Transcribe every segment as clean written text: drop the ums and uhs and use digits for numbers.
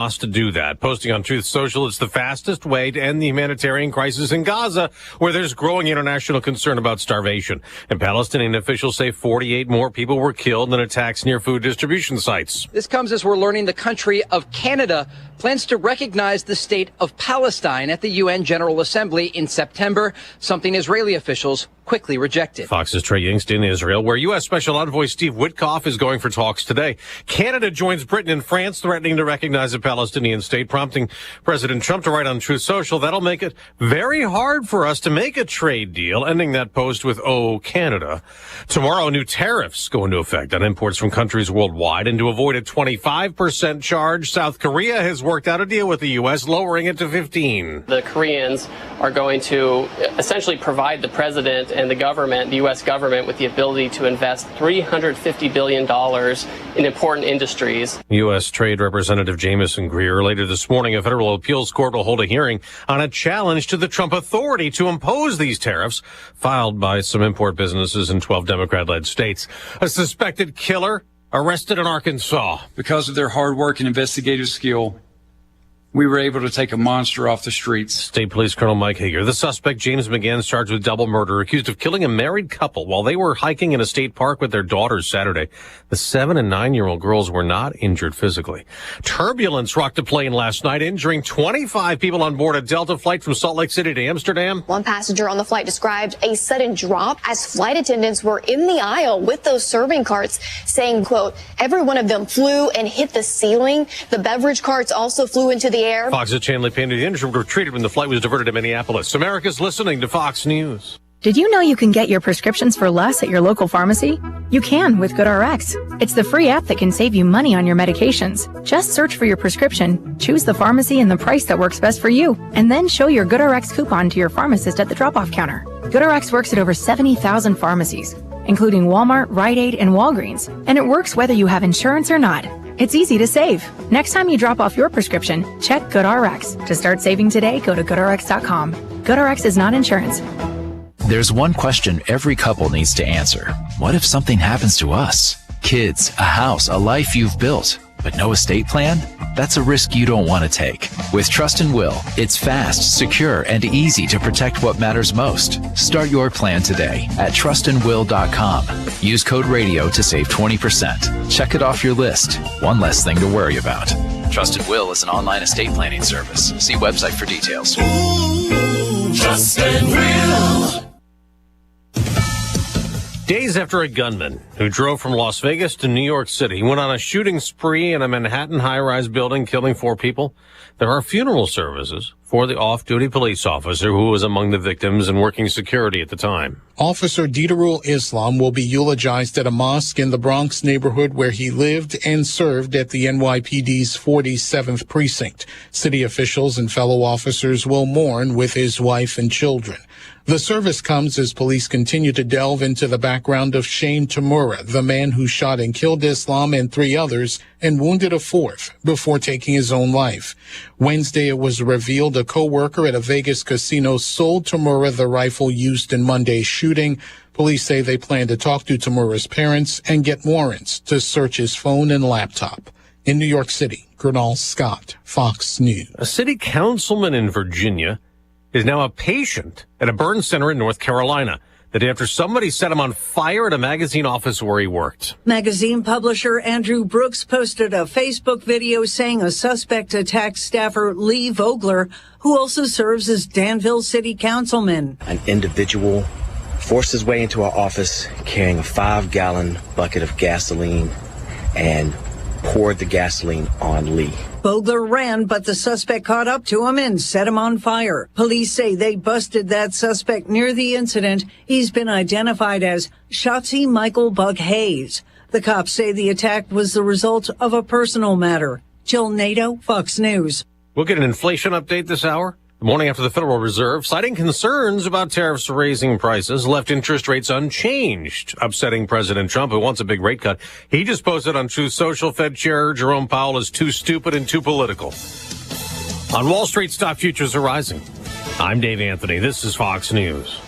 us to do that. Posting on Truth Social, it's the fastest way to end the humanitarian crisis in Gaza, where there's growing international concern about starvation. And Palestinian officials say 48 more people were killed in attacks near food distribution sites. This comes as we're learning the country of Canada plans to recognize the state of Palestine at the UN General Assembly in September, something Israeli officials quickly rejected. Fox's Trey Yingst in Israel, where U.S. Special Envoy Steve Witkoff is going for talks today. Canada joins Britain and France threatening to recognize a Palestinian state, prompting President Trump to write on Truth Social, that'll make it very hard for us to make a trade deal, ending that post with, "Oh, Canada." Tomorrow, new tariffs go into effect on imports from countries worldwide, and to avoid a 25% charge, South Korea has worked out a deal with the U.S., lowering it to 15%. The Koreans are going to essentially provide the president and the government, the U.S. government, with the ability to invest $350 billion in important industries. U.S. Trade Representative Jamieson Greer. Later this morning, a federal appeals court will hold a hearing on a challenge to the Trump authority to impose these tariffs, filed by some import businesses in 12 Democrat-led states. A suspected killer arrested in Arkansas. Because of their hard work and investigative skill, we were able to take a monster off the streets. State Police Colonel Mike Hager. The suspect, James McGann, is charged with double murder, accused of killing a married couple while they were hiking in a state park with their daughters Saturday. The 7- and 9-year-old girls were not injured physically. Turbulence rocked a plane last night, injuring 25 people on board a Delta flight from Salt Lake City to Amsterdam. One passenger on the flight described a sudden drop as flight attendants were in the aisle with those serving carts, saying, quote, "Every one of them flew and hit the ceiling. The beverage carts also flew into the air." Fox's Chandler Payne. The injured were treated when the flight was diverted to Minneapolis. America's listening to Fox News. Did you know you can get your prescriptions for less at your local pharmacy? You can with GoodRx. It's the free app that can save you money on your medications. Just search for your prescription, choose the pharmacy and the price that works best for you, and then show your GoodRx coupon to your pharmacist at the drop-off counter. GoodRx works at over 70,000 pharmacies, including Walmart, Rite Aid, and Walgreens, and it works whether you have insurance or not. It's easy to save. Next time you drop off your prescription, check GoodRx. To start saving today, go to GoodRx.com. GoodRx is not insurance. There's one question every couple needs to answer. What if something happens to us? Kids, a house, a life you've built, but no estate plan? That's a risk you don't want to take. With Trust and Will, it's fast, secure, and easy to protect what matters most. Start your plan today at trustandwill.com. Use code RADIO to save 20%. Check it off your list. One less thing to worry about. Trust and Will is an online estate planning service. See website for details. Trust and Will. Days after a gunman who drove from Las Vegas to New York City went on a shooting spree in a Manhattan high-rise building, killing 4 people, there are funeral services for the off-duty police officer who was among the victims and working security at the time. Officer Diderul Islam will be eulogized at a mosque in the Bronx neighborhood where he lived and served at the NYPD's 47th precinct. City officials and fellow officers will mourn with his wife and children. The service comes as police continue to delve into the background of Shane Tamura, the man who shot and killed Islam and 3 others and wounded a 4th before taking his own life. Wednesday, it was revealed a co-worker at a Vegas casino sold Tamura the rifle used in Monday's shooting. Police say they plan to talk to Tamura's parents and get warrants to search his phone and laptop. In New York City, Gernal Scott, Fox News. A city councilman in Virginia is now a patient at a burn center in North Carolina the day after somebody set him on fire at a magazine office where he worked. Magazine publisher Andrew Brooks posted a Facebook video saying a suspect attacked staffer Lee Vogler, who also serves as Danville City Councilman. An individual forced his way into our office carrying a 5-gallon bucket of gasoline and poured the gasoline on Lee. Vogler ran, but the suspect caught up to him and set him on fire. Police say they busted that suspect near the incident. He's been identified as Shotzi Michael Buck Hayes. The cops say the attack was the result of a personal matter. Jill Nato, Fox News. We'll get an inflation update this hour. The morning after the Federal Reserve, citing concerns about tariffs raising prices, left interest rates unchanged, upsetting President Trump, who wants a big rate cut. He just posted on Truth Social, Fed Chair Jerome Powell is too stupid and too political. On Wall Street, stock futures are rising. I'm Dave Anthony. This is Fox News.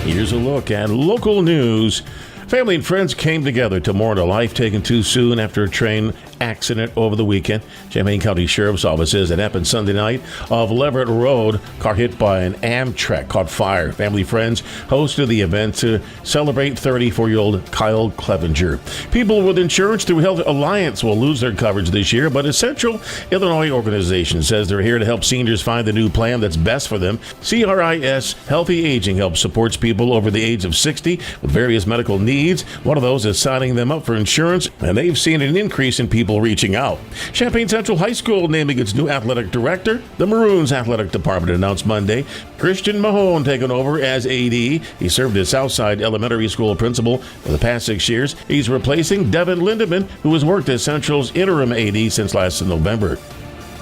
Here's a look at local news. Family and friends came together to mourn a life taken too soon after a train accident over the weekend. Champaign County Sheriff's Office says it happened Sunday night off Leverett Road. Car hit by an Amtrak caught fire. Family friends hosted the event to celebrate 34-year-old Kyle Clevenger. People with insurance through Health Alliance will lose their coverage this year, but a Central Illinois organization says they're here to help seniors find the new plan that's best for them. CRIS Healthy Aging helps supports people over the age of 60 with various medical needs. One of those is signing them up for insurance, and they've seen an increase in people reaching out. Champaign Central High School naming its new athletic director. The Maroons Athletic Department announced Monday Christian Mahone taking over as AD. He served as Southside Elementary School principal for the past 6 years. He's replacing Devin Lindeman, who has worked as Central's interim AD since last November.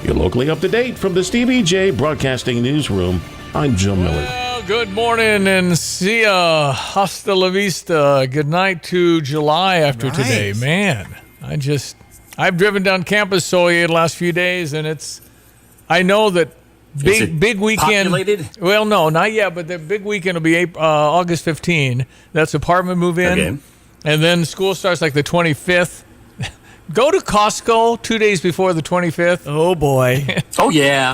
You're locally up to date from the Stevie J Broadcasting Newsroom. I'm Joe Miller. Well, good morning and see ya. Hasta la vista. Good night to July after today. Man, I've driven down campus Soye the last few days, and I know that big weekend. Populated? Well, no, not yet, but the big weekend will be August 15. That's apartment move-in. Okay. And then school starts like the 25th. Go to Costco 2 days before the 25th. Oh, boy. Oh, yeah.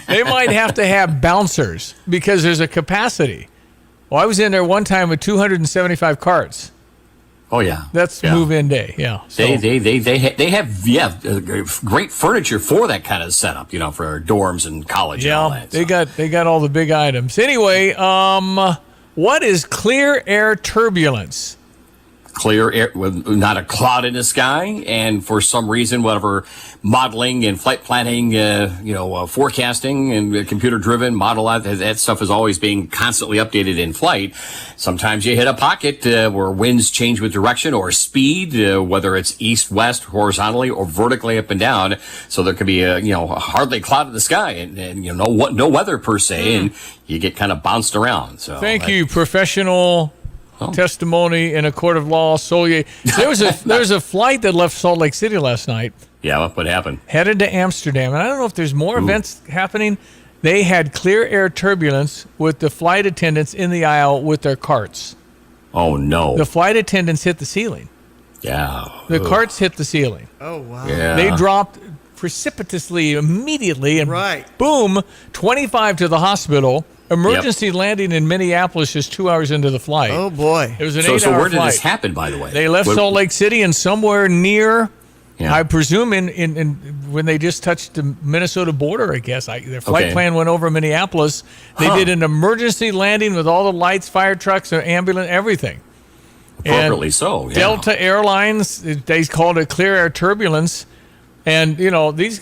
They might have to have bouncers because there's a capacity. Well, I was in there one time with 275 carts. Oh, yeah. That's move-in day, yeah. So, they have great furniture for that kind of setup, for dorms and college and all that. They got all the big items. Anyway, what is clear air turbulence? Clear air with not a cloud in the sky, and for some reason, whatever modeling and flight planning, forecasting and computer-driven model, that stuff is always being constantly updated in flight. Sometimes you hit a pocket where winds change with direction or speed, whether it's east-west, horizontally, or vertically up and down. So there could be hardly a cloud in the sky and no weather per se, and you get kind of bounced around. So thank you, professional. Testimony in a court of law. There was a flight that left Salt Lake City last night. Yeah, what happened? Headed to Amsterdam, and I don't know if there's more events happening. They had clear air turbulence with the flight attendants in the aisle with their carts. Oh no! The flight attendants hit the ceiling. Yeah. The carts hit the ceiling. Oh wow! Yeah. They dropped precipitously immediately, and boom, 25 to the hospital. Emergency landing in Minneapolis just 2 hours into the flight. Oh, boy. It was an 8-hour flight. So where did this happen, by the way? They left Salt Lake City and somewhere near, I presume, in when they just touched the Minnesota border, I guess. Their flight plan went over Minneapolis. They did an emergency landing with all the lights, fire trucks, ambulance, everything. Appropriately so, yeah. Delta Airlines, they called it clear air turbulence. And, these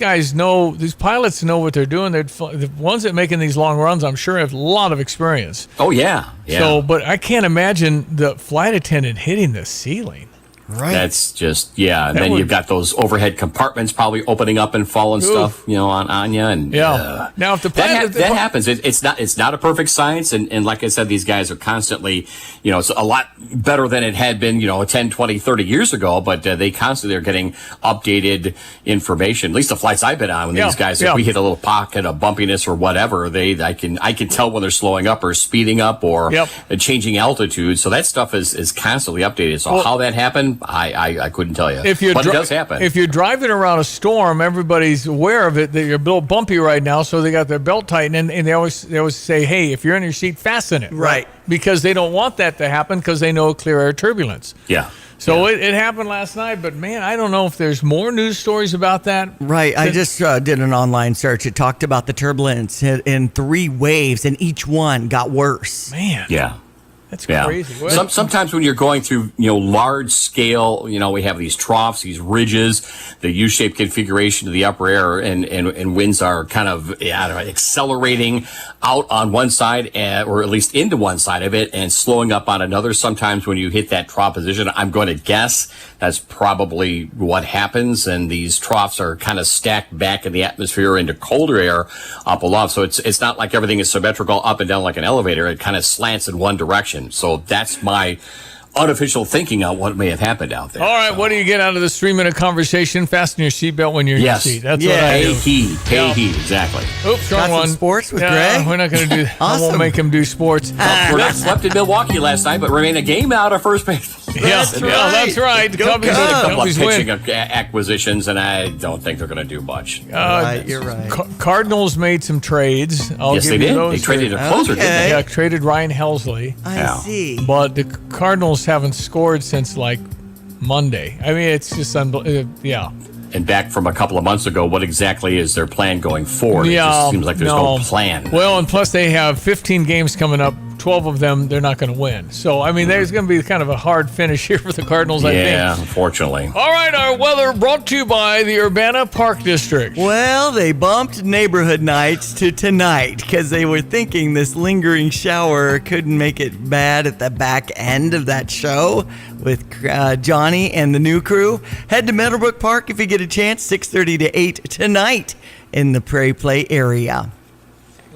pilots know what they're doing. The ones that making these long runs, I'm sure, have a lot of experience. Oh, yeah. So, but I can't imagine the flight attendant hitting the ceiling. Right. That's just, and then you've got those overhead compartments probably opening up and falling stuff, on you. And, now, if the that happens. It's not a perfect science. And like I said, these guys are constantly, it's a lot better than it had been, 10, 20, 30 years ago. But they constantly are getting updated information. At least the flights I've been on, when these guys, if we hit a little pocket of bumpiness or whatever, I can tell when they're slowing up or speeding up or changing altitude. So that stuff is constantly updated. So how that happened, I couldn't tell you. But it does happen. If you're driving around a storm, everybody's aware of it, that you're a little bumpy right now, so they got their belt tightened, and they always say, hey, if you're in your seat, fasten it. Right. Because they don't want that to happen because they know clear air turbulence. Yeah. So it happened last night, but man, I don't know if there's more news stories about that. Right. I just did an online search. It talked about the turbulence in 3 waves, and each one got worse. Man. Yeah. That's crazy. Sometimes when you're going through, large scale, we have these troughs, these ridges, the U-shaped configuration of the upper air, and winds are kind of accelerating out on one side, or at least into one side of it, and slowing up on another. Sometimes when you hit that trough position, I'm going to guess that's probably what happens. And these troughs are kind of stacked back in the atmosphere into colder air up aloft. So it's not like everything is symmetrical up and down like an elevator. It kind of slants in one direction. So that's my unofficial thinking on what may have happened out there. All right, what do you get out of this 3-minute conversation? Fasten your seatbelt when you're in your seat. That's what I do. Pay heed, exactly. Oops, wrong one. Sports with Greg? We're not going to do Awesome. I won't make him do sports. We're not swept in Milwaukee last night, but remain a game out of first base. That's right. The Cubbies, a couple of Cubbies pitching win. acquisitions, and I don't think they're going to do much. You're right. Cardinals made some trades. Yes, they did. They traded a closer, didn't they? Yeah, traded Ryan Helsley. I see. But the Cardinals haven't scored since like Monday. I mean, it's just yeah. And back from a couple of months ago, what exactly is their plan going forward? It just seems like there's no plan. Well, and plus they have 15 games coming up. 12 of them they're not going to win. So, I mean, there's going to be kind of a hard finish here for the Cardinals, I think. Yeah, unfortunately. All right, our weather brought to you by the Urbana Park District. Well, they bumped neighborhood nights to tonight because they were thinking this lingering shower couldn't make it bad at the back end of that show with Johnny and the new crew. Head to Meadowbrook Park if you get a chance, 6:30 to 8 tonight in the Prairie Play area.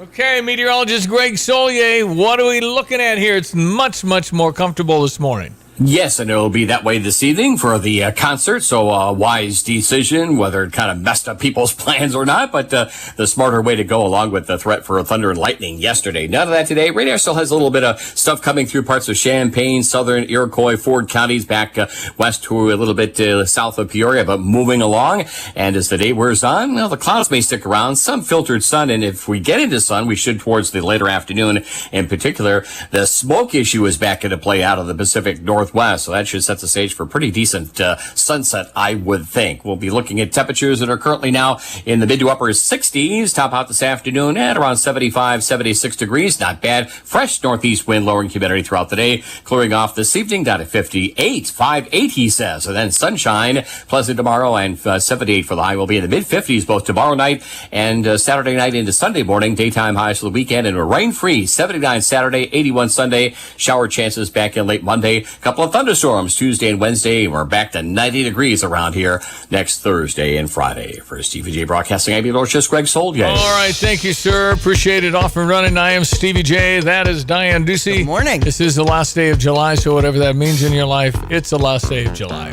Okay, meteorologist Greg Solier, what are we looking at here? It's much, much more comfortable this morning. Yes, and it'll be that way this evening for the concert. So a wise decision, whether it kind of messed up people's plans or not, but the smarter way to go along with the threat for thunder and lightning yesterday. None of that today. Radar still has a little bit of stuff coming through parts of Champaign, southern Iroquois, Ford counties, back west to a little bit south of Peoria, but moving along. And as the day wears on, well, the clouds may stick around, some filtered sun. And if we get into sun, we should towards the later afternoon. In particular, the smoke issue is back into play out of the Pacific Northwest. So that should set the stage for a pretty decent sunset, I would think. We'll be looking at temperatures that are currently now in the mid to upper 60s. Top out this afternoon at around 75, 76 degrees. Not bad. Fresh northeast wind, lowering humidity throughout the day. Clearing off this evening down to 58, 58 he says. And then sunshine, pleasant tomorrow, and 78 for the high. Will be in the mid 50s both tomorrow night and Saturday night into Sunday morning. Daytime highs for the weekend and rain free. 79 Saturday, 81 Sunday. Shower chances back in late Monday. Couple of thunderstorms Tuesday and Wednesday. We're back to 90 degrees around here next Thursday and Friday. For Stevie J Broadcasting, I'm your just Greg Soldier. All right, thank you, sir. Appreciate it. Off and running. I am Stevie J. That is Diane Ducey. Good morning. This is the last day of July, so whatever that means in your life, it's the last day of July.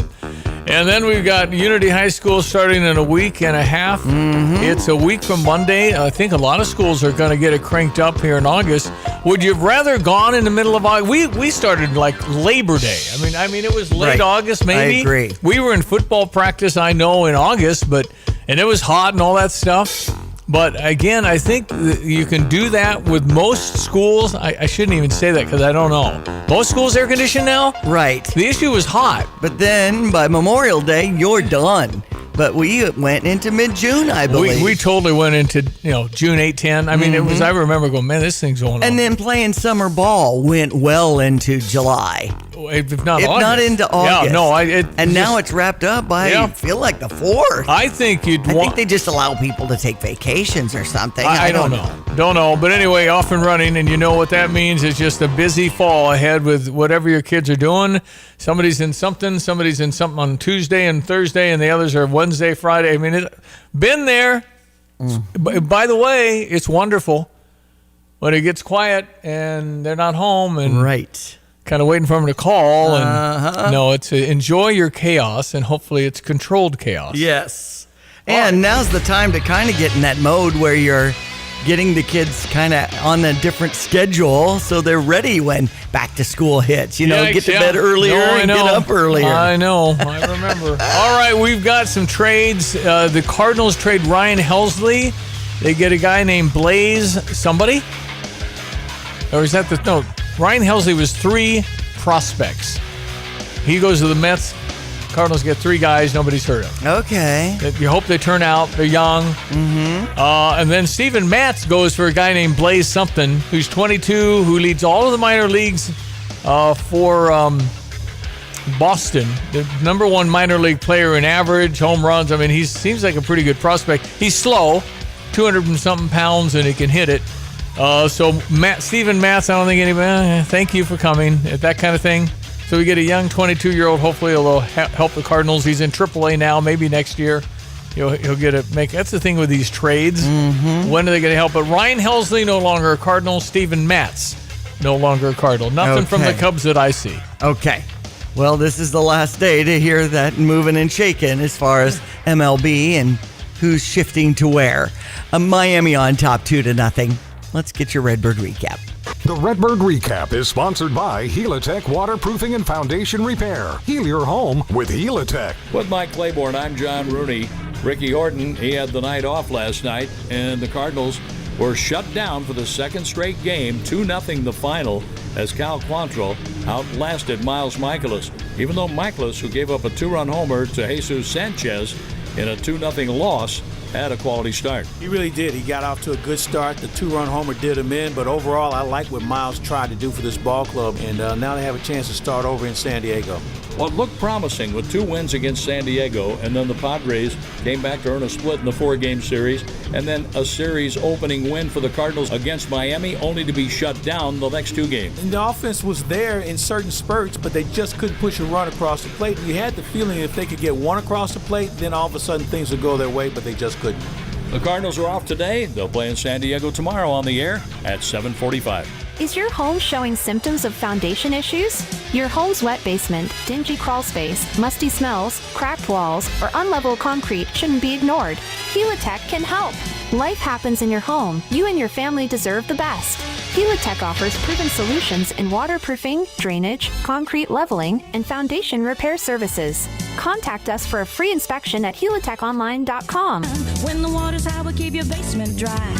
And then we've got Unity High School starting in a week and a half. Mm-hmm. It's a week from Monday. I think a lot of schools are going to get it cranked up here in August. Would you have rather gone in the middle of August? We started like Labor Day. I mean, it was late August, maybe. I agree. We were in football practice, I know, in August, and it was hot and all that stuff. But again, I think you can do that with most schools. I shouldn't even say that because I don't know. Most schools air conditioned now? Right. The issue was hot. But then by Memorial Day, you're done. But we went into mid-June, I believe. We totally went into June 8-10. I mean, it was. I remember going, man, this thing's going on. And then playing summer ball went well into July. If not August. Not into August. Yeah, no. Now it's wrapped up by, I feel like the 4th. I think they just allow people to take vacations or something. I don't know. Don't know. But anyway, off and running, and you know what that means. It's just a busy fall ahead with whatever your kids are doing. Somebody's in something on Tuesday and Thursday, and the others are Wednesday, Friday. I mean, been there. By the way, it's wonderful when it gets quiet and they're not home and kind of waiting for them to call. And no, it's enjoy your chaos, and hopefully it's controlled chaos. Yes. And now's the time to kind of get in that mode where you're getting the kids kind of on a different schedule so they're ready when back to school hits. Get to bed earlier and get up earlier. I know. I remember. All right, we've got some trades. The Cardinals trade Ryan Helsley. They get a guy named Blaze somebody. Or is that Ryan Helsley was 3 prospects. He goes to the Mets. Cardinals get 3 guys nobody's heard of. Okay. You hope they turn out. They're young. Mm-hmm. And then Steven Matz goes for a guy named Blaze something, who's 22, who leads all of the minor leagues for Boston. The number 1 minor league player in average, home runs. I mean, he seems like a pretty good prospect. He's slow, 200 and something pounds, and he can hit it. So Steven Matz, I don't think anybody, thank you for coming, that kind of thing. So we get a young 22-year-old. Hopefully, he'll help the Cardinals. He's in AAA now. Maybe next year, he'll get a make. That's the thing with these trades. Mm-hmm. When are they going to help? But Ryan Helsley no longer a Cardinal. Steven Matz no longer a Cardinal. Nothing from the Cubs that I see. Okay. Well, this is the last day to hear that moving and shaking as far as MLB and who's shifting to where. Miami on top 2-0. Let's get your Redbird recap. The Redbird Recap is sponsored by Helitech Waterproofing and Foundation Repair. Heal your home with Helitech. With Mike Claiborne, I'm John Rooney. Ricky Horton, he had the night off last night, and the Cardinals were shut down for the second straight game, 2-0 the final, as Cal Quantrill outlasted Miles Michaelis. Even though Michaelis, who gave up a 2-run homer to Jesus Sanchez in a 2-0 loss, had a quality start. He really did. He got off to a good start. The 2-run homer did him in, but overall, I like what Miles tried to do for this ball club, and now they have a chance to start over in San Diego. Well, it looked promising with 2 wins against San Diego, and then the Padres came back to earn a split in the 4-game series, and then a series opening win for the Cardinals against Miami, only to be shut down the next 2 games. And the offense was there in certain spurts, but they just couldn't push a run across the plate. And you had the feeling if they could get one across the plate, then all of a sudden things would go their way, but they just couldn't. The Cardinals are off today. They'll play in San Diego tomorrow on the air at 7:45. Is your home showing symptoms of foundation issues? Your home's wet basement, dingy crawl space, musty smells, cracked walls, or unlevel concrete shouldn't be ignored. Helitech can help. Life happens in your home. You and your family deserve the best. Helitech offers proven solutions in waterproofing, drainage, concrete leveling, and foundation repair services. Contact us for a free inspection at helitechonline.com. When the water's high, we'll keep your basement dry.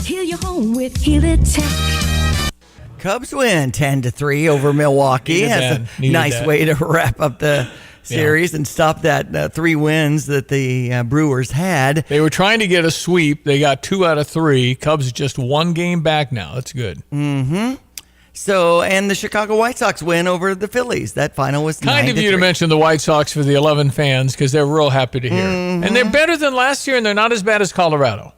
Heal your home with Helitech. Cubs win 10-3 over Milwaukee. That's a nice way to wrap up the series and stop that 3 wins that the Brewers had. They were trying to get a sweep. They got 2 out of 3. Cubs just 1 game back now. That's good. Mm-hmm. So, and the Chicago White Sox win over the Phillies. That final was 9-3. Kind of you to mention the White Sox for the 11 fans because they're real happy to hear. Mm-hmm. And they're better than last year, and they're not as bad as Colorado.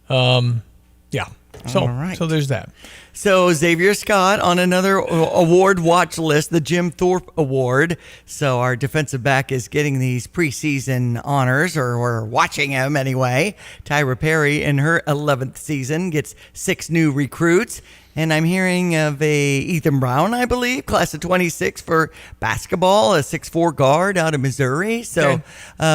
Yeah. So there's that. So Xavier Scott on another award watch list, the Jim Thorpe Award. So our defensive back is getting these preseason honors, or we're watching him anyway. Tyra Perry in her 11th season gets 6 new recruits. And I'm hearing of a Ethan Brown, I believe, class of 26 for basketball, a 6'4 guard out of Missouri. So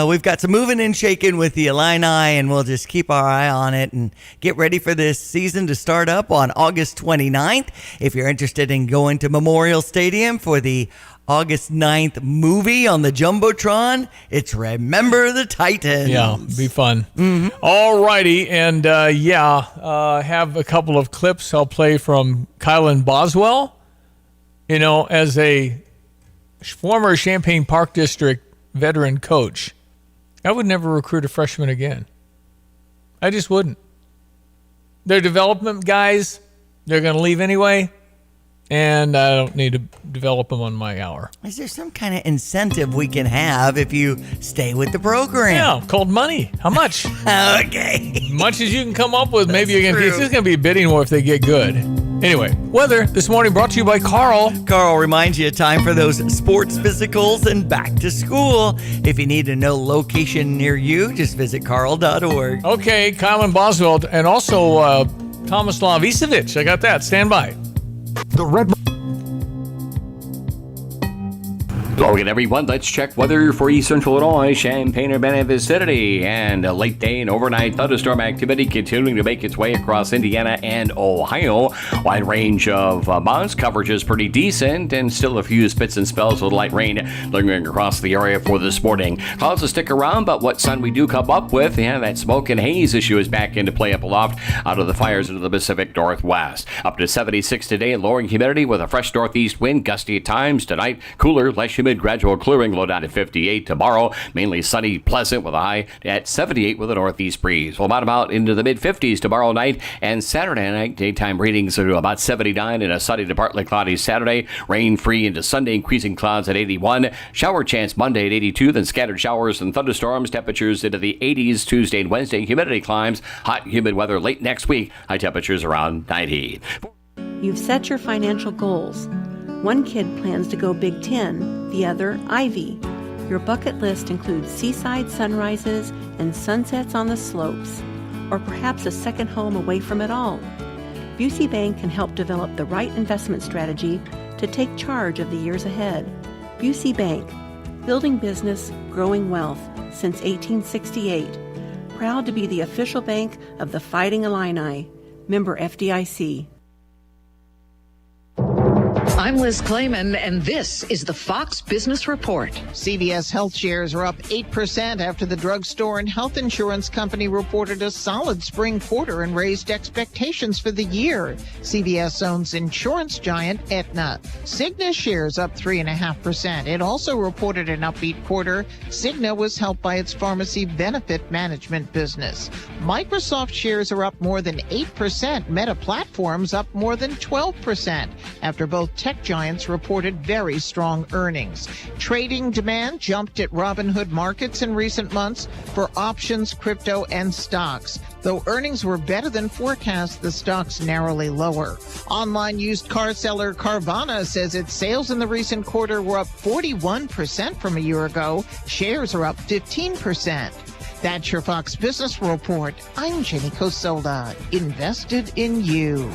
we've got some moving and shaking with the Illini, and we'll just keep our eye on it and get ready for this season to start up on August 29th. If you're interested in going to Memorial Stadium for the August 9th movie on the Jumbotron, it's Remember the Titans. Yeah, be fun. Mm-hmm. All righty. And have a couple of clips I'll play from Kylan Boswell. You know, as a former Champaign Park District veteran coach, I would never recruit a freshman again. I just wouldn't. They're development guys. They're going to leave anyway. And I don't need to develop them on my hour. Is there some kind of incentive we can have if you stay with the program? Yeah, called money. How much? Okay. Much as you can come up with. Maybe you're true. It's just going to be a bidding war if they get good. Anyway, weather this morning brought to you by Carl. Carl reminds you time for those sports physicals and back to school. If you need to know location near you, just visit carl.org. Okay, Kylan Boswell and also Tomislav Isevic. I got that. Stand by. The Red. Hello again, everyone. Let's check weather for East Central Illinois, Champaign-Urbana vicinity, and a late day and overnight thunderstorm activity continuing to make its way across Indiana and Ohio. Wide range of bonus coverage is pretty decent, and still a few spits and spells with light rain lingering across the area for this morning. Clouds will stick around, but what sun we do come up with, that smoke and haze issue is back into play up aloft out of the fires into the Pacific Northwest. Up to 76 today, lowering humidity with a fresh northeast wind, gusty at times. Tonight, cooler, less humid, gradual clearing, low down to 58. Tomorrow, mainly sunny, pleasant with a high at 78 with a northeast breeze. We'll bottom out into the mid-50s tomorrow night, and Saturday night, daytime readings are about 79 and a sunny to partly cloudy Saturday. Rain-free into Sunday, increasing clouds at 81. Shower chance Monday at 82, then scattered showers and thunderstorms. Temperatures into the 80s Tuesday and Wednesday. Humidity climbs. Hot, humid weather late next week. High temperatures around 90. You've set your financial goals. One kid plans to go Big Ten, the other Ivy. Your bucket list includes seaside sunrises and sunsets on the slopes, or perhaps a second home away from it all. Busey Bank can help develop the right investment strategy to take charge of the years ahead. Busey Bank, building business, growing wealth since 1868. Proud to be the official bank of the Fighting Illini. Member FDIC. I'm Liz Clayman, and this is the Fox Business Report. CVS Health shares are up 8% after the drugstore and health insurance company reported a solid spring quarter and raised expectations for the year. CVS owns insurance giant Aetna. Cigna shares up 3.5%. It also reported an upbeat quarter. Cigna was helped by its pharmacy benefit management business. Microsoft shares are up more than 8%. Meta Platforms up more than 12% after both tech giants reported very strong earnings. Trading demand jumped at Robinhood Markets in recent months for options, crypto, and stocks. Though earnings were better than forecast, the stocks narrowly lower. Online used car seller Carvana says its sales in the recent quarter were up 41% from a year ago. Shares are up 15%. That's your Fox Business Report. I'm Jenny Cosolda. Invested in you.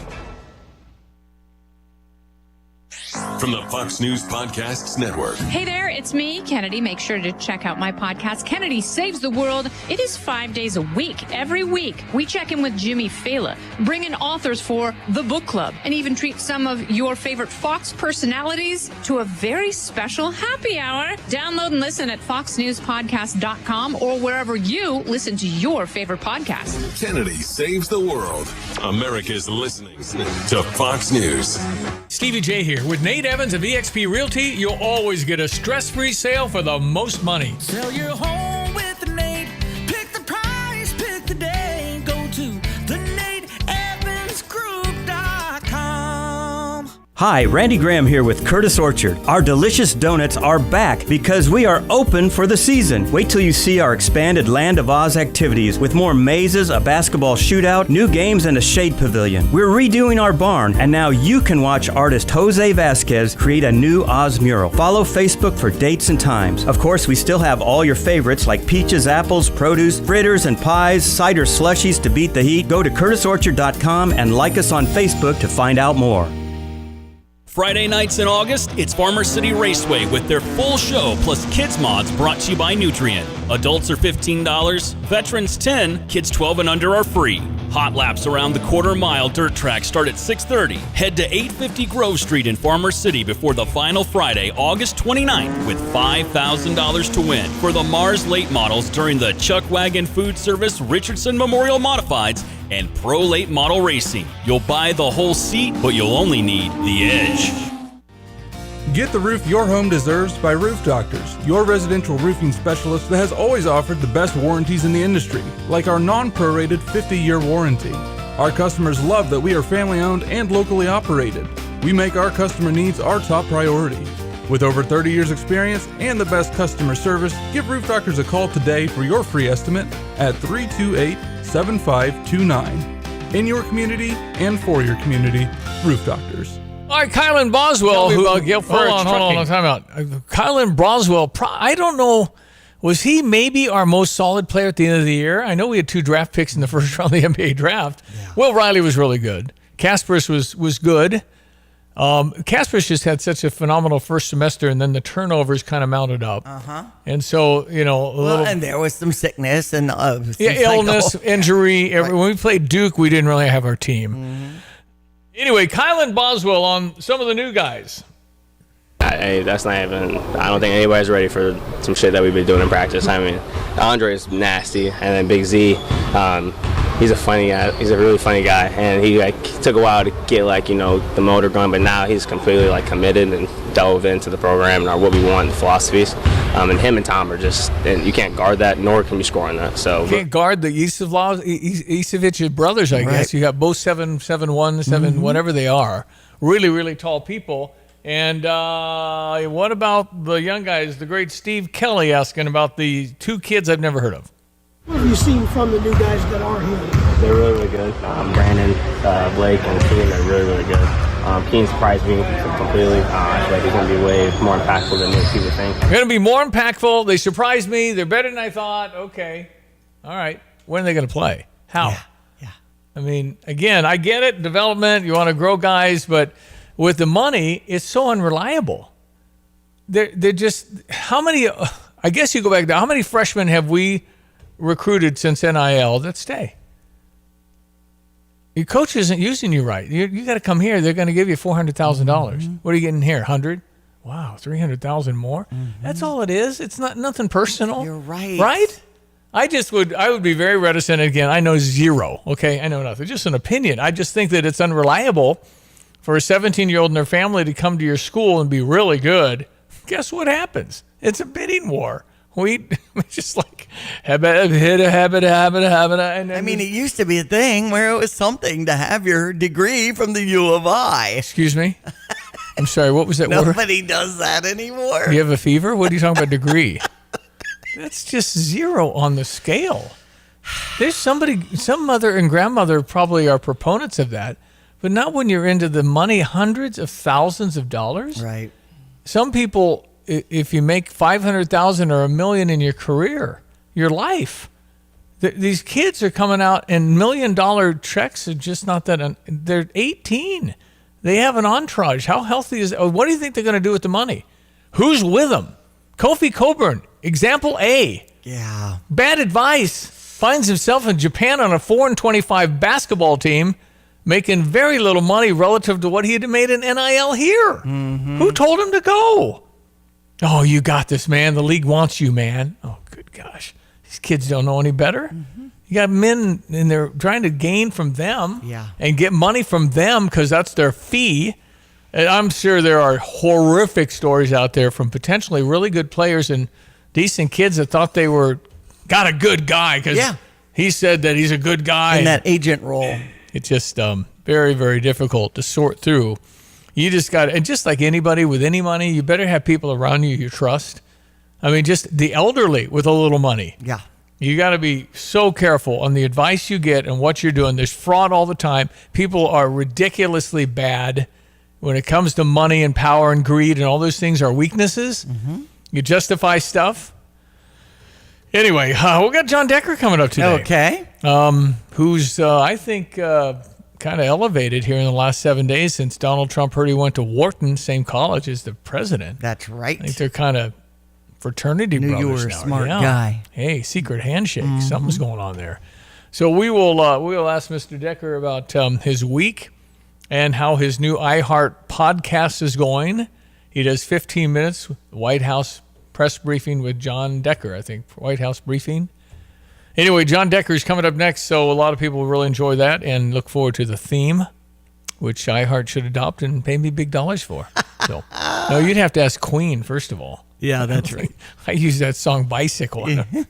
From the Fox News Podcasts Network. Hey there, it's me, Kennedy. Make sure to check out my podcast, Kennedy Saves the World. It is 5 days a week. Every week, we check in with Jimmy Fallon, bring in authors for the book club, and even treat some of your favorite Fox personalities to a very special happy hour. Download and listen at foxnewspodcast.com or wherever you listen to your favorite podcast. Kennedy Saves the World. America's listening to Fox News. Stevie J here with Nate Evans of eXp Realty. You'll always get a stress-free sale for the most money. Sell your home with Nate. Pick the price, pick the day. Go to thenateevansgroup.com. Hi, Randy Graham here with Curtis Orchard. Our delicious donuts are back because we are open for the season. Wait till you see our expanded Land of Oz activities with more mazes, a basketball shootout, new games, and a shade pavilion. We're redoing our barn, and now you can watch artist Jose Vasquez create a new Oz mural. Follow Facebook for dates and times. Of course, we still have all your favorites like peaches, apples, produce, fritters, and pies, cider slushies to beat the heat. Go to curtisorchard.com and like us on Facebook to find out more. Friday nights in August, it's Farmer City Raceway with their full show plus kids mods brought to you by Nutrient. Adults are $15, veterans $10, kids 12 and under are free. Hot laps around the quarter-mile dirt track start at 6:30. Head to 850 Grove Street in Farmer City before the final Friday, August 29th, with $5,000 to win for the Mars late models during the Chuck Wagon Food Service Richardson Memorial Modifieds and Pro Late Model Racing. You'll buy the whole seat, but you'll only need the edge. Get the roof your home deserves by Roof Doctors, your residential roofing specialist that has always offered the best warranties in the industry, like our non-prorated 50-year warranty. Our customers love that we are family-owned and locally operated. We make our customer needs our top priority. With over 30 years experience and the best customer service, give Roof Doctors a call today for your free estimate at 328-7529. In your community and for your community, Roof Doctors. All right, Kylan Boswell, hold on, time out. Kylan Boswell, I don't know, was he maybe our most solid player at the end of the year? I know we had 2 draft picks in the first round of the NBA draft. Yeah. Will Riley was really good. Kasparis was good. Kasparis just had such a phenomenal first semester, and then the turnovers kind of mounted up. And so, and there was some sickness and illness, injury. Right. When we played Duke, we didn't really have our team. Mm-hmm. Anyway, Kylan Boswell on some of the new guys. Hey, that's not even. I don't think anybody's ready for some shit that we've been doing in practice. I mean, Andre's nasty, and then Big Z. He's a funny guy. He's a really funny guy, and he took a while to get the motor going, but now he's completely committed and dove into the program and what we want and the philosophies. And him and Tom are just, and you can't guard that, nor can you score on that. So you can't guard the Isevich brothers, I guess. You got both 7'1", whatever they are. Really, really tall people. And what about the young guys? The great Steve Kelly asking about the 2 kids I've never heard of. What have you seen from the new guys that are here? They're really, really good. Brandon, Blake, and Keen are really, really good. Keen surprised me completely. I feel like he's going to be way more impactful than most people think. They're going to be more impactful. They surprised me. They're better than I thought. Okay. All right. When are they going to play? How? Yeah. I mean, again, I get it. Development. You want to grow guys, but with the money, it's so unreliable. They're just, how many, I guess you go back to, how many freshmen have we recruited since NIL that stay? Your coach isn't using you right. You got to come here. They're going to give you $400,000. What are you getting here? 100? Wow, 300,000 more. That's all it is. It's not nothing personal. You're right. Right? I would be very reticent. Again, I know zero. Okay, I know nothing. Just an opinion. I just think that it's unreliable for a 17-year-old and their family to come to your school and be really good. Guess what happens? It's a bidding war. We just like habit. I mean, it used to be a thing where it was something to have your degree from the U of I. Excuse me? I'm sorry, what was that word? Nobody does that anymore. You have a fever? What are you talking about, degree? That's just zero on the scale. There's some mother and grandmother probably are proponents of that, but not when you're into the money, hundreds of thousands of dollars. Right. Some people, if you make $500,000 or $1 million in your career, your life, these kids are coming out and $1 million checks are just not that. They're 18. They have an entourage. How healthy is? What do you think they're going to do with the money? Who's with them? Kofi Coburn, example A. Yeah. Bad advice. Finds himself in Japan on a 4-25 basketball team, making very little money relative to what he had made in NIL here. Who told him to go? Oh, you got this, man. The league wants you, man. Oh, good gosh. These kids don't know any better. You got men, and they're trying to gain from them and get money from them because that's their fee. And I'm sure there are horrific stories out there from potentially really good players and decent kids that thought they got a good guy because he said that he's a good guy. In that agent role. It's just very, very difficult to sort through. You just got, and just like anybody with any money, you better have people around you trust. I mean, just the elderly with a little money. Yeah. You got to be so careful on the advice you get and what you're doing. There's fraud all the time. People are ridiculously bad when it comes to money and power and greed, and all those things are weaknesses. You justify stuff. Anyway, we got John Decker coming up today. Okay. Who's, I think, kind of elevated here in the last 7 days since Donald Trump heard he went to Wharton, same college as the president. That's right. I think they're kind of fraternity brothers you were a now. smart guy. Hey, secret handshake. Something's going on there. So we will ask Mr. Decker about his week and how his new iHeart podcast is going. He does 15 minutes White House press briefing with John Decker, I think, White House briefing. Anyway, John Decker is coming up next, so a lot of people will really enjoy that and look forward to the theme, which iHeart should adopt and pay me big dollars for. So, no, you'd have to ask Queen, first of all. Yeah, that's right. I use that song Bicycle. I don't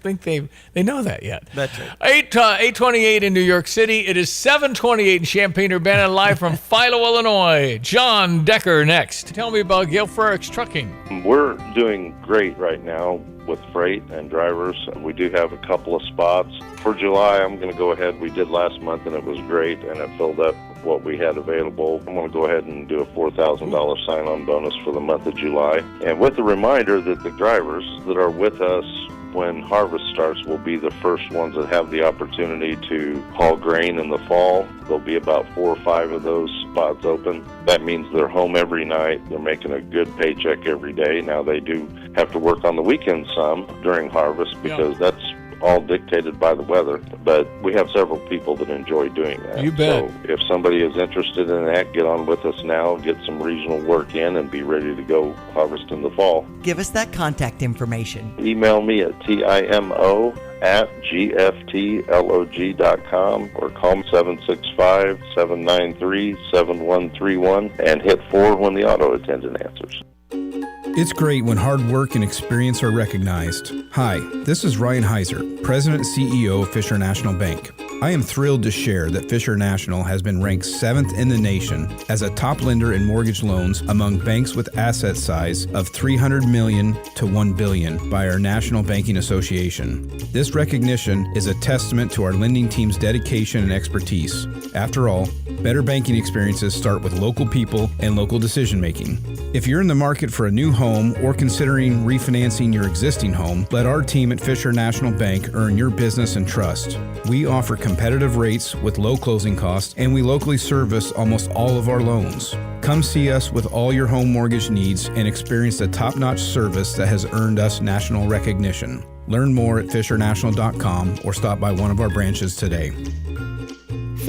think they know that yet. That's right. 8:28 in New York City. It is 7:28 in Champaign-Urbana, live from Philo, Illinois. John Decker next. Tell me about Gail Frericks Trucking. We're doing great right now with freight and drivers. We do have a couple of spots. For July, I'm going to go ahead. We did last month, and it was great, and it filled up what we had available. I'm going to go ahead and do a $4,000 sign-on bonus for the month of July. And with the reminder that the drivers that are with us when harvest starts will be the first ones that have the opportunity to haul grain in the fall. There'll be about 4 or 5 of those spots open. That means they're home every night. They're making a good paycheck every day. Now, they do have to work on the weekends some during harvest because that's all dictated by the weather, but we have several people that enjoy doing that. You bet. So if somebody is interested in that, get on with us now, get some regional work in, and be ready to go harvest in the fall. Give us that contact information. Email me at timo@gftlog.com or call 765-793-7131 and hit 4 when the auto attendant answers. It's great when hard work and experience are recognized. Hi, this is Ryan Heiser, President and CEO of Fisher National Bank. I am thrilled to share that Fisher National has been ranked 7th in the nation as a top lender in mortgage loans among banks with asset size of $300 million to $1 billion by our National Banking Association. This recognition is a testament to our lending team's dedication and expertise. After all, better banking experiences start with local people and local decision making. If you're in the market for a new home or considering refinancing your existing home, let our team at Fisher National Bank earn your business and trust. We offer competitive rates with low closing costs, and we locally service almost all of our loans. Come see us with all your home mortgage needs and experience the top-notch service that has earned us national recognition. Learn more at fishernational.com or stop by one of our branches today.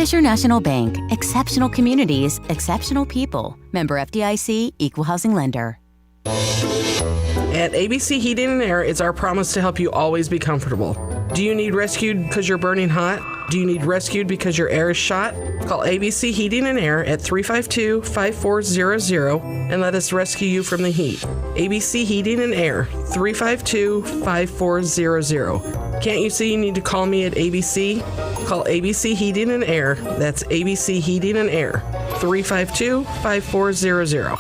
Fisher National Bank. Exceptional communities, exceptional people. Member FDIC, Equal Housing Lender. At ABC Heating and Air, it's our promise to help you always be comfortable. Do you need rescued because you're burning hot? Do you need rescued because your air is shot? Call ABC Heating and Air at 352-5400 and let us rescue you from the heat. ABC Heating and Air, 352-5400. Can't you see you need to call me at ABC? Call ABC Heating and Air. That's ABC Heating and Air, 352-5400.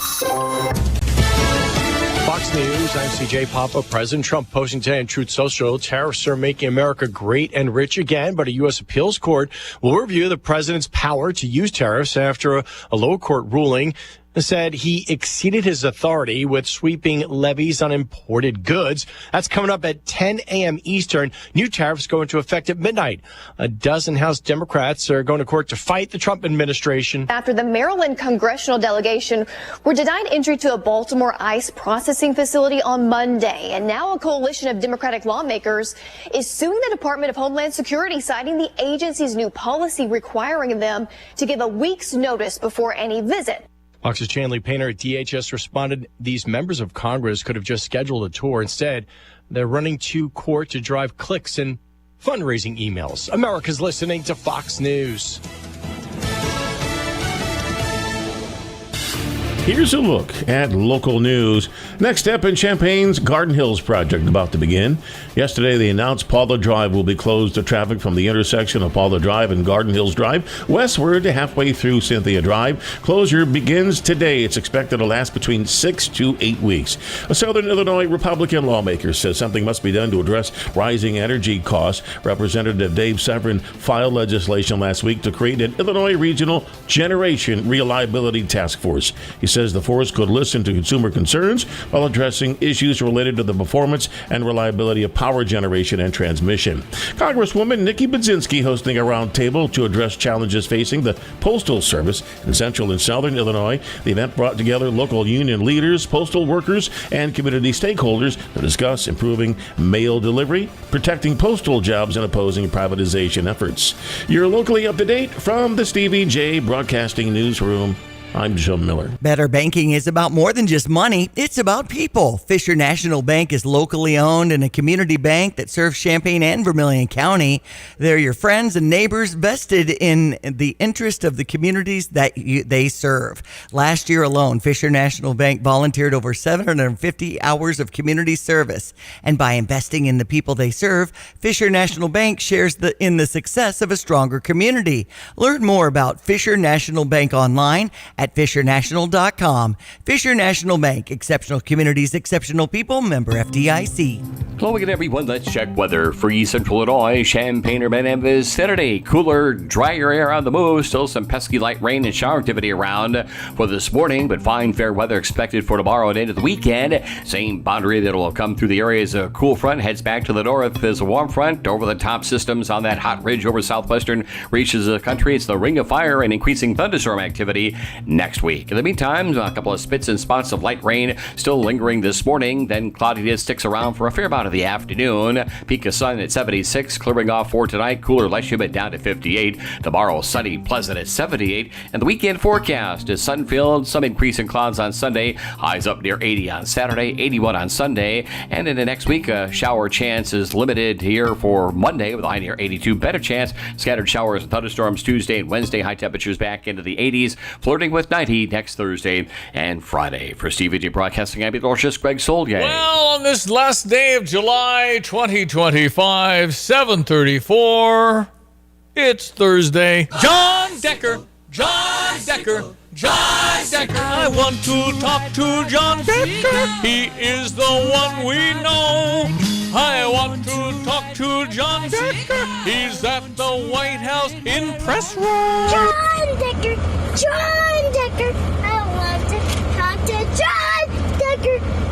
Fox News, I'm CJ Papa. President Trump posting today on Truth Social, tariffs are making America great and rich again, but a U.S. appeals court will review the president's power to use tariffs after a lower court ruling said he exceeded his authority with sweeping levies on imported goods. That's coming up at 10 a.m. Eastern. New tariffs go into effect at midnight. A dozen House Democrats are going to court to fight the Trump administration. After the Maryland congressional delegation were denied entry to a Baltimore ICE processing facility on Monday, and now a coalition of Democratic lawmakers is suing the Department of Homeland Security, citing the agency's new policy requiring them to give a week's notice before any visit. Fox's Chanley Painter at DHS responded these members of Congress could have just scheduled a tour. Instead, they're running to court to drive clicks and fundraising emails. America's listening to Fox News. Here's a look at local news. Next step in Champaign's Garden Hills project about to begin. Yesterday, they announced Paula Drive will be closed to traffic from the intersection of Paula Drive and Garden Hills Drive westward to halfway through Cynthia Drive. Closure begins today. It's expected to last between 6 to 8 weeks. A Southern Illinois Republican lawmaker says something must be done to address rising energy costs. Representative Dave Severin filed legislation last week to create an Illinois Regional Generation Reliability Task Force. He says the force could listen to consumer concerns while addressing issues related to the performance and reliability of power generation and transmission. Congresswoman Nikki Budzinski hosting a roundtable to address challenges facing the Postal Service in Central and Southern Illinois. The event brought together local union leaders, postal workers, and community stakeholders to discuss improving mail delivery, protecting postal jobs, and opposing privatization efforts. You're locally up to date from the Stevie J Broadcasting Newsroom. I'm Jim Miller. Better banking is about more than just money. It's about people. Fisher National Bank is locally owned and a community bank that serves Champaign and Vermilion County. They're your friends and neighbors vested in the interest of the communities that they serve. Last year alone, Fisher National Bank volunteered over 750 hours of community service. And by investing in the people they serve, Fisher National Bank shares in the success of a stronger community. Learn more about Fisher National Bank online at FisherNational.com. Fisher National Bank, exceptional communities, exceptional people, member FDIC. Hello again, everyone. Let's check weather for East Central Illinois. Champaign Urbana is Saturday. Cooler, drier air on the move. Still some pesky light rain and shower activity around for this morning, but fine, fair weather expected for tomorrow and into the weekend. Same boundary that will come through the area as a cool front heads back to the north as a warm front. Over the top systems on that hot ridge over southwestern reaches the country. It's the ring of fire and increasing thunderstorm activity next week. In the meantime, a couple of spits and spots of light rain still lingering this morning. Then cloudiness sticks around for a fair amount of the afternoon. Peak of sun at 76, clearing off for tonight. Cooler, less humid down to 58. Tomorrow, sunny, pleasant at 78. And the weekend forecast is sun-filled, some increase in clouds on Sunday. Highs up near 80 on Saturday, 81 on Sunday. And in the next week, a shower chance is limited here for Monday with a high near 82. Better chance, scattered showers and thunderstorms Tuesday and Wednesday. High temperatures back into the 80s, flirting with 90 next Thursday and Friday. For Stevie J Broadcasting, I'm Greg Soldier. Well, on this last day of July 2025, 7:34, it's Thursday. John Decker. I want to talk to John Decker. He is the one we know. I want to talk to John Decker. He's at the White House in press room. John Decker. I want to talk to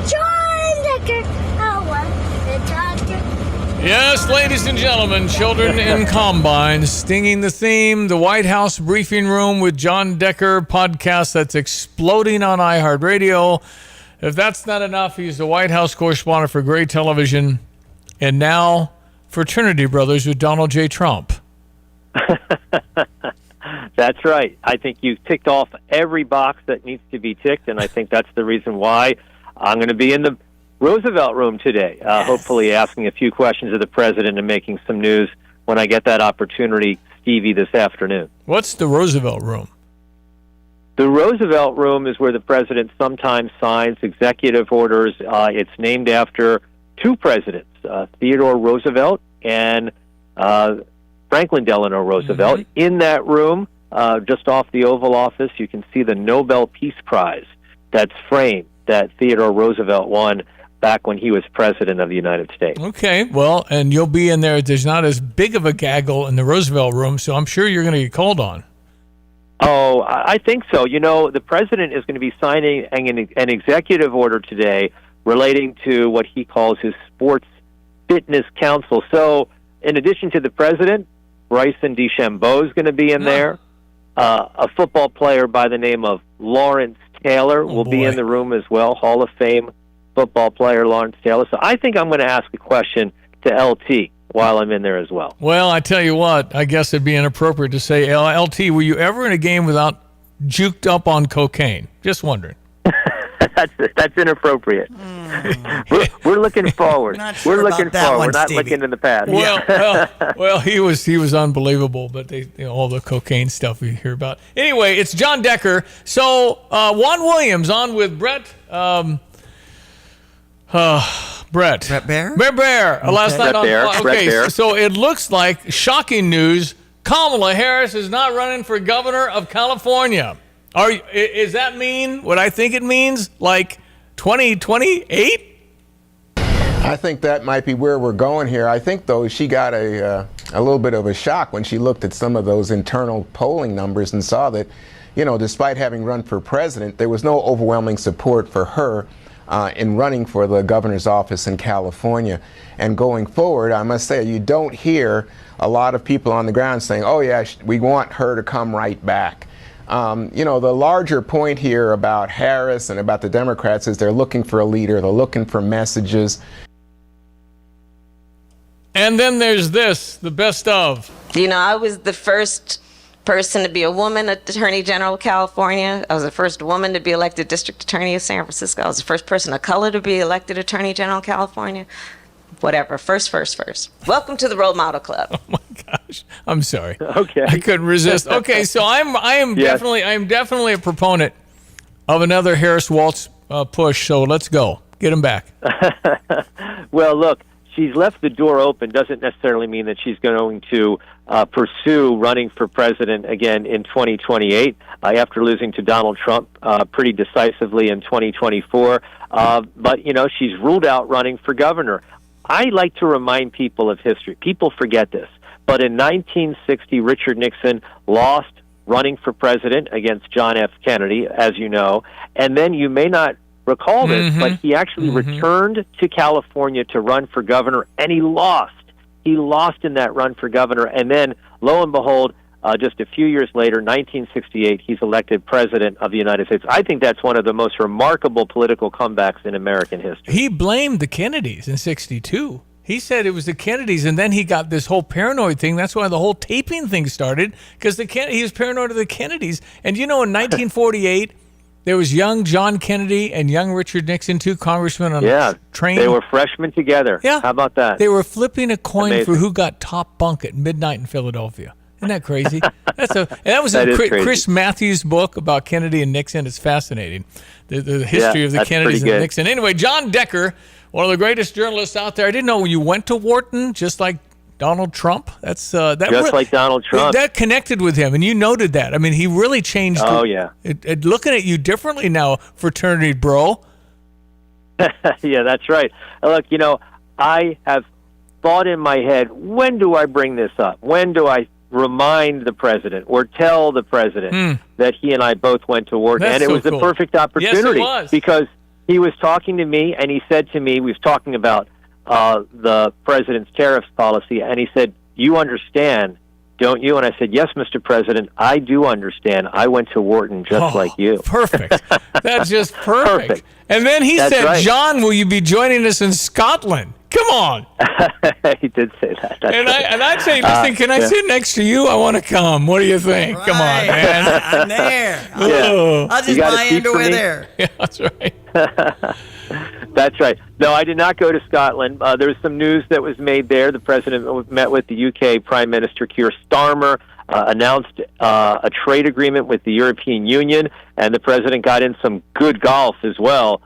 John Decker. I want to talk to. Yes, ladies and gentlemen, children in combines, stinging the theme, the White House briefing room with John Decker podcast that's exploding on iHeartRadio. If that's not enough, he's the White House correspondent for Gray Television, and now Fraternity Brothers with Donald J. Trump. That's right. I think you've ticked off every box that needs to be ticked, and I think that's the reason why I'm going to be in the Roosevelt room today, hopefully asking a few questions of the president and making some news when I get that opportunity, Stevie, this afternoon. What's the Roosevelt room? The Roosevelt room is where the president sometimes signs executive orders. It's named after two presidents, Theodore Roosevelt and Franklin Delano Roosevelt. Mm-hmm. In that room, just off the Oval Office, you can see the Nobel Peace Prize that's framed that Theodore Roosevelt won back when he was president of the United States. Okay, well, and you'll be in there. There's not as big of a gaggle in the Roosevelt room, so I'm sure you're going to get called on. Oh, I think so. You know, the president is going to be signing an executive order today relating to what he calls his Sports Fitness Council. So, in addition to the president, Bryson DeChambeau is going to be in there. A football player by the name of Lawrence Taylor will be in the room as well, Hall of Fame football player Lawrence Taylor. So I think I'm going to ask a question to LT while I'm in there as well. Well, I tell you what, I guess it'd be inappropriate to say, LT, were you ever in a game without juked up on cocaine? Just wondering. That's inappropriate. We're looking forward. We're looking forward. We're not looking in the past. Well, he was unbelievable, but all the cocaine stuff we hear about. Anyway, it's John Decker. So Juan Williams on with Brett. Brett Baer? Brett Baer. Last night on. Brett Baer. So it looks like shocking news. Kamala Harris is not running for governor of California. Is that mean what I think it means? Like 2028? I think that might be where we're going here. I think, though, she got a little bit of a shock when she looked at some of those internal polling numbers and saw that, despite having run for president, there was no overwhelming support for her in running for the governor's office in California. And going forward, I must say, you don't hear a lot of people on the ground saying, oh, yeah, we want her to come right back. The larger point here about Harris and about the Democrats is they're looking for a leader. They're looking for messages. And then there's this, the best of. I was the first person to be a woman Attorney General of California. I was the first woman to be elected District Attorney of San Francisco. I was the first person of color to be elected Attorney General of California. Whatever. First. Welcome to the Role Model Club. Oh my gosh. I'm sorry. Okay. I couldn't resist. Okay, so I am definitely a proponent of another Harris Waltz push. So let's go. Get him back. Well, look, she's left the door open. Doesn't necessarily mean that she's going to pursue running for president again in 2028 after losing to Donald Trump pretty decisively in 2024. But she's ruled out running for governor. I like to remind people of history. People forget this. But in 1960, Richard Nixon lost running for president against John F. Kennedy, as you know. And then you may not recall this, but he actually returned to California to run for governor, and he lost. He lost in that run for governor. And then, lo and behold, just a few years later, 1968, he's elected president of the United States. I think that's one of the most remarkable political comebacks in American history. He blamed the Kennedys in 62. He said it was the Kennedys, and then he got this whole paranoid thing. That's why the whole taping thing started, because he was paranoid of the Kennedys. And in 1948, there was young John Kennedy and young Richard Nixon, two congressmen on a train. They were freshmen together. Yeah. How about that? They were flipping a coin Amazing. for who got top bunk at midnight in Philadelphia. Isn't that crazy? That was in Chris Matthews' book about Kennedy and Nixon. It's fascinating, the history of the Kennedys and Nixon. Anyway, John Decker, one of the greatest journalists out there. I didn't know you went to Wharton, just like Donald Trump. That's like Donald Trump. That connected with him, and you noted that. I mean, he really changed. Oh yeah. Looking at you differently now, fraternity bro. Yeah, that's right. Look, I have thought in my head, when do I bring this up? When do I remind the president or tell the president that he and I both went to Wharton? That's and it was so cool. the perfect opportunity. Yes, it was. Because he was talking to me, and he said to me, we was talking about the president's tariffs policy, and he said, you understand, don't you? And I said, yes, Mr. President, I do understand. I went to Wharton just like you. Perfect. That's just perfect. And then he said, right. John, will you be joining us in Scotland? Come on. He did say that. That's And right. I'd say, listen, can I sit next to you? I want to come. What do you think? Come on, man. I'm there. Oh. I'll just You got a buy seat for underwear me? there. Yeah, that's right. That's right. No, I did not go to Scotland. There was some news that was made there. The president met with the UK Prime Minister Keir Starmer, announced a trade agreement with the European Union, and the president got in some good golf as well,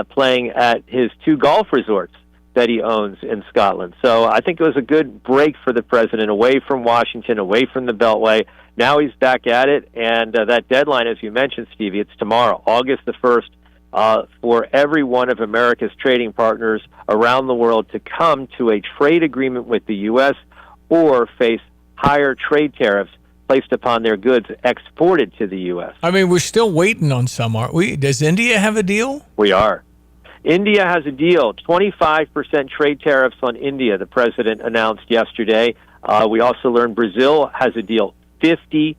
playing at his 2 golf resorts that he owns in Scotland. So I think it was a good break for the president, away from Washington, away from the Beltway. Now he's back at it, and that deadline, as you mentioned, Stevie, it's tomorrow, August the 1st, for every one of America's trading partners around the world to come to a trade agreement with the U.S. or face higher trade tariffs placed upon their goods exported to the U.S. I mean, we're still waiting on some, aren't we? Does India have a deal? We are. India has a deal, 25% trade tariffs on India, the president announced yesterday. We also learned Brazil has a deal, 50%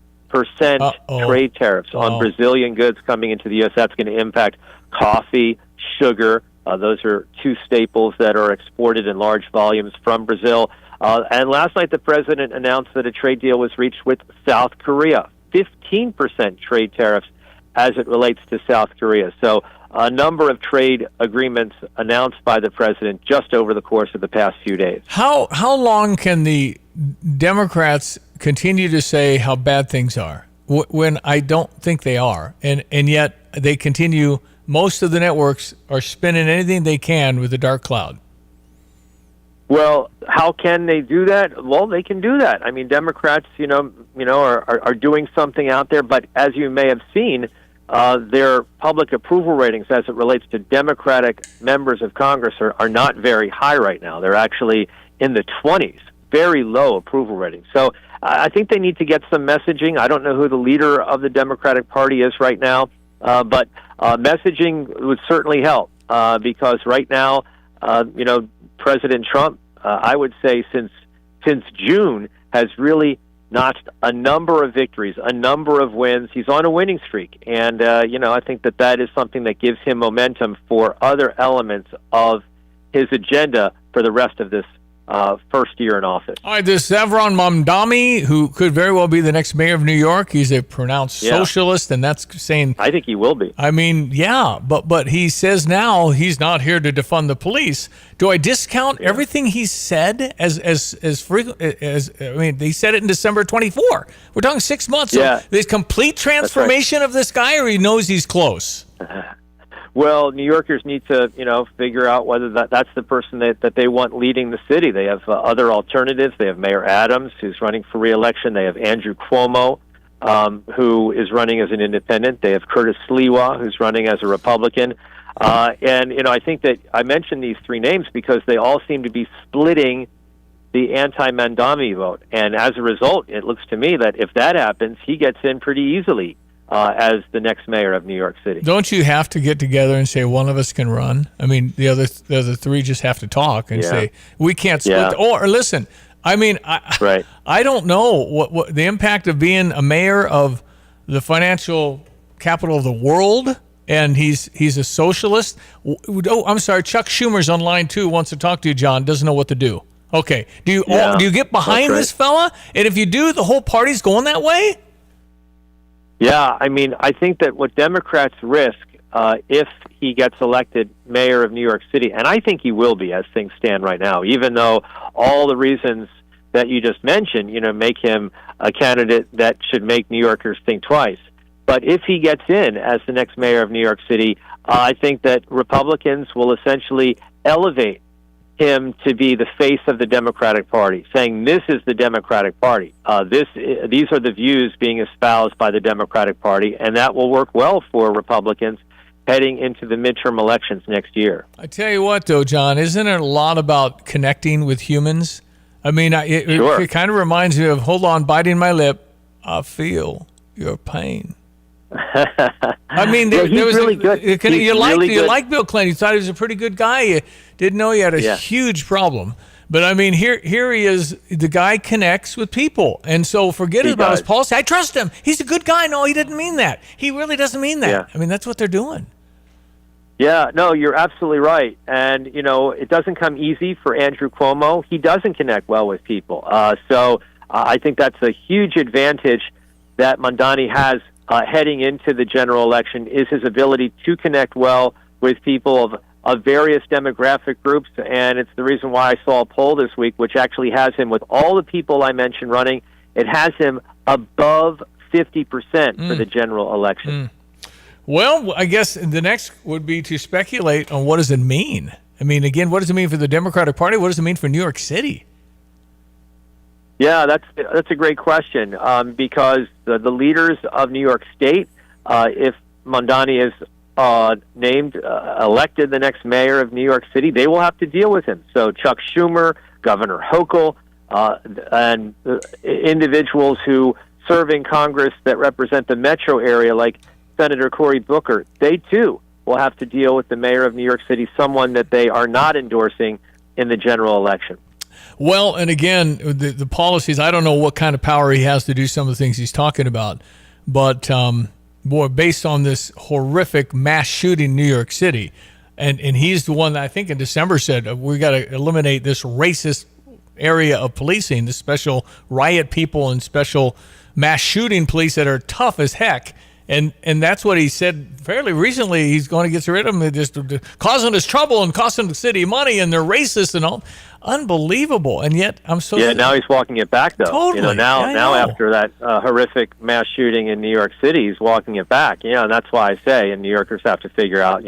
trade tariffs on Brazilian goods coming into the U.S. That's going to impact coffee, sugar. Those are 2 staples that are exported in large volumes from Brazil. And last night, the president announced that a trade deal was reached with South Korea, 15% trade tariffs as it relates to South Korea. So a number of trade agreements announced by the president just over the course of the past few days. How long can the Democrats continue to say how bad things are when I don't think they are, and yet they continue? Most of the networks are spinning anything they can with a dark cloud. Well, how can they do that? Well, they can do that. I mean, Democrats, are doing something out there, but as you may have seen, their public approval ratings as it relates to Democratic members of Congress are not very high right now. They're actually in the 20s, very low approval ratings. So I think they need to get some messaging. I don't know who the leader of the Democratic Party is right now, but messaging would certainly help because right now, President Trump, I would say since June, has really notched a number of victories, a number of wins. He's on a winning streak, and I think that is something that gives him momentum for other elements of his agenda for the rest of this first year in office. All right, this Savron Mamdani, who could very well be the next mayor of New York, he's a pronounced socialist, and that's saying... I think he will be. I mean, yeah, but he says now he's not here to defund the police. Do I discount everything he said as frequent as... I mean, he said it in December 24. We're talking 6 months. Yeah. So this complete transformation of this guy, or he knows he's close? Well, New Yorkers need to, figure out whether that's the person that they want leading the city. They have other alternatives. They have Mayor Adams, who's running for re-election. They have Andrew Cuomo, who is running as an independent. They have Curtis Sliwa, who's running as a Republican. And I think that I mentioned these 3 names because they all seem to be splitting the anti-Mamdani vote. And as a result, it looks to me that if that happens, he gets in pretty easily as the next mayor of New York City. Don't you have to get together and say one of us can run? I mean, the other 3 just have to talk and say we can't split. Or listen, I mean, I don't know what the impact of being a mayor of the financial capital of the world, and he's a socialist. Oh, I'm sorry, Chuck Schumer's on line 2, wants to talk to you, John. Doesn't know what to do. Okay, do you get behind this fella? And if you do, the whole party's going that way. Yeah, I mean, I think that what Democrats risk if he gets elected mayor of New York City, and I think he will be as things stand right now, even though all the reasons that you just mentioned, make him a candidate that should make New Yorkers think twice. But if he gets in as the next mayor of New York City, I think that Republicans will essentially elevate him to be the face of the Democratic Party, saying this is the Democratic Party. These are the views being espoused by the Democratic Party, and that will work well for Republicans heading into the midterm elections next year. I tell you what, though, John, isn't it a lot about connecting with humans? I mean, it kind of reminds me of, hold on, biting my lip, I feel your pain. I mean, he's really good. You like Bill Clinton. You thought he was a pretty good guy. You didn't know he had a huge problem. But I mean, here he is. The guy connects with people, and so forget about his policy. I trust him. He's a good guy. No, he didn't mean that. He really doesn't mean that. I mean, that's what they're doing. Yeah, no, you're absolutely right. And, it doesn't come easy for Andrew Cuomo. He doesn't connect well with people. So I think that's a huge advantage that Mamdani has heading into the general election, is his ability to connect well with people of various demographic groups. And it's the reason why I saw a poll this week, which actually has him, with all the people I mentioned running, it has him above 50% for the general election. Well, I guess the next would be to speculate on what does it mean. I mean, again, what does it mean for the Democratic Party? What does it mean for New York City? Yeah, that's a great question, because the leaders of New York State, if Mamdani is elected the next mayor of New York City, they will have to deal with him. So Chuck Schumer, Governor Hochul, and individuals who serve in Congress that represent the metro area, like Senator Cory Booker, they too will have to deal with the mayor of New York City, someone that they are not endorsing in the general election. Well, and again, the policies, I don't know what kind of power he has to do some of the things he's talking about, but based on this horrific mass shooting in New York City, and he's the one that I think in December said, we got to eliminate this racist area of policing, the special riot people and special mass shooting police that are tough as heck. And that's what he said fairly recently. He's going to get rid of them. They're just causing us trouble and costing the city money, and they're racist and all. Unbelievable. And yet, I'm so... Yeah, now he's walking it back, though. Totally. Now after that horrific mass shooting in New York City, he's walking it back. And that's why I say, and New Yorkers have to figure out,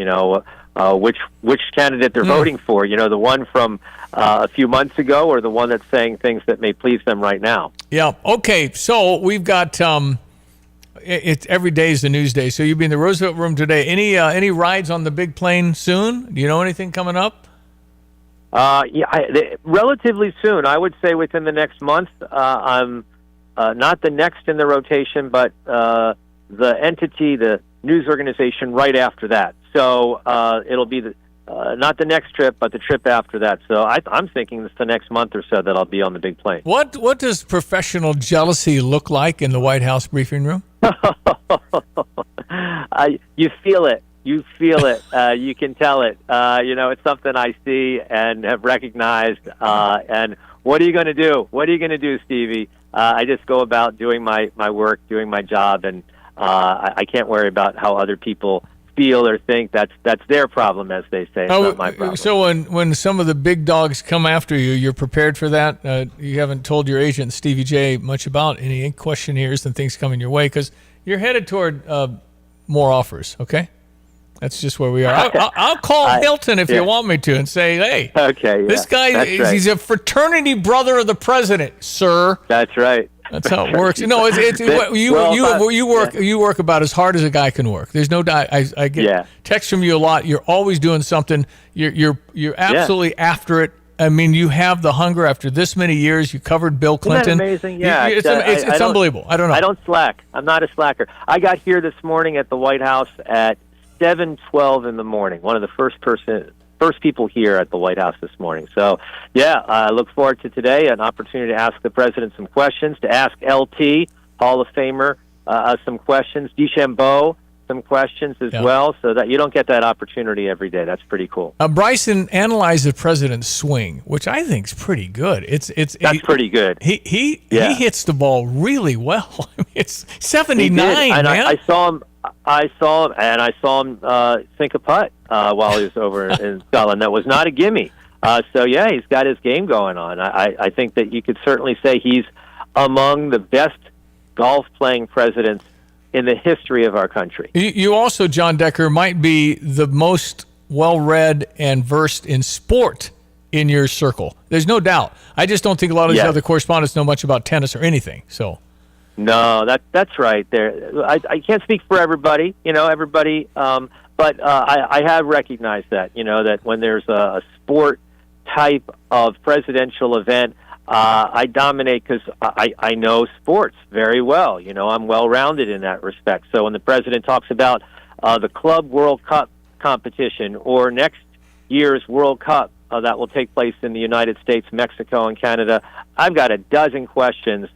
which candidate they're voting for. The one from a few months ago, or the one that's saying things that may please them right now. Yeah. Okay. So we've got... It's every day is the news day. So you'll be in the Roosevelt Room today. Any rides on the big plane soon? Do you know anything coming up? Relatively soon. I would say within the next month. I'm not the next in the rotation, but the entity, the news organization, right after that. So it'll be not the next trip, but the trip after that. So I'm thinking it's the next month or so that I'll be on the big plane. What does professional jealousy look like in the White House briefing room? You feel it. You feel it. You can tell it. It's something I see and have recognized. And what are you going to do? What are you going to do, Stevie? I just go about doing my work, doing my job, and I can't worry about how other people feel or think. That's their problem, as they say. It's not my problem. So when some of the big dogs come after you, you're prepared for that? You haven't told your agent, Stevie J, much about any questionnaires and things coming your way, because you're headed toward more offers, okay? That's just where we are. I'll call Hilton if you want me to and say, hey, this guy, he's a fraternity brother of the president, sir. That's right. That's how it works. No, you work about as hard as a guy can work. There's no doubt. I get texts from you a lot. You're always doing something. You're absolutely after it. I mean, you have the hunger after this many years. You covered Bill Clinton. Isn't that amazing? Yeah, it's unbelievable. I don't know. I don't slack. I'm not a slacker. I got here this morning at the White House at 7:12 in the morning. One of the first people here at the White House this morning. So, I look forward to today, an opportunity to ask the president some questions, to ask LT, Hall of Famer, some questions, DeChambeau, some questions as well, so that you don't get that opportunity every day. That's pretty cool. Bryson analyzed the president's swing, which I think is pretty good. That's pretty good. He hits the ball really well. I mean, it's 79, and man. I saw him sink a putt while he was over in Scotland. That was not a gimme. He's got his game going on. I think that you could certainly say he's among the best golf-playing presidents in the history of our country. You also, John Decker, might be the most well-read and versed in sport in your circle. There's no doubt. I just don't think a lot of these other correspondents know much about tennis or anything. So. No, that's right. There, I can't speak for everybody, but I have recognized that, that when there's a sport type of presidential event, I dominate because I know sports very well. I'm well-rounded in that respect. So when the president talks about the Club World Cup competition or next year's World Cup that will take place in the United States, Mexico, and Canada, I've got a dozen questions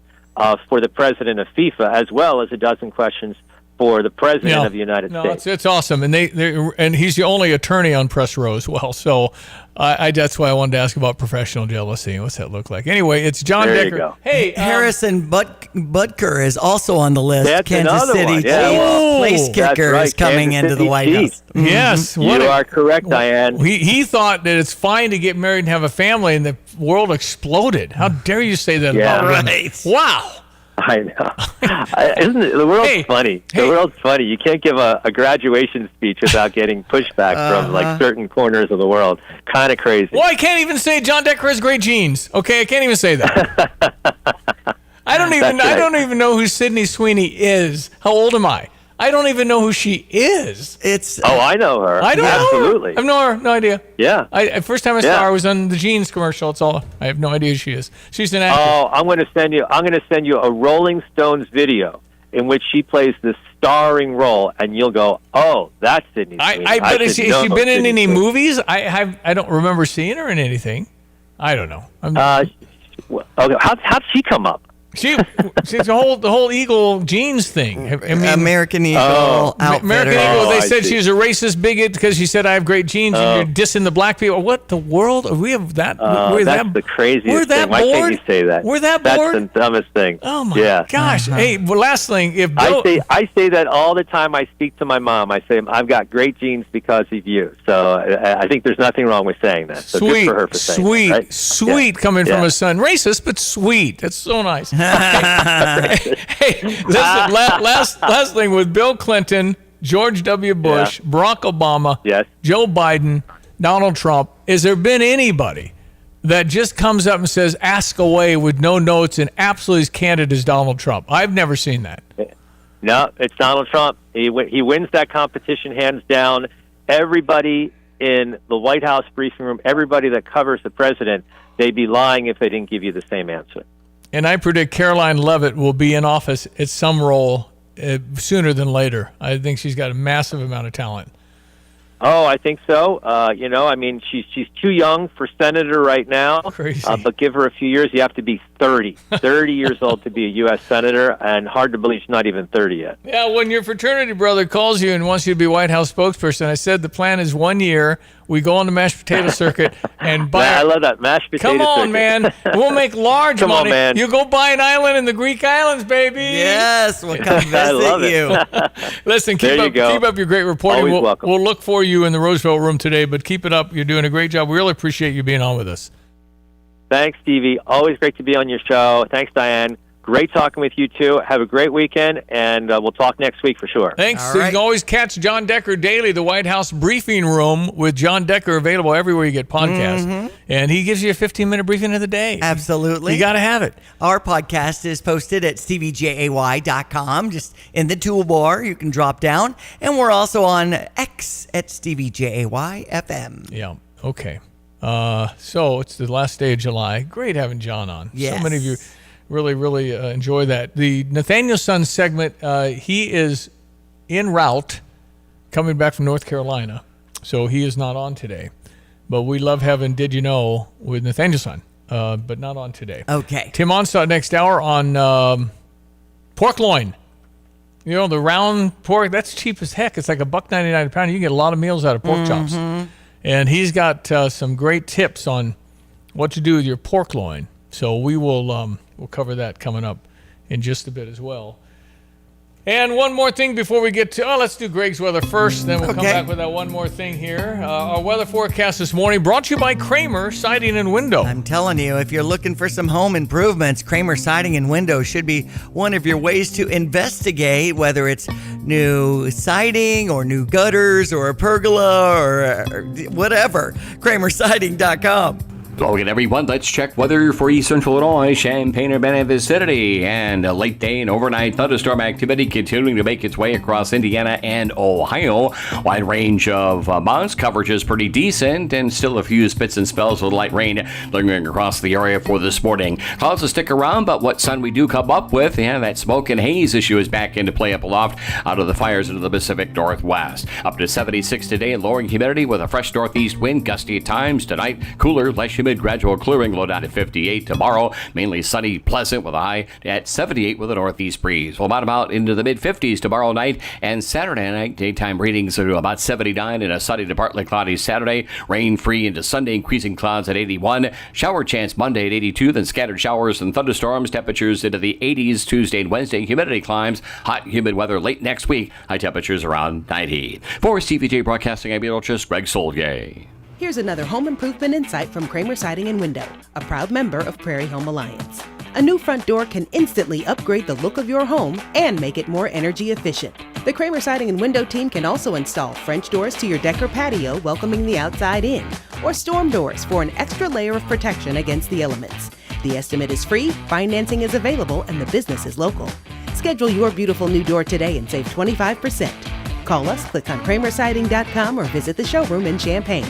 for the president of FIFA, as well as a dozen questions for the president of the United States. It's awesome, and and he's the only attorney on press row as well. So that's why I wanted to ask about professional jealousy. What's that look like? Anyway, it's John There you Decker. go. Hey, Harrison Butker is also on the list. That's Kansas another City one. Yeah, Chiefs place that's kicker right, is coming Kansas into the City White Chiefs. House. Mm-hmm. Yes, You are correct, Diane. He thought that it's fine to get married and have a family, and the world exploded. How dare you say that about women? Right. Wow. I know. Isn't it? The world's funny. The world's funny. You can't give a graduation speech without getting pushback from like certain corners of the world. Kind of crazy. Well, I can't even say John Decker has great genes. Okay, I can't even say that. I don't even know who Sydney Sweeney is. How old am I? I don't even know who she is. I know her. I don't Absolutely. know her. I know her. No idea. Yeah. First time I saw her, I was on the Jeans commercial. That's all. I have no idea who she is. She's an actress. Oh, I'm going to send you a Rolling Stones video in which she plays this starring role, and you'll go, "Oh, that's Sydney Sweeney." I bet has she been in any Sweeney. movies? I don't remember seeing her in anything. I don't know. Okay, how'd she come up? She's the whole Eagle jeans thing. I mean, American Eagle outfitter. American Eagle. They said see. she's a racist bigot because she said I have great genes and you're dissing the black people. What the world? We have that. That's the craziest we're that thing. Why bored? can't you say that? We're that bored? That's the dumbest thing. Oh my gosh! Hey, well, last thing, if Bill, I say that all the time. I speak to my mom. I say I've got great genes because of you. So I think there's nothing wrong with saying that. So good for her for saying that, right? Sweet coming from a son. Racist, but sweet. That's so nice. Hey, listen, last thing with Bill Clinton, George W. Bush, Barack Obama, Joe Biden, Donald Trump. Has there been anybody that just comes up and says, ask away with no notes and absolutely as candid as Donald Trump? I've never seen that. No, it's Donald Trump. He wins that competition hands down. Everybody in the White House briefing room, everybody that covers the president, they'd be lying if they didn't give you the same answer. And I predict Caroline Leavitt will be in office at some role sooner than later. I think she's got a massive amount of talent. Oh, I think so. She's too young for senator right now. Crazy. But give her a few years. You have to be 30 years old to be a U.S. senator, and hard to believe she's not even 30 yet. Yeah, when your fraternity brother calls you and wants you to be White House spokesperson, I said the plan is 1 year. We go on the mashed potato circuit and buy. I love that mashed potato circuit. Come on, man. We'll make large Come money. on, man. You go buy an island in the Greek islands, baby. Yes, we'll come visit I love you. Listen, There you go. keep up your great reporting. Always welcome. We'll look for you in the Roosevelt room today, but keep it up. You're doing a great job. We really appreciate you being on with us. Thanks, Stevie. Always great to be on your show. Thanks, Diane. Great talking with you, too. Have a great weekend, and we'll talk next week for sure. Thanks. All So right. you can always catch John Decker Daily, the White House briefing room with John Decker, available everywhere you get podcasts. And he gives you a 15-minute briefing of the day. Absolutely. You got to have it. Our podcast is posted at StevieJay.com. Just in the toolbar, you can drop down. And we're also on X at StevieJay FM. Yeah. Okay. So it's the last day of July. Great having John on. Yes. So many of you really enjoy that. The Nathaniel Son segment, he is en route coming back from North Carolina. So he is not on today. But we love having Did You Know with Nathaniel Son, but not on today. Okay. Tim Onstad next hour on pork loin. You know, the round pork, that's cheap as heck. It's like $1.99 a pound. You can get a lot of meals out of pork chops. And he's got some great tips on what to do with your pork loin. So we will we'll cover that coming up in just a bit as well. And one more thing before we get to, let's do Greg's weather first, then we'll come back with that one more thing here. Our weather forecast this morning brought to you by Kramer Siding and Window. I'm telling you, if you're looking for some home improvements, Kramer Siding and Window should be one of your ways to investigate, whether it's new siding or new gutters or a pergola or whatever. KramerSiding.com. Well, again, everyone, let's check weather for East Central Illinois, Champaign-Urbana vicinity, and a late day and overnight thunderstorm activity continuing to make its way across Indiana and Ohio. Wide range of amounts. Coverage is pretty decent, and still a few spits and spells with light rain lingering across the area for this morning. Clouds will stick around, but what sun we do come up with, that smoke and haze issue is back into play up aloft out of the fires into the Pacific Northwest. Up to 76 today, and lowering humidity with a fresh northeast wind, gusty at times. Tonight, cooler, less humidity. humid, gradual clearing, low down at 58. Tomorrow, mainly sunny, pleasant with a high at 78 with a northeast breeze. We'll bottom out into the mid-50s tomorrow night, and Saturday night, daytime readings are about 79 and a sunny to partly cloudy Saturday. Rain-free into Sunday, increasing clouds at 81. Shower chance Monday at 82, then scattered showers and thunderstorms. Temperatures into the 80s Tuesday and Wednesday. Humidity climbs. Hot, humid weather late next week. High temperatures around 90. For CVJ Broadcasting, I'm meteorologist Greg Solgay. Here's another home improvement insight from Kramer Siding and Window, a proud member of Prairie Home Alliance. A new front door can instantly upgrade the look of your home and make it more energy efficient. The Kramer Siding and Window team can also install French doors to your deck or patio, welcoming the outside in, or storm doors for an extra layer of protection against the elements. The estimate is free, financing is available, and the business is local. Schedule your beautiful new door today and save 25%. Call us, click on kramersiding.com, or visit the showroom in Champaign.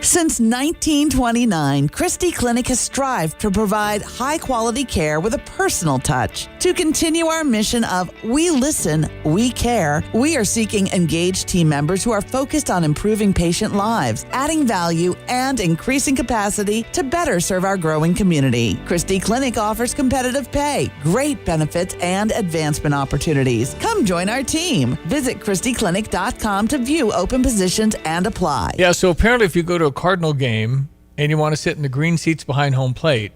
Since 1929, Christie Clinic has strived to provide high-quality care with a personal touch. To continue our mission of we listen, we care, we are seeking engaged team members who are focused on improving patient lives, adding value, and increasing capacity to better serve our growing community. Christie Clinic offers competitive pay, great benefits, and advancement opportunities. Come join our team. Visit ChristieClinic.com to view open positions and apply. Yeah, so apparently if you go to a Cardinal game and you want to sit in the green seats behind home plate,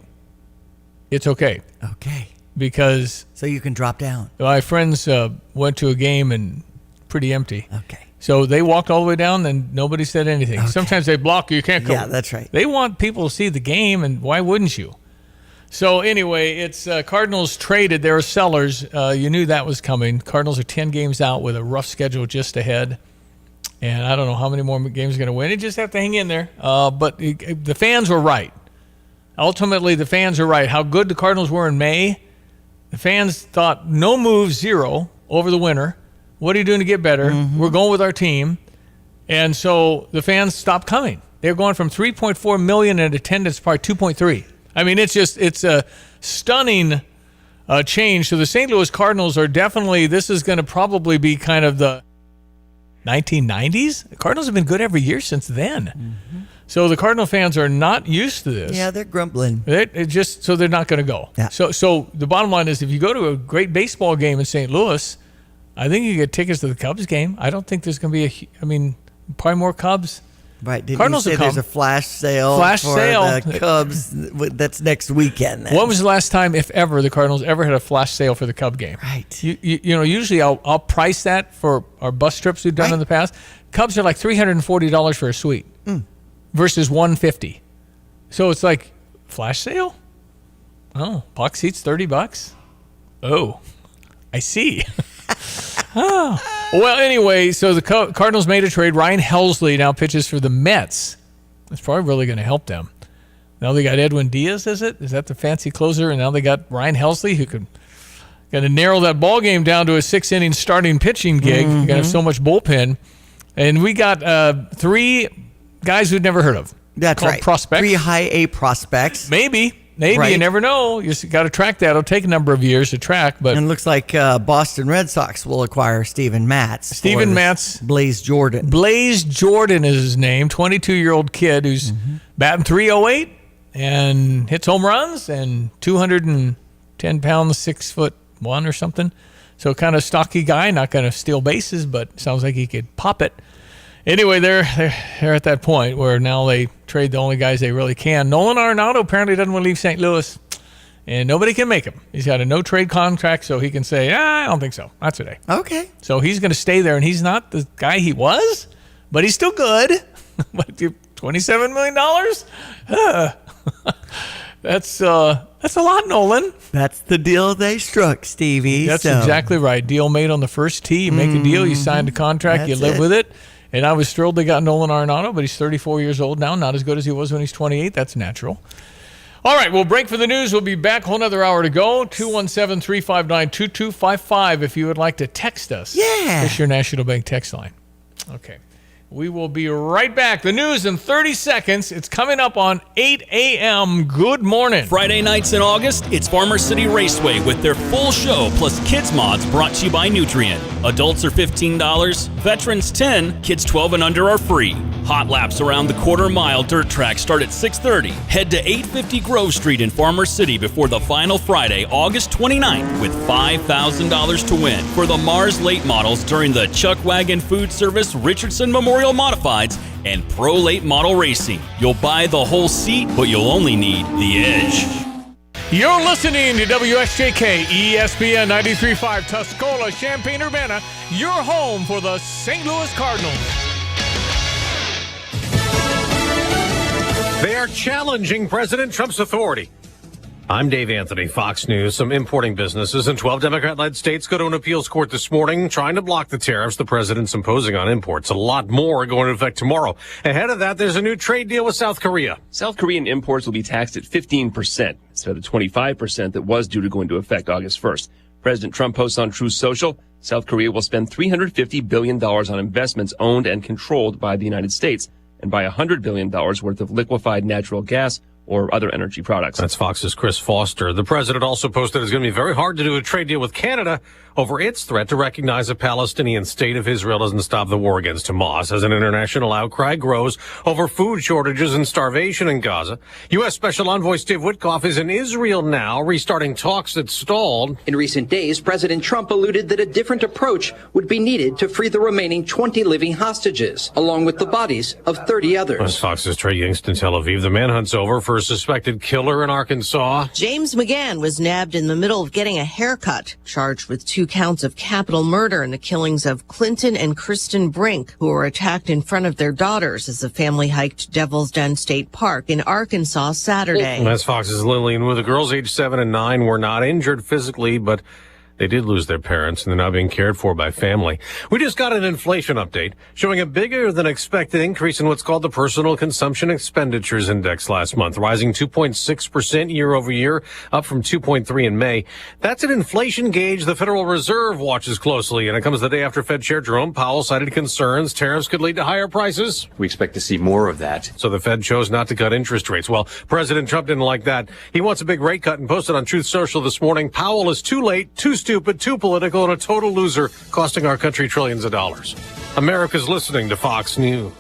it's okay. Okay. Because so you can drop down. My friends went to a game and pretty empty. Okay. So they walked all the way down and nobody said anything. Okay. Sometimes they block you. You can't go. Yeah, that's right. They want people to see the game, and why wouldn't you? So anyway, it's Cardinals traded. They're sellers. You knew that was coming. Cardinals are 10 games out with a rough schedule just ahead. And I don't know how many more games are going to win. You just have to hang in there. But the fans were right. Ultimately, the fans are right. How good the Cardinals were in May, the fans thought no move, zero over the winter. What are you doing to get better? Mm-hmm. We're going with our team. And so the fans stopped coming. They're going from 3.4 million in attendance to probably 2.3. I mean, it's a stunning change. So the St. Louis Cardinals are definitely, this is going to probably be kind of the 1990s. The Cardinals have been good every year since then. Mm-hmm. So the Cardinal fans are not used to this. Yeah, they're grumbling. So they're not going to go. Yeah. So the bottom line is, if you go to a great baseball game in St. Louis, I think you get tickets to the Cubs game. I don't think there's going to be probably more Cubs. Right. Didn't Cardinals you say there's a flash sale for the Cubs that's next weekend? Then. When was the last time, if ever, the Cardinals ever had a flash sale for the Cub game? Right. You know, usually I'll price that for our bus trips we've done in the past. Cubs are like $340 for a suite versus $150. So it's like, flash sale? Oh, box seats $30? Oh, I see. Oh. Well, anyway, so the Cardinals made a trade. Ryan Helsley now pitches for the Mets. That's probably really going to help them. Now they got Edwin Diaz, is it? Is that the fancy closer? And now they got Ryan Helsley, who could going to narrow that ball game down to a 6-inning starting pitching gig. You're going to have so much bullpen. And we got 3 guys we'd never heard of. That's right. Prospects. 3 high A prospects. Maybe. Right. You never know. You just got to track that. It'll take a number of years to track. But and it looks like Boston Red Sox will acquire Steven Matz. Blaze Jordan. Blaze Jordan is his name. 22-year-old kid who's batting .308 and hits home runs and 210 pounds, 6'1" or something. So kind of stocky guy, not going to steal bases, but sounds like he could pop it. Anyway, they're at that point where now they trade the only guys they really can. Nolan Arenado apparently doesn't want to leave St. Louis, and nobody can make him. He's got a no-trade contract, so he can say, I don't think so. Not today. Okay. So he's going to stay there, and he's not the guy he was, but he's still good. But $27 million? That's a lot, Nolan. That's the deal they struck, Stevie. That's exactly right. Deal made on the first tee. You make a deal, you sign the contract, you live with it. And I was thrilled they got Nolan Arenado, but he's 34 years old now, not as good as he was when he's 28. That's natural. All right, we'll break for the news. We'll be back. Whole another hour to go. 217-359-2255 if you would like to text us. Yeah. It's your National Bank text line. Okay. We will be right back. The news in 30 seconds. It's coming up on 8 a.m. Good morning. Friday nights in August, it's Farmer City Raceway with their full show plus kids mods brought to you by Nutrien. Adults are $15, veterans $10, kids 12 and under are free. Hot laps around the quarter-mile dirt track start at 6:30. Head to 850 Grove Street in Farmer City before the final Friday, August 29th, with $5,000 to win for the Mars late models during the Chuck Wagon Food Service Richardson Memorial Modifieds and Pro Late Model Racing. You'll buy the whole seat, but you'll only need the edge. You're listening to WSJK ESPN 93.5 Tuscola, Champaign-Urbana, your home for the St. Louis Cardinals. They are challenging President Trump's authority. I'm Dave Anthony, Fox News. Some importing businesses in 12 Democrat-led states go to an appeals court this morning trying to block the tariffs the president's imposing on imports. A lot more are going into effect tomorrow. Ahead of that, there's a new trade deal with South Korea. South Korean imports will be taxed at 15% instead of the 25% that was due to go into effect August 1st. President Trump posts on Truth Social, South Korea will spend $350 billion on investments owned and controlled by the United States and buy $100 billion worth of liquefied natural gas or other energy products. That's Fox's Chris Foster. The president also posted it's going to be very hard to do a trade deal with Canada over its threat to recognize a Palestinian state if Israel doesn't stop the war against Hamas, as an international outcry grows over food shortages and starvation in Gaza. U.S. Special Envoy Steve Witkoff is in Israel now, restarting talks that stalled. In recent days, President Trump alluded that a different approach would be needed to free the remaining 20 living hostages, along with the bodies of 30 others. As Fox's Trey Yingst in Tel Aviv, the manhunt's over for a suspected killer in Arkansas. James McGann was nabbed in the middle of getting a haircut, charged with 2 counts of capital murder in the killings of Clinton and Kristen Brink, who were attacked in front of their daughters as the family hiked Devil's Den State Park in Arkansas Saturday. That's Fox's Lillian, with the girls aged 7 and 9 were not injured physically, but they did lose their parents, and they're now being cared for by family. We just got an inflation update showing a bigger than expected increase in what's called the Personal Consumption Expenditures Index last month, rising 2.6% year over year, up from 2.3 in May. That's an inflation gauge the Federal Reserve watches closely, and it comes the day after Fed Chair Jerome Powell cited concerns tariffs could lead to higher prices. We expect to see more of that. So the Fed chose not to cut interest rates. Well, President Trump didn't like that. He wants a big rate cut and posted on Truth Social this morning, Powell is too late, too stupid, too political, and a total loser, costing our country trillions of dollars. America's listening to Fox News.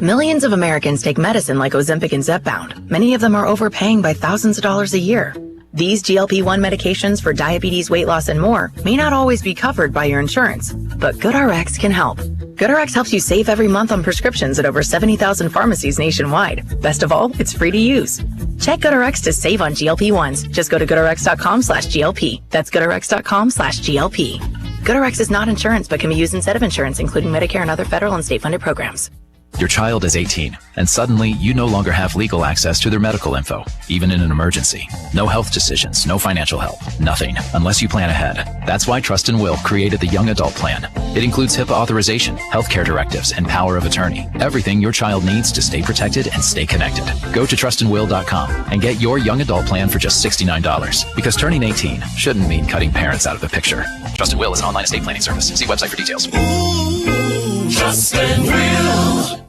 Millions of Americans take medicine like Ozempic and Zepbound. Many of them are overpaying by thousands of dollars a year. These GLP-1 medications for diabetes, weight loss, and more may not always be covered by your insurance, but GoodRx can help. GoodRx helps you save every month on prescriptions at over 70,000 pharmacies nationwide. Best of all, it's free to use. Check GoodRx to save on GLP-1s. Just go to GoodRx.com/GLP. That's GoodRx.com/GLP. GoodRx is not insurance, but can be used instead of insurance, including Medicare and other federal and state-funded programs. Your child is 18, and suddenly you no longer have legal access to their medical info, even in an emergency. No health decisions, no financial help, nothing, unless you plan ahead. That's why Trust and Will created the Young Adult Plan. It includes HIPAA authorization, healthcare directives, and power of attorney. Everything your child needs to stay protected and stay connected. Go to trustandwill.com and get your Young Adult Plan for just $69, because turning 18 shouldn't mean cutting parents out of the picture. Trust and Will is an online estate planning service. See website for details. Trust and Will.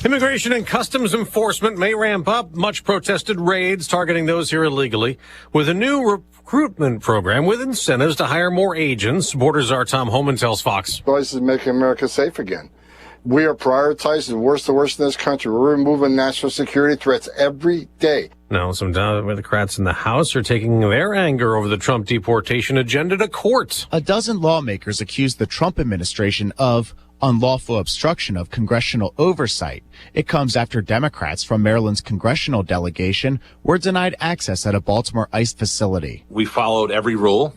Immigration and Customs Enforcement may ramp up much protested raids targeting those here illegally with a new recruitment program with incentives to hire more agents. Border Czar Tom Homan tells Fox. This is making America safe again. We are prioritizing the worst in this country. We're removing national security threats every day. Now, some Democrats in the House are taking their anger over the Trump deportation agenda to court. A dozen lawmakers accused the Trump administration of unlawful obstruction of congressional oversight. It comes after Democrats from Maryland's congressional delegation were denied access at a Baltimore ICE facility. We followed every rule,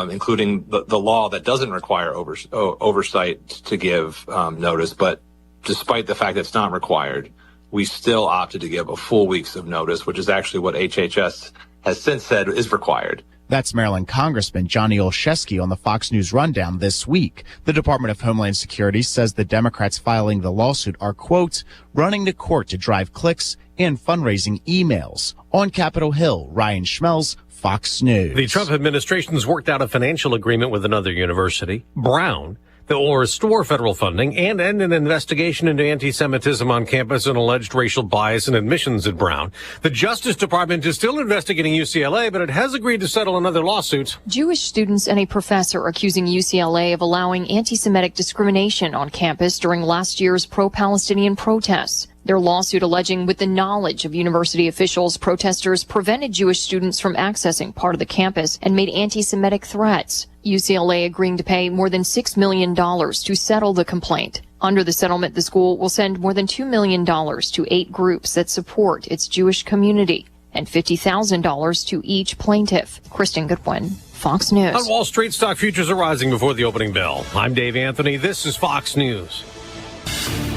including the law that doesn't require oversight to give notice. But despite the fact that it's not required, we still opted to give a full week's of notice, which is actually what HHS has since said is required. That's Maryland Congressman Johnny Olszewski on the Fox News Rundown this week. The Department of Homeland Security says the Democrats filing the lawsuit are, quote, running to court to drive clicks and fundraising emails. On Capitol Hill, Ryan Schmelz, Fox News. The Trump administration's worked out a financial agreement with another university, Brown, that will restore federal funding and end an investigation into anti-Semitism on campus and alleged racial bias in admissions at Brown. The Justice Department is still investigating UCLA, but it has agreed to settle another lawsuit. Jewish students and a professor are accusing UCLA of allowing anti-Semitic discrimination on campus during last year's pro-Palestinian protests. Their lawsuit alleging with the knowledge of university officials, protesters prevented Jewish students from accessing part of the campus and made anti-Semitic threats. UCLA agreeing to pay more than $6 million to settle the complaint. Under the settlement, the school will send more than $2 million to 8 groups that support its Jewish community and $50,000 to each plaintiff. Kristen Goodwin, Fox News. On Wall Street, stock futures are rising before the opening bell. I'm Dave Anthony. This is Fox News.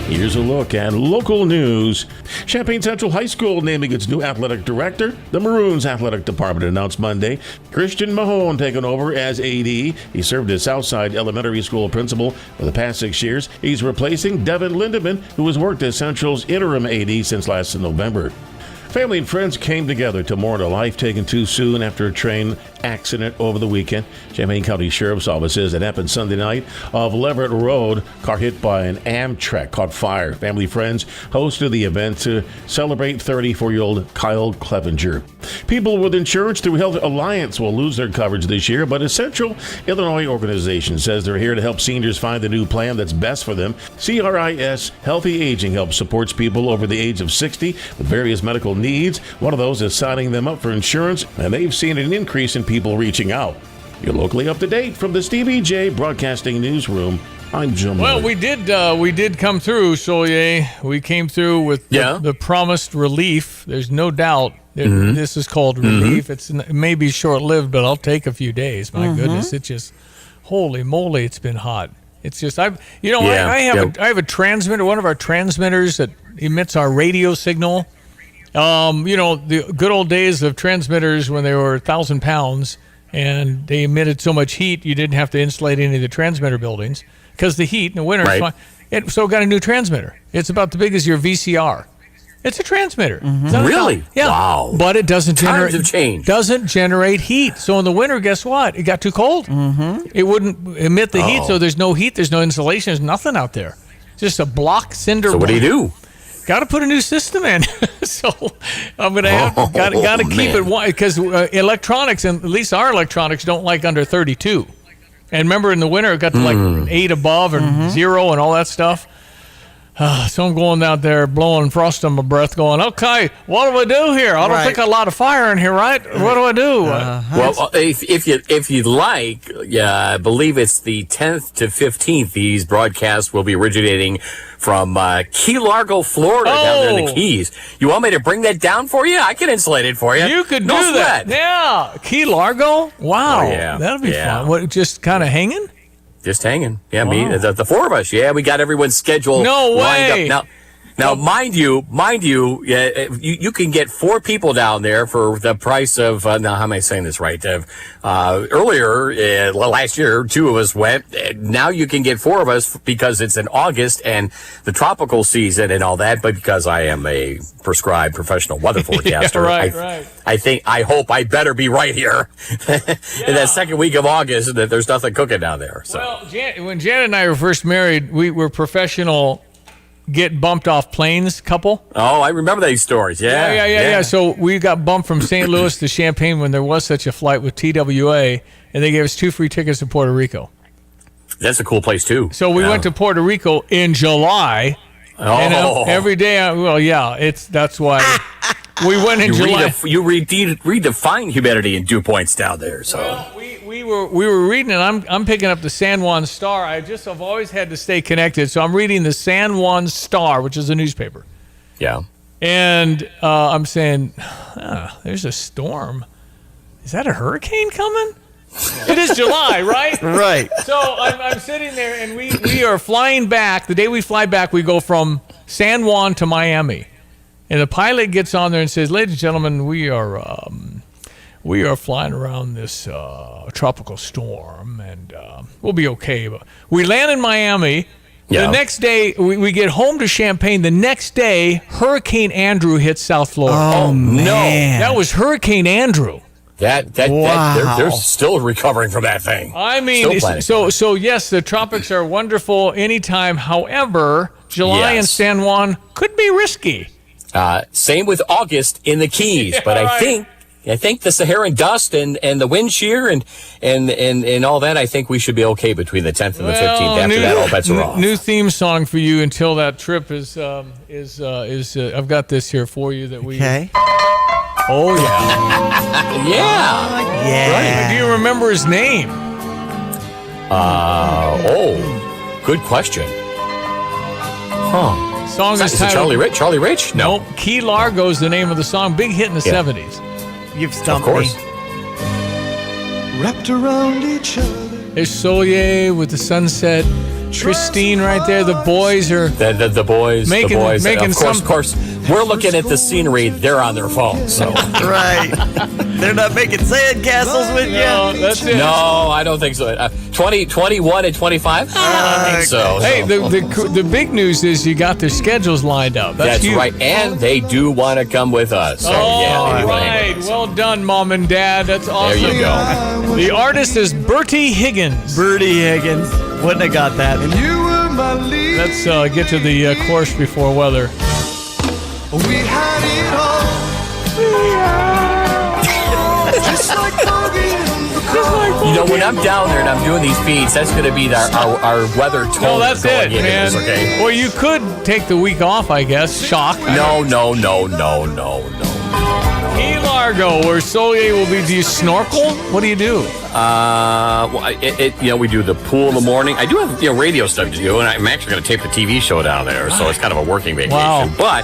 Here's a look at local news. Champaign Central High School naming its new athletic director. The Maroons athletic department announced Monday Christian Mahone taking over as AD. He served as Southside Elementary School principal for the past 6 years. He's replacing Devin Lindeman, who has worked as Central's interim AD since last November. Family and friends came together to mourn a life taken too soon after a train accident over the weekend. Champaign County Sheriff's Office says it happened Sunday night off Leverett Road. Car hit by an Amtrak caught fire. Family friends hosted the event to celebrate 34-year-old Kyle Clevenger. People with insurance through Health Alliance will lose their coverage this year, but a Central Illinois organization says they're here to help seniors find the new plan that's best for them. CRIS Healthy Aging helps supports people over the age of 60 with various medical needs. One of those is signing them up for insurance, and they've seen an increase in people reaching out. You're locally up to date from the Stevie J Broadcasting Newsroom. I'm Jim. Well, we did come through, Solier. We came through with the promised relief. There's no doubt this is called relief. It may be short-lived, but I'll take a few days. My goodness, it just, holy moly, it's been hot. It's just, I have a transmitter, one of our transmitters that emits our radio signal. The good old days of transmitters when they were 1,000 pounds and they emitted so much heat, you didn't have to insulate any of the transmitter buildings because the heat in the winter is fine. So got a new transmitter. It's about the big as your VCR. It's a transmitter. Really? Yeah. Wow. But it doesn't Times have changed. doesn't generate heat. So in the winter, guess what? It got too cold. It wouldn't emit the heat, so there's no heat, there's no insulation, there's nothing out there. Just a block cinder. So what do you do? Got to put a new system in. So I'm going to have got to keep it one because electronics, and at least our electronics, don't like under 32. And remember, in the winter, it got to like 8 above and 0 and all that stuff. So I'm going out there blowing frost on my breath going, okay, what do I do here? I don't think a lot of fire in here, right? What do I do? Well, if you'd like, I believe it's the 10th to 15th. These broadcasts will be originating from Key Largo, Florida, down there in the Keys. You want me to bring that down for you? I can insulate it for you. You could do that. Yeah. Key Largo? Wow. Oh, yeah. That'll be fun. What, just kind of hanging? Just hanging. Yeah, me, the 4 of us. Yeah, we got everyone's schedule lined up. Now, mind you, you can get 4 people down there for the price of, now, how am I saying this right? Earlier, last year, 2 of us went. Now you can get 4 of us because it's in August and the tropical season and all that, but because I am a prescribed professional weather forecaster, I hope I better be right here in that second week of August that there's nothing cooking down there. So. Well, when Janet and I were first married, we were professional get bumped off planes couple. Oh, I remember these stories. Yeah. So we got bumped from St. Louis to Champaign when there was such a flight with TWA, and they gave us 2 free tickets to Puerto Rico. That's a cool place too. So we went to Puerto Rico in July. And every day, that's why we went in July. You redefine humidity in dew points down there. So. Well, we were reading, and I'm picking up the San Juan Star. I've always had to stay connected, so I'm reading the San Juan Star, which is a newspaper. Yeah. And I'm saying, there's a storm. Is that a hurricane coming? It is July, right? Right. So I'm sitting there, and we are flying back. The day we fly back, we go from San Juan to Miami. And the pilot gets on there and says, ladies and gentlemen, we are flying around this tropical storm, and we'll be okay. But we land in Miami. Yeah. The next day, we get home to Champaign. The next day, Hurricane Andrew hits South Florida. Oh, man. No, that was Hurricane Andrew. They're still recovering from that thing. I mean, so yes, the tropics are wonderful anytime. However, July in San Juan could be risky. Same with August in the Keys, but I think the Saharan dust and the wind shear and all that, I think we should be okay between the 10th and the 15th. After that, all bets are off. New theme song for you until that trip is I've got this here for you that we. Okay. Oh yeah. Yeah. Right. Do you remember his name? Good question. Huh. Song is titled Charlie Rich? Charlie Rich? No. Nope. Key Largo is the name of the song. Big hit in the 70s. You've stumped Of course. me. Wrapped around each other. There's Soye with the sunset. Christine right there. The boys are the boys. Making Of course. We're looking at the scenery. They're on their phones. So. Right. They're not making sand castles with you. No, that's it. No, I don't think so. 20, 21, and 25? I don't think so. Hey, the big news is you got their schedules lined up. That's huge. right. And they do want to come with us. So, all right. Well done, Mom and Dad. That's awesome. There you go. The artist is Bertie Higgins. Bertie Higgins. Wouldn't have got that. And you were my lead. Let's get to the course before weather. We had it all. Just like Bogey and the You know, when I'm down there and I'm doing these feeds, that's going to be our weather tone. No, that's it, in man. Okay? Well, you could take the week off, I guess. Shock. No. Key Largo, where Soye will be. Do you snorkel? What do you do? We do the pool in the morning. I do have radio stuff to do, and I'm actually going to tape the TV show down there, so it's kind of a working vacation. Wow. But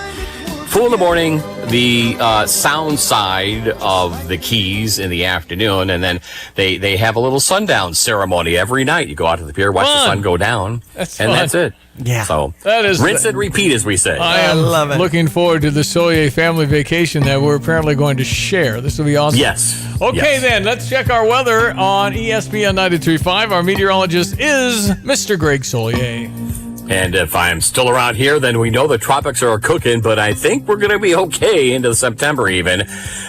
pool in the morning, the sound side of the Keys in the afternoon, and then they have a little sundown ceremony every night. You go out to the pier, watch the sun go down, that's it. Yeah. So that is rinse and repeat, as we say. I am love it. looking forward to the Soye family vacation that we're apparently going to share. This will be awesome. Yes. Okay, then, let's check our weather on ESPN 93.5. Our meteorologist is Mr. Greg Soye. And if I'm still around here, then we know the tropics are cooking, but I think we're going to be okay into September even.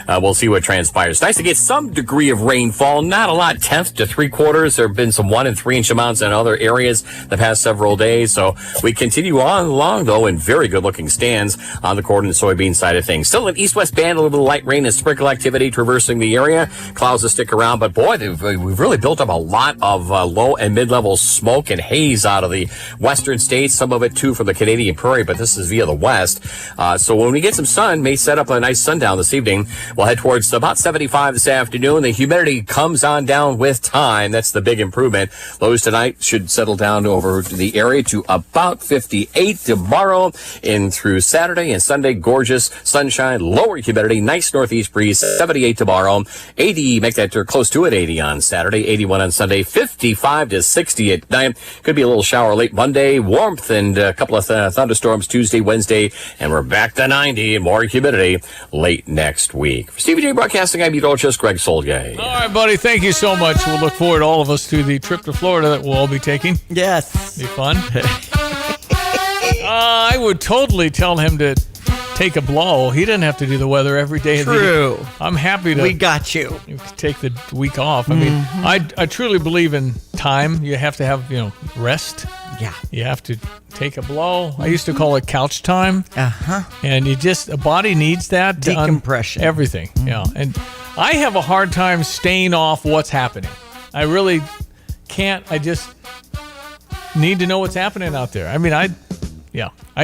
We'll see what transpires. Nice to get some degree of rainfall. Not a lot, 10th to 3/4. There have been some 1 and 3 inch amounts in other areas the past several days. So we continue on along, though, in very good-looking stands on the corn and soybean side of things. Still an east-west band, a little bit of light rain and sprinkle activity traversing the area. Clouds will stick around, but boy, we've really built up a lot of low and mid-level smoke and haze out of the western states, some of it too from the Canadian Prairie, but this is via the west. So when we get some sun, may set up a nice sundown this evening. We'll head towards about 75 this afternoon. The humidity comes on down with time. That's the big improvement. Lows tonight should settle down over the area to about 58 tomorrow in through Saturday and Sunday. Gorgeous sunshine, lower humidity, nice northeast breeze, 78 tomorrow. 80, make that close to it, 80 on Saturday, 81 on Sunday, 55 to 60 at night. Could be a little shower late Monday, warmth and a couple of thunderstorms Tuesday, Wednesday, and we're back to 90 and more humidity late next week. For Stevie J Broadcasting, I'm meteorologist Greg Solgay. All right, buddy. Thank you so much. We'll look forward, all of us, to the trip to Florida that we'll all be taking. Yes. Be fun. I would totally tell him to take a blow. He didn't have to do the weather every day. True. I'm happy to. We got you. You can take the week off. I mean, I truly believe in time. You have to have, rest. Yeah. You have to take a blow. I used to call it couch time. Uh-huh. And a body needs that. Decompression. Everything. Yeah. And I have a hard time staying off what's happening. I really can't. I just need to know what's happening out there. I mean, I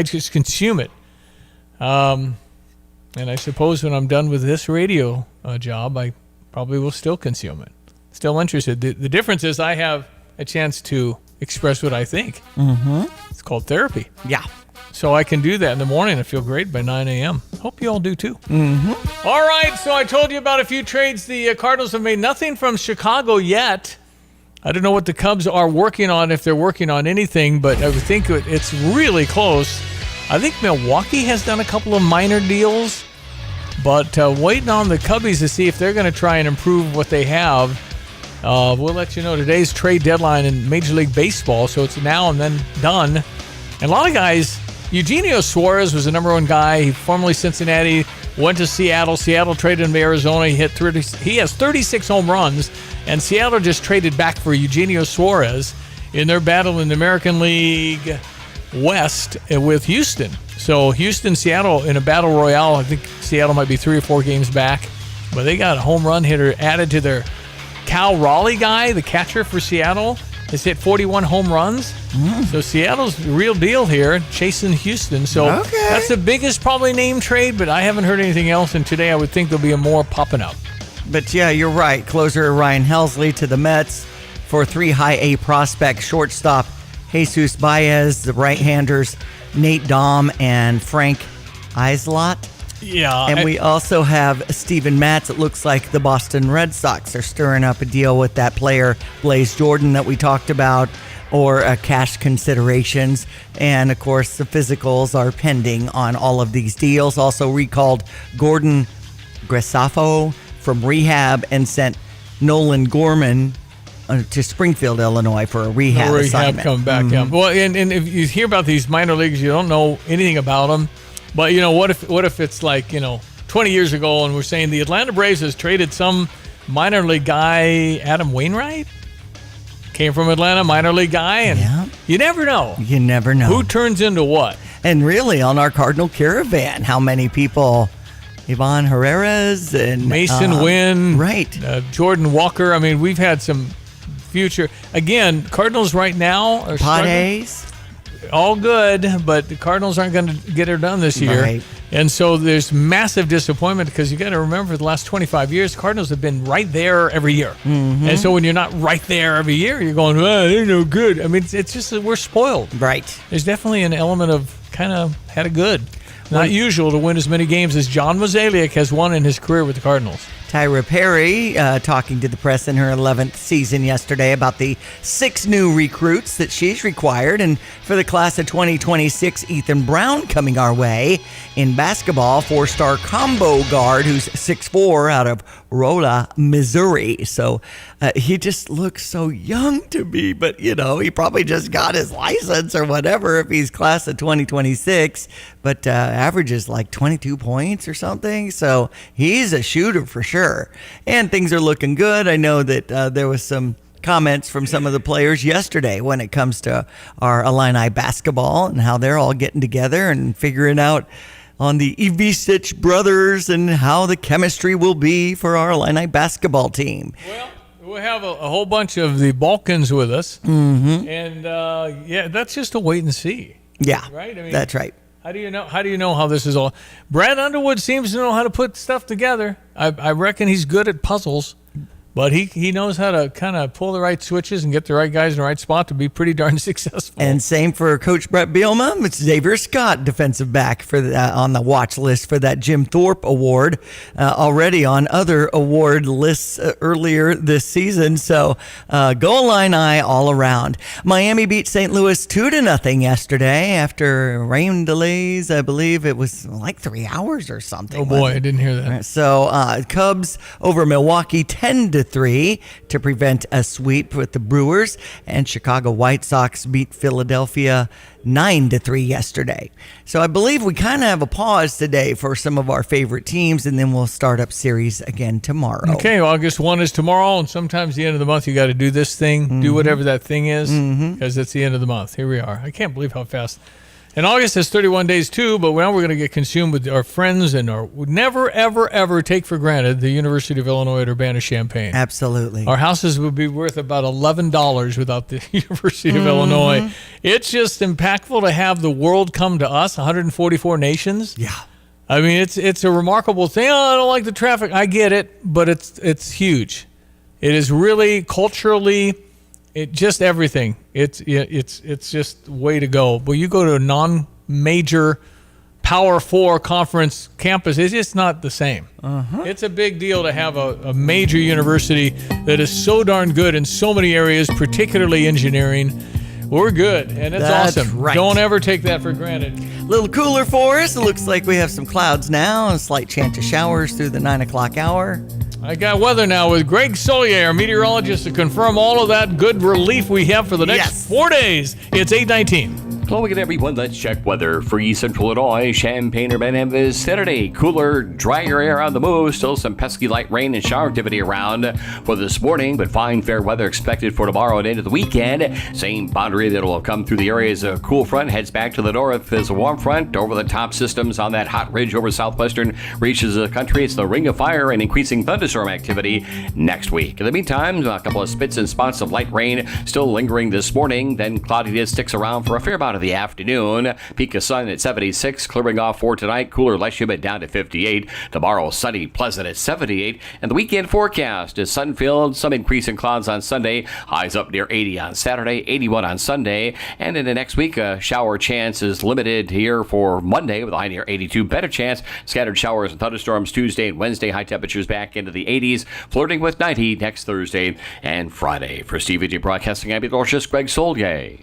just consume it. And I suppose when I'm done with this radio job, I probably will still consume it. Still interested. The difference is I have a chance to express what I think. Mm-hmm. It's called therapy. Yeah. So I can do that in the morning and feel great by 9 a.m. Hope you all do too. Mm-hmm. All right, so I told you about a few trades. The Cardinals have made nothing from Chicago yet. I don't know what the Cubs are working on, if they're working on anything, but I would think it's really close. I think Milwaukee has done a couple of minor deals, but waiting on the Cubbies to see if they're going to try and improve what they have. We'll let you know today's trade deadline in Major League Baseball, so it's now and then done. And a lot of guys, Eugenio Suarez was the number one guy. He formerly Cincinnati, went to Seattle. Seattle traded him to Arizona. He has 36 home runs, and Seattle just traded back for Eugenio Suarez in their battle in the American League West with Houston. So Houston, Seattle in a battle royale. I think Seattle might be 3 or 4 games back, but they got a home run hitter added to their Cal Raleigh guy, the catcher for Seattle, has hit 41 home runs. So Seattle's the real deal here, chasing Houston. So that's the biggest probably name trade, but I haven't heard anything else. And today I would think there'll be more popping up. But yeah, you're right. Closer Ryan Helsley to the Mets for 3 high A prospects. Shortstop Jesus Baez, the right-handers Nate Dahm and Frank Islott. Yeah. And we also have Steven Matz. It looks like the Boston Red Sox are stirring up a deal with that player, Blaze Jordan, that we talked about, or cash considerations. And, of course, the physicals are pending on all of these deals. Also recalled Gordon Graceffo from rehab and sent Nolan Gorman to Springfield, Illinois for a rehab assignment. Coming back, yeah. Well, and if you hear about these minor leagues, you don't know anything about them. But, what if it's like, 20 years ago and we're saying the Atlanta Braves has traded some minor league guy, Adam Wainwright? Came from Atlanta, minor league guy, and you never know. You never know. Who turns into what? And really, on our Cardinal Caravan, how many people, Ivan Herrera's and Mason Wynn, right? Jordan Walker. I mean, we've had some future. Again, Cardinals right now are Padres. All good, but the Cardinals aren't going to get it done this year. Right. And so there's massive disappointment because you got to remember for the last 25 years, Cardinals have been right there every year. And so when you're not right there every year, you're going, they're no good. I mean, it's just that we're spoiled. Right. There's definitely an element of kind of had it good. Not usual to win as many games as John Mozeliak has won in his career with the Cardinals. Tyra Perry talking to the press in her 11th season yesterday about the 6 new recruits that she's required. And for the class of 2026, Ethan Brown coming our way in basketball, 4-star combo guard who's 6'4" out of Rolla, Missouri. So he just looks so young to me, but he probably just got his license or whatever if he's class of 2026, but averages like 22 points or something. So he's a shooter for sure. And things are looking good. I know that there was some comments from some of the players yesterday when it comes to our Illini basketball and how they're all getting together and figuring out on the Ivicic brothers and how the chemistry will be for our Illini basketball team. Well, we have a whole bunch of the Balkans with us. And that's just a wait and see. Yeah, right? I mean, that's right. How do you know how this is all? Brad Underwood seems to know how to put stuff together. I reckon he's good at puzzles, but he knows how to kind of pull the right switches and get the right guys in the right spot to be pretty darn successful. And same for Coach Brett Bielema. It's Xavier Scott, defensive back for on the watch list for that Jim Thorpe Award, already on other award lists earlier this season. So go Illini all around. Miami beat St. Louis 2-0 yesterday after rain delays. I believe it was like 3 hours or something. Oh boy, I didn't hear that. So Cubs over Milwaukee 10-3 to prevent a sweep with the Brewers, and Chicago White Sox beat Philadelphia 9-3 yesterday. So I believe we kind of have a pause today for some of our favorite teams, and then we'll start up series again tomorrow. Okay, August 1 is tomorrow, and sometimes the end of the month you got to do this thing, do whatever that thing is, because it's the end of the month. Here we are. I can't believe how fast. And August has 31 days too, but now we're going to get consumed with our friends and never, ever, ever take for granted the University of Illinois at Urbana-Champaign. Absolutely. Our houses would be worth about $11 without the University of Illinois. It's just impactful to have the world come to us, 144 nations. Yeah. I mean, it's a remarkable thing. Oh, I don't like the traffic. I get it, but it's huge. It is really culturally... just everything. It's just way to go. But you go to a non-major Power 4 conference campus, it's just not the same. It's a big deal to have a major university that is so darn good in so many areas, particularly engineering. We're good, and it's That's awesome. right. Don't ever take that for granted. A little cooler for us. It looks like we have some clouds now, a slight chance of showers through the 9 o'clock hour. I got weather now with Greg Solier, our meteorologist, to confirm all of that good relief we have for the next 4 days. It's 8:19. Hello again, everyone. Let's check weather for East Central Illinois. Champaign-Urbana this Saturday. Cooler, drier air on the move. Still some pesky light rain and shower activity around for this morning, but fine, fair weather expected for tomorrow and into the weekend. Same boundary that will come through the area as a cool front heads back to the north as a warm front. Over the top systems on that hot ridge over southwestern reaches the country. It's the ring of fire and increasing thunderstorm activity next week. In the meantime, a couple of spits and spots of light rain still lingering this morning. Then cloudiness sticks around for a fair amount of the afternoon. Peak of sun at 76, clearing off for tonight. Cooler, less humid down to 58. Tomorrow, sunny, pleasant at 78. And the weekend forecast is sun-filled, some increase in clouds on Sunday. Highs up near 80 on Saturday, 81 on Sunday. And in the next week, a shower chance is limited here for Monday with a high near 82. Better chance, scattered showers and thunderstorms Tuesday and Wednesday. High temperatures back into the 80s, flirting with 90 next Thursday and Friday. For Steve Vijay Broadcasting, I'm meteorologist Greg Soldier.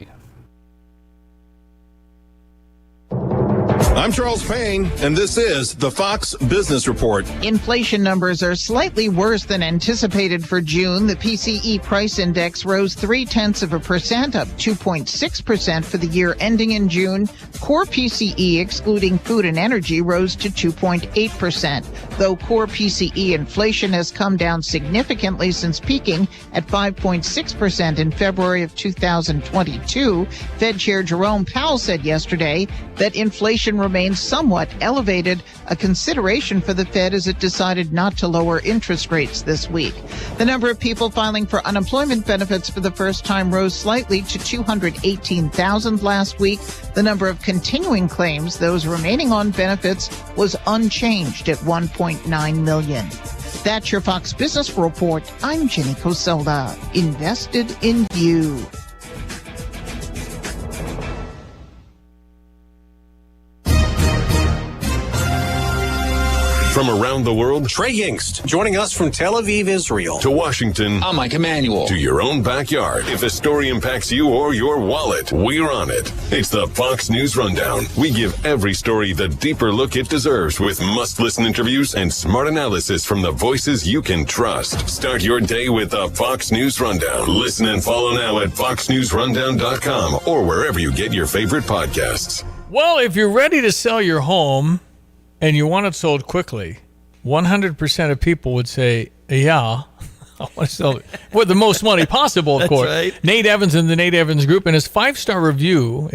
I'm Charles Payne, and this is the Fox Business Report. Inflation numbers are slightly worse than anticipated for June. The PCE price index rose 0.3%, up 2.6% for the year ending in June. Core PCE, excluding food and energy, rose to 2.8%. Though core PCE inflation has come down significantly since peaking at 5.6% in February of 2022, Fed Chair Jerome Powell said yesterday that inflation remains somewhat elevated, a consideration for the Fed as it decided not to lower interest rates this week. The number of people filing for unemployment benefits for the first time rose slightly to 218,000 last week. The number of continuing claims, those remaining on benefits, was unchanged at 1.9 million. That's your Fox Business Report. I'm Jenny Coselda. Invested in you. From around the world, Trey Yingst joining us from Tel Aviv, Israel. To Washington, I'm Mike Emanuel. To your own backyard. If a story impacts you or your wallet, we're on it. It's the Fox News Rundown. We give every story the deeper look it deserves with must-listen interviews and smart analysis from the voices you can trust. Start your day with the Fox News Rundown. Listen and follow now at foxnewsrundown.com or wherever you get your favorite podcasts. Well, if you're ready to sell your home and you want it sold quickly, 100% of people would say, yeah, I want to sell it for the most money possible, of course. Right. Nate Evans and the Nate Evans Group, in his 5-star review,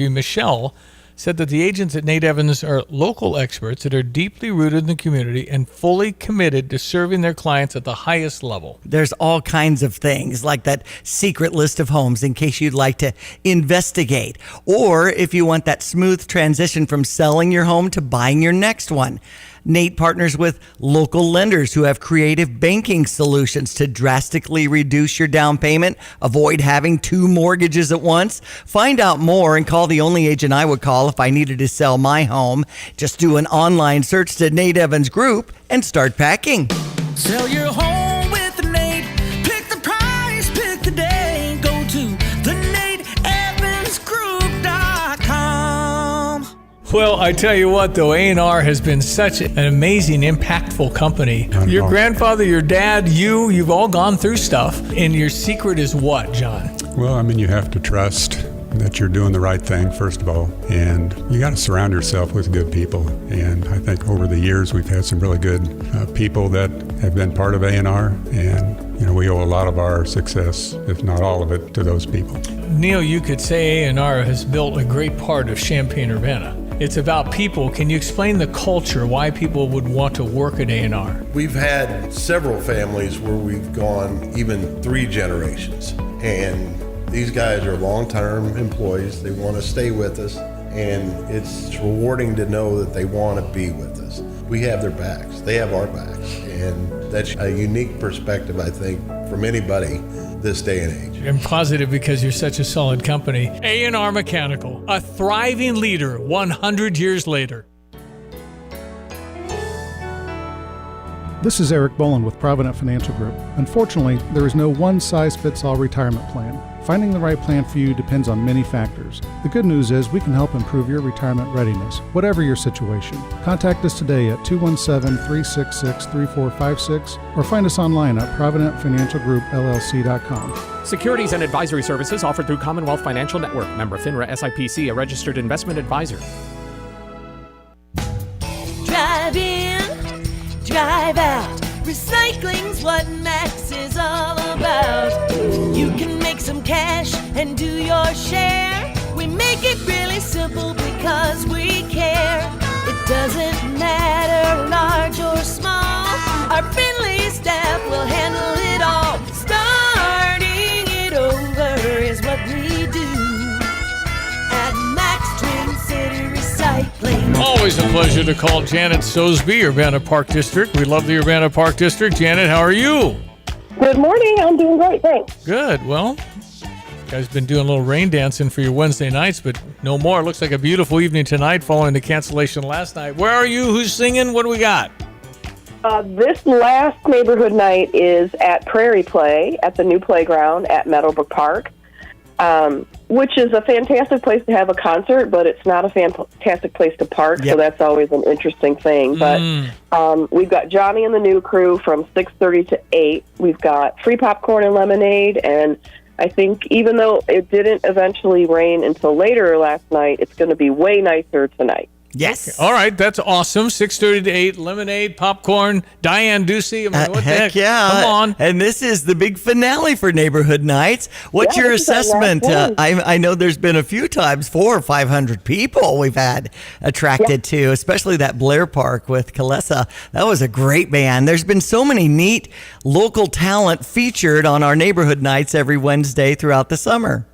Michelle said that the agents at Nate Evans are local experts that are deeply rooted in the community and fully committed to serving their clients at the highest level. There's all kinds of things like that secret list of homes in case you'd like to investigate, or if you want that smooth transition from selling your home to buying your next one. Nate partners with local lenders who have creative banking solutions to drastically reduce your down payment, avoid having 2 mortgages at once. Find out more and call the only agent I would call if I needed to sell my home. Just do an online search to Nate Evans Group and start packing. Sell your home with Nate. Pick the price, pick the day. Go to theNateEvansGroup.com. Well, I tell you what, though, A&R has been such an amazing, impactful company. Your grandfather, your dad, you've all gone through stuff. And your secret is what, John? Well, I mean, you have to trust that you're doing the right thing, first of all. And you got to surround yourself with good people. And I think over the years, we've had some really good people that have been part of A&R. And, you know, we owe a lot of our success, if not all of it, to those people. Neil, you could say A&R has built a great part of Champaign-Urbana. It's about people. Can you explain the culture, why people would want to work at A&R? We've had several families where we've gone even 3 generations. And these guys are long-term employees. They want to stay with us. And it's rewarding to know that they want to be with us. We have their backs. They have our backs. And that's a unique perspective, I think, from anybody this day and age. I'm positive because you're such a solid company. A&R Mechanical, a thriving leader 100 years later. This is Eric Boland with Provident Financial Group. Unfortunately, there is no one-size-fits-all retirement plan. Finding the right plan for you depends on many factors. The good news is we can help improve your retirement readiness, whatever your situation. Contact us today at 217-366-3456 or find us online at providentfinancialgroupllc.com. Securities and advisory services offered through Commonwealth Financial Network. Member FINRA SIPC, a registered investment advisor. Drive in, drive out. Recycling's what Max is all about. You can make some cash and do your share. We make it really simple because we care. It doesn't matter large or small. Our friendly staff will handle it all. Starting it over is what we do at Max Twin City Recycling. Always a pleasure to call Janet Sosby, Urbana Park District. We love the Urbana Park District. Janet, how are you? Good morning. I'm doing great, thanks. Good. Well, you guys been doing a little rain dancing for your Wednesday nights, but no more. Looks like a beautiful evening tonight following the cancellation last night. Where are you? Who's singing? What do we got? This last neighborhood night is at Prairie Play at the new playground at Meadowbrook Park, which is a fantastic place to have a concert, but it's not a fantastic place to park, so that's always an interesting thing. But we've got Johnny and the new crew from 6:30 to 8. We've got free popcorn and lemonade, and I think even though it didn't eventually rain until later last night, it's going to be way nicer tonight. Yes. Okay. All right, that's awesome. 6:30 to 8, lemonade, popcorn, Diane Ducey. I mean, what the heck? Yeah. Come on. And this is the big finale for Neighborhood Nights. What's your assessment? I know there's been a few times 400 or 500 people we've had attracted to, especially that Blair Park with Kalesa. That was a great band. There's been so many neat local talent featured on our Neighborhood Nights every Wednesday throughout the summer.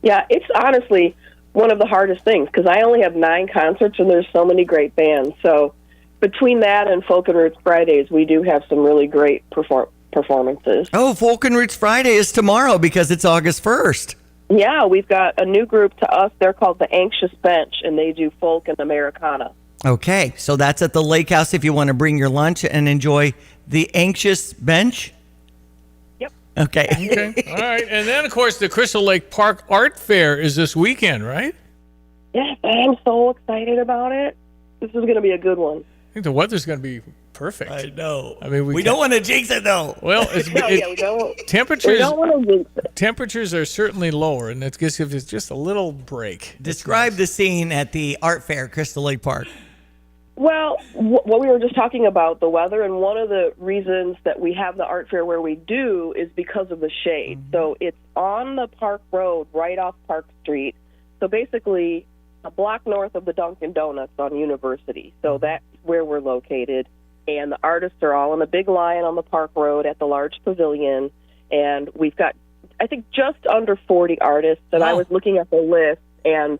Yeah, it's honestly one of the hardest things because I only have 9 concerts and there's so many great bands. So between that and Folk and Roots Fridays, we do have some really great performances. Oh, Folk and Roots Friday is tomorrow because it's August 1st. Yeah, we've got a new group to us. They're called the Anxious Bench, and they do folk and Americana. Okay, so that's at the Lake House if you want to bring your lunch and enjoy the Anxious Bench. Okay. Okay. All right. And then, of course, the Crystal Lake Park Art Fair is this weekend, right? Yes, I'm so excited about it. This is going to be a good one. I think the weather's going to be perfect. I know. I mean, we don't want to jinx it, though. Well, temperatures, we don't want to jinx it. Temperatures are certainly lower, and it gives us just a little break. Describe the scene at the art fair, Crystal Lake Park. Well, what we were just talking about, the weather, and one of the reasons that we have the art fair where we do is because of the shade. So it's on the Park Road, right off Park Street. So basically, a block north of the Dunkin' Donuts on University. So that's where we're located. And the artists are all in a big line on the Park Road at the large pavilion. And we've got, I think, just under 40 artists. And I was looking at the list, and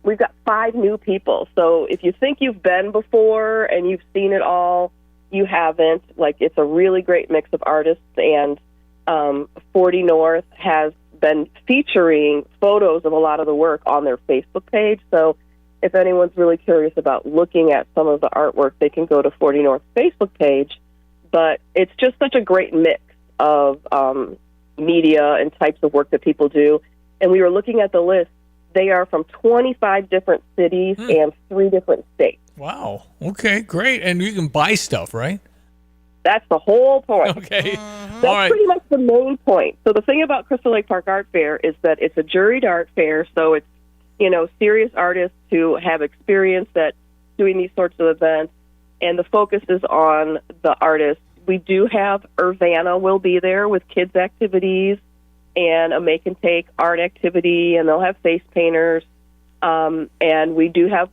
we've got 5 new people. So if you think you've been before and you've seen it all, you haven't. Like, it's a really great mix of artists, and 40 North has been featuring photos of a lot of the work on their Facebook page. So if anyone's really curious about looking at some of the artwork, they can go to 40 North's Facebook page. But it's just such a great mix of media and types of work that people do. And we were looking at the list. They are from 25 different cities and 3 different states. Wow. Okay, great. And you can buy stuff, right? That's the whole point. Okay. That's All right. pretty much the main point. So the thing about Crystal Lake Park Art Fair is that it's a juried art fair, so it's, serious artists who have experience at doing these sorts of events, and the focus is on the artists. We do have Urbana will be there with kids' activities and a make-and-take art activity, and they'll have face painters. And we do have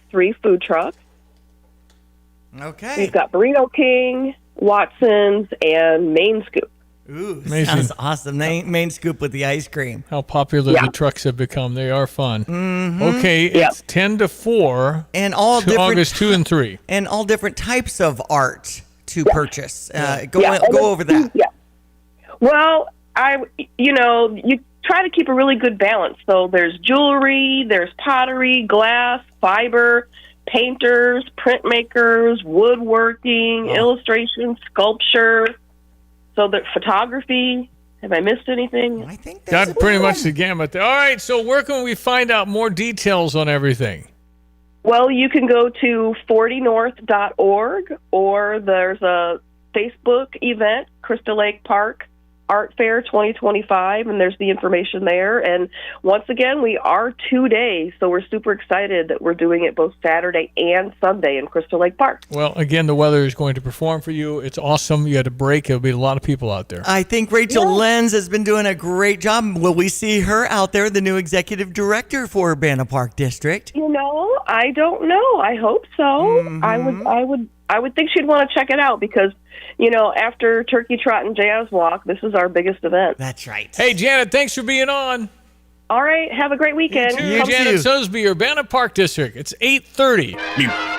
3 food trucks. Okay. We've got Burrito King, Watson's, and Main Scoop. Ooh, Amazing. sounds awesome. Main Scoop with the ice cream. How popular the trucks have become. They are fun. Okay, it's 10 to 4 and all to different August 2 and 3. And all different types of art to purchase. Go over that. Yeah. Well, you try to keep a really good balance. So there's jewelry, there's pottery, glass, fiber. painters, printmakers, woodworking, illustration, sculpture. So the photography. Have I missed anything? I think Got pretty much the gamut there. All right, so where can we find out more details on everything? Well, you can go to 40north.org, or there's a Facebook event, Crystal Lake Park Art Fair 2025, and there's the information there. And once again, we are 2 days, so we're super excited that we're doing it both Saturday and Sunday in Crystal Lake Park. Well, again, the weather is going to perform for you. It's awesome. You had a break. There'll be a lot of people out there. I think Rachel Lenz has been doing a great job. Will we see her out there, the new executive director for Urbana Park District? You know, I don't know. I hope so. Mm-hmm. I would think she'd want to check it out because, you know, after Turkey Trot and Jazz Walk, this is our biggest event. That's right. Hey, Janet, thanks for being on. All right, have a great weekend. You, Janet Sosby, Urbana Park District. It's 8:30.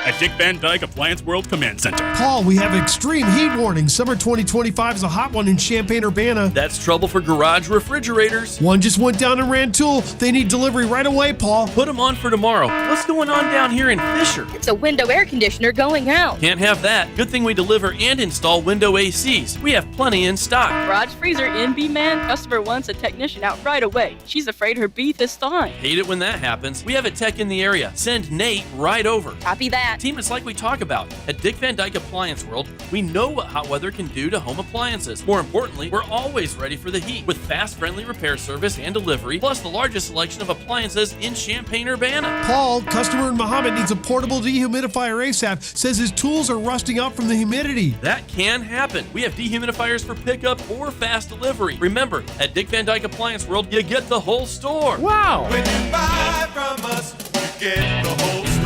At Dick Van Dyke Appliance World Command Center. Paul, we have extreme heat warning. Summer 2025 is a hot one in Champaign-Urbana. That's trouble for garage refrigerators. One just went down in Rantoul. They need delivery right away, Paul. Put them on for tomorrow. What's going on down here in Fisher? It's a window air conditioner going out. Can't have that. Good thing we deliver and install window ACs. We have plenty in stock. Garage freezer NB man. Customer wants a technician out right away. She's afraid her beef is thawing. Hate it when that happens. We have a tech in the area. Send Nate right over. Copy that. Team, it's like we talk about. At Dick Van Dyke Appliance World, we know what hot weather can do to home appliances. More importantly, we're always ready for the heat with fast, friendly repair service and delivery, plus the largest selection of appliances in Champaign-Urbana. Paul, customer in Muhammad, needs a portable dehumidifier ASAP. Says his tools are rusting out from the humidity. That can happen. We have dehumidifiers for pickup or fast delivery. Remember, at Dick Van Dyke Appliance World, you get the whole store. Wow! When you buy from us, you get the whole store.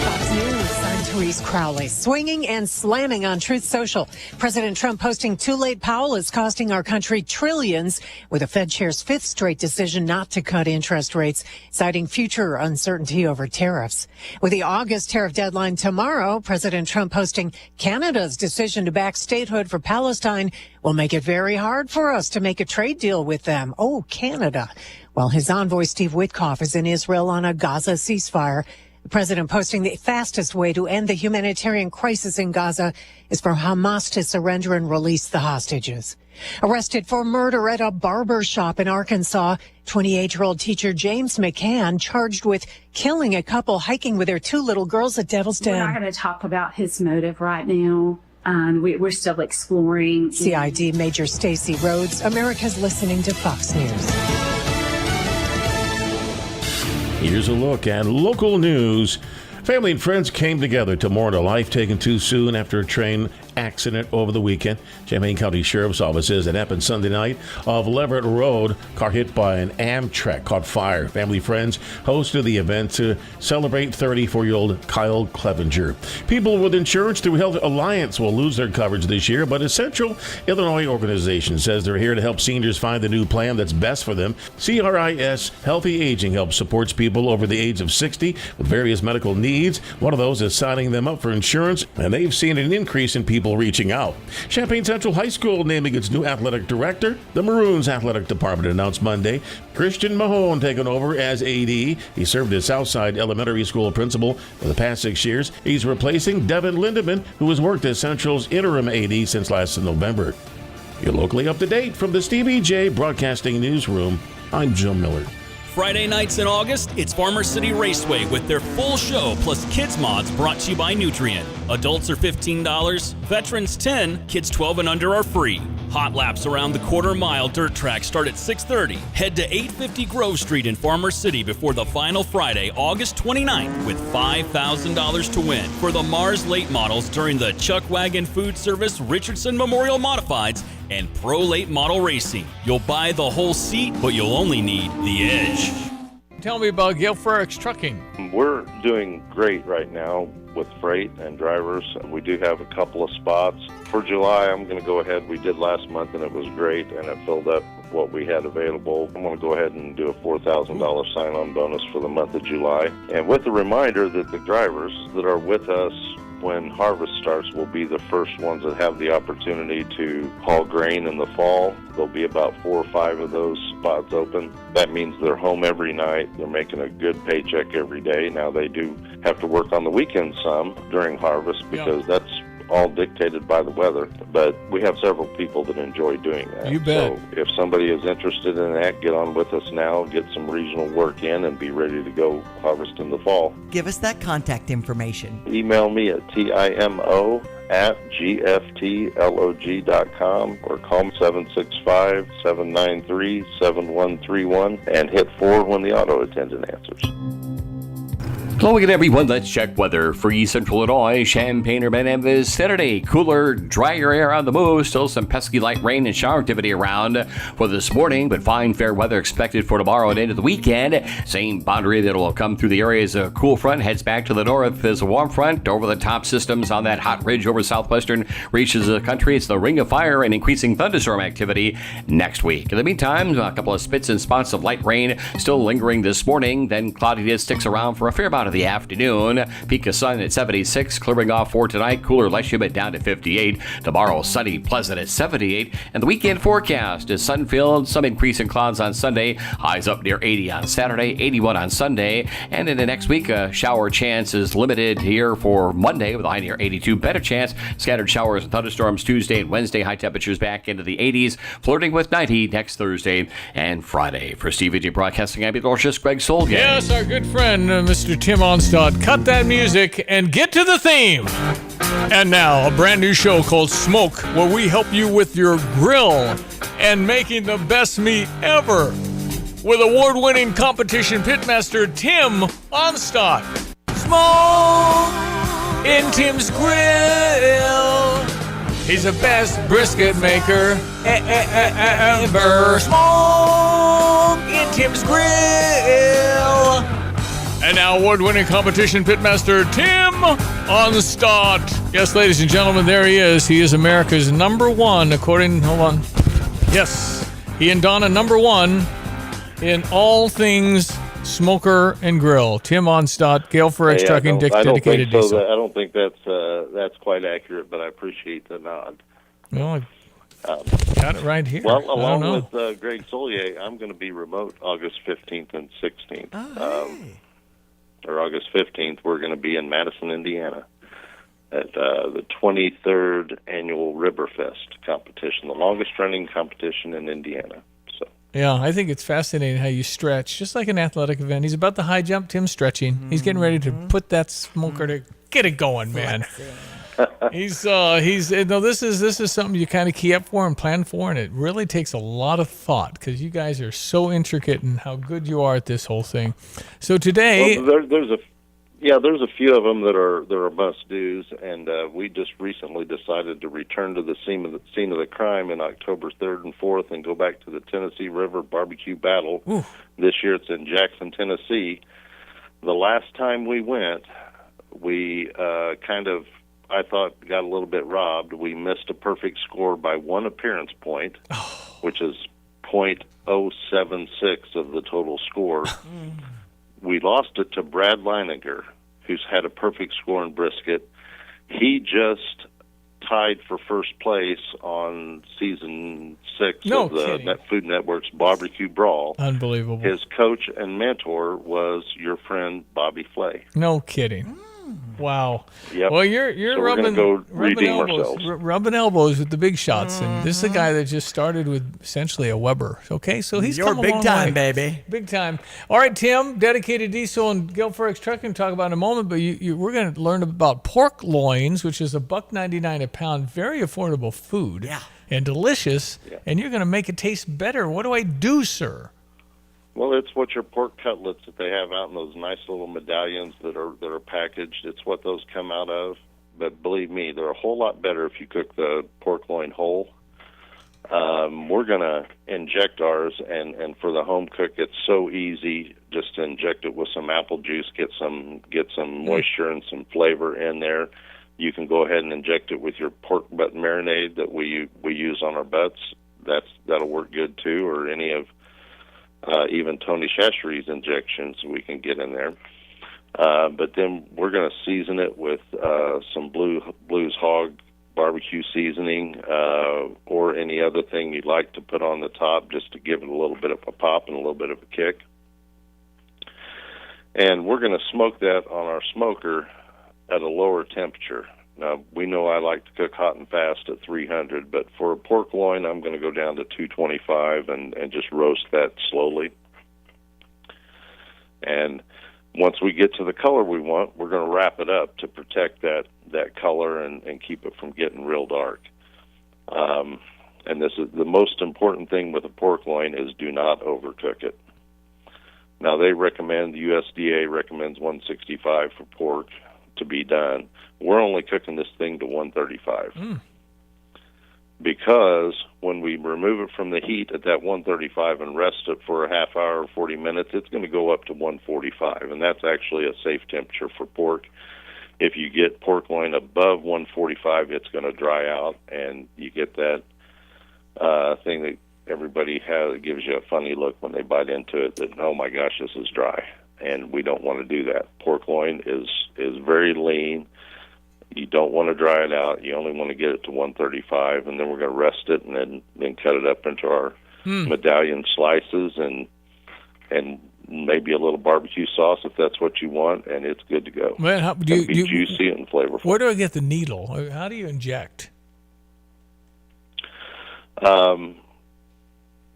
Fox News, I'm Therese Crowley. Swinging and slamming on Truth Social. President Trump posting too late Powell is costing our country trillions, with the Fed chair's fifth straight decision not to cut interest rates, citing future uncertainty over tariffs. With the August tariff deadline tomorrow, President Trump posting Canada's decision to back statehood for Palestine will make it very hard for us to make a trade deal with them. Oh, Canada. While his envoy Steve Witkoff is in Israel on a Gaza ceasefire. The president posting the fastest way to end the humanitarian crisis in Gaza is for Hamas to surrender and release the hostages. Arrested for murder at a barber shop in Arkansas, 28-year-old teacher James McCann charged with killing a couple hiking with their two little girls at Devil's Den. We're not going to talk about his motive right now. We're still exploring. CID Major Stacey Rhodes, America's listening to Fox News. Here's a look at local news. Family and friends came together to mourn a life taken too soon after a train accident over the weekend. Champaign County Sheriff's Office says it happened Sunday night off Leverett Road. Car hit by an Amtrak caught fire. Family friends hosted the event to celebrate 34-year-old Kyle Clevenger. People with insurance through Health Alliance will lose their coverage this year, but a Central Illinois organization says they're here to help seniors find the new plan that's best for them. CRIS Healthy Aging helps supports people over the age of 60 with various medical needs. One of those is signing them up for insurance, and they've seen an increase in people reaching out. Champaign Central High School naming its new athletic director. The Maroons athletic department announced Monday Christian Mahone taking over as AD. He served as Southside Elementary School principal for the past 6 years. He's replacing Devin Lindeman, who has worked as Central's interim AD since last November. You're locally up to date from the Stevie J Broadcasting Newsroom. I'm Joe Miller. Friday nights in August, it's Farmer City Raceway with their full show plus kids mods brought to you by Nutrien. Adults are $15, veterans $10, kids 12 and under are free. Hot laps around the quarter-mile dirt track start at 6:30. Head to 850 Grove Street in Farmer City before the final Friday, August 29th, with $5,000 to win for the Mars late models during the Chuck Wagon Food Service Richardson Memorial Modifieds and Pro Late Model Racing. You'll buy the whole seat, but you'll only need the edge. Tell me about Gail Frericks Trucking. We're doing great right now with freight and drivers. We do have a couple of spots. For July, I'm going to go ahead. We did last month, and it was great, and it filled up what we had available. I'm going to go ahead and do a $4,000 sign-on bonus for the month of July. And with the reminder that the drivers that are with us when harvest starts, we'll be the first ones that have the opportunity to haul grain in the fall. There'll be about 4 or 5 of those spots open. That means they're home every night. They're making a good paycheck every day. Now, they do have to work on the weekend some during harvest because that's all dictated by the weather, but we have several people that enjoy doing that. You bet. So if somebody is interested in that, get on with us now, get some regional work in, and be ready to go harvest in the fall. Give us that contact information. Email me at timo@gftlog.com or call me 765-793-7131 and hit 4 when the auto attendant answers. Hello again, everyone. Let's check weather for East Central Illinois. Champaign-Urbana is Saturday. Cooler, drier air on the move. Still some pesky light rain and shower activity around for this morning, but fine, fair weather expected for tomorrow and into the weekend. Same boundary that will come through the area as a cool front heads back to the north as a warm front. Over the top systems on that hot ridge over southwestern reaches the country. It's the ring of fire and increasing thunderstorm activity next week. In the meantime, a couple of spits and spots of light rain still lingering this morning. Then cloudiness sticks around for a fair amount of the afternoon. Peak of sun at 76, clearing off for tonight. Cooler, less humid down to 58. Tomorrow, sunny, pleasant at 78. And the weekend forecast is sun-filled, some increase in clouds on Sunday. Highs up near 80 on Saturday, 81 on Sunday. And in the next week, a shower chance is limited here for Monday with a high near 82. Better chance, scattered showers and thunderstorms Tuesday and Wednesday. High temperatures back into the 80s, flirting with 90 next Thursday and Friday. For Steve Broadcasting, I'm Greg Solgate. Yes, our good friend, Mr. Tim Onstad. Cut that music and get to the theme. And now, a brand new show called Smoke, where we help you with your grill and making the best meat ever. With award-winning competition pitmaster Tim Onstad. Smoke in Tim's Grill. He's the best brisket maker ever. Smoke in Tim's Grill. And now award-winning competition pitmaster Tim Onstad. Yes, ladies and gentlemen, there he is. He is America's #1, hold on. Yes, he and Donna #1 in all things smoker and grill. Tim Onstad, Gale for X Trucking, dedicated diesel. I don't think that's quite accurate, but I appreciate the nod. Well, I got it right here. Well, along with Greg Solier, I'm going to be remote August 15th and 16th. Or August 15th, we're going to be in Madison, Indiana at the 23rd Annual Riverfest competition, the longest-running competition in Indiana. So. Yeah, I think it's fascinating how you stretch, just like an athletic event. He's about the high jump, Tim's stretching. He's getting ready to put that smoker to get it going, man. This is something you kind of key up for and plan for, and it really takes a lot of thought because you guys are so intricate in how good you are at this whole thing. So today, there's a few of them that are must do's, and we just recently decided to return to the scene of the crime in October 3rd and 4th and go back to the Tennessee River Barbecue Battle. Ooh. This year it's in Jackson, Tennessee. The last time we went, we I thought got a little bit robbed. We missed a perfect score by 1 appearance point, which is .076 of the total score. We lost it to Brad Leininger, who's had a perfect score in brisket. He just tied for first place on season 6 of the Food Network's Barbecue Brawl. Unbelievable. His coach and mentor was your friend Bobby Flay. No kidding. Wow. Yep. Well, you're so rubbing elbows, rubbing elbows with the big shots, and this is a guy that just started with essentially a Weber. Okay, so he's come a big long time, way. baby. Big time. All right, Tim, dedicated diesel and Gale for X Trucking talk about in a moment, but we're going to learn about pork loins, which is $1.99 a pound, very affordable food, and delicious, and you're going to make it taste better. What do I do, sir? Well, it's what your pork cutlets that they have out in those nice little medallions that are packaged. It's what those come out of. But believe me, they're a whole lot better if you cook the pork loin whole. We're going to inject ours, and for the home cook, it's so easy. Just to inject it with some apple juice, get some moisture and some flavor in there. You can go ahead and inject it with your pork butt marinade that we use on our butts. That'll work good too, or any of even Tony Chachere's injections we can get in there. But then we're going to season it with some Blues Hog barbecue seasoning or any other thing you'd like to put on the top just to give it a little bit of a pop and a little bit of a kick. And we're going to smoke that on our smoker at a lower temperature. Now, we know I like to cook hot and fast at 300, but for a pork loin, I'm going to go down to 225 and just roast that slowly. And once we get to the color we want, we're going to wrap it up to protect that color and keep it from getting real dark. And this is the most important thing with a pork loin is do not overcook it. Now, the USDA recommends 165 for pork to be done. We're only cooking this thing to 135. Because when we remove it from the heat at that 135 and rest it for a half hour or 40 minutes, it's going to go up to 145, and that's actually a safe temperature for pork. If you get pork loin above 145, it's going to dry out, and you get that thing that everybody has. It gives you a funny look when they bite into it that, oh my gosh, this is dry, and we don't want to do that. Pork loin is very lean. You don't want to dry it out. You only want to get it to 135, and then we're going to rest it and then cut it up into our medallion slices and maybe a little barbecue sauce if that's what you want, and it's good to go. Man, how, do you, juicy and flavorful. Where do I get the needle? How do you inject?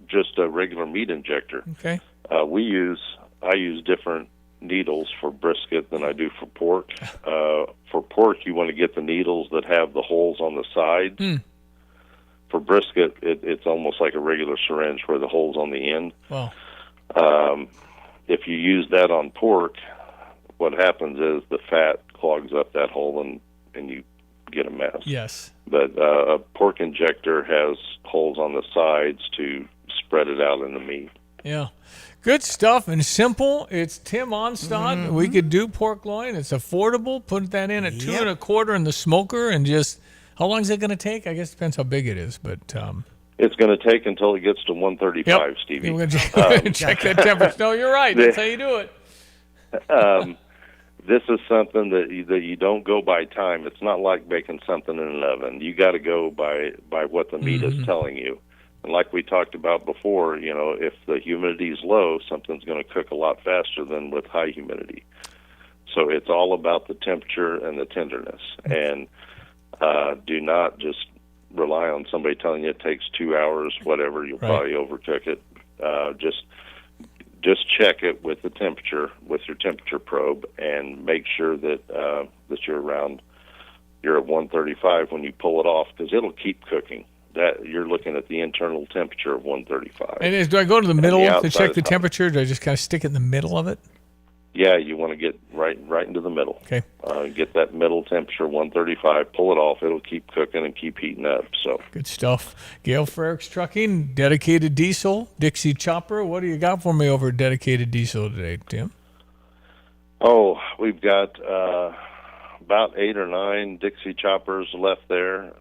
Just a regular meat injector. Okay. I use different needles for brisket than I do for pork. For pork, you want to get the needles that have the holes on the side. For brisket, it's almost like a regular syringe where the hole's on the end. Wow. If you use that on pork, what happens is the fat clogs up that hole and you get a mess. Yes. But a pork injector has holes on the sides to spread it out in the meat. Yeah. Good stuff and simple. It's Tim Onstad. We could do pork loin. It's affordable. Put that in at $2.25 in the smoker and just, how long is it going to take? I guess it depends how big it is, but it's going to take until it gets to 135, Stevie. We're going to check that temperature. No, you're right. That's how you do it. This is something that you don't go by time. It's not like baking something in an oven. You got to go by what the meat is telling you. And like we talked about before, if the humidity is low, something's going to cook a lot faster than with high humidity. So it's all about the temperature and the tenderness. And do not just rely on somebody telling you it takes 2 hours, whatever. You'll probably overcook it. Just check it with the temperature, with your temperature probe, and make sure that that you're at 135 when you pull it off, because it'll keep cooking. That you're looking at the internal temperature of 135. And do I go to the middle to check the temperature? Do I just kind of stick it in the middle of it? Yeah, you want to get right into the middle. Okay. Get that middle temperature, 135. Pull it off. It'll keep cooking and keep heating up. So good stuff. Gail Frericks Trucking, Dedicated Diesel, Dixie Chopper. What do you got for me over at Dedicated Diesel today, Tim? Oh, we've got about 8 or 9 Dixie Choppers left there.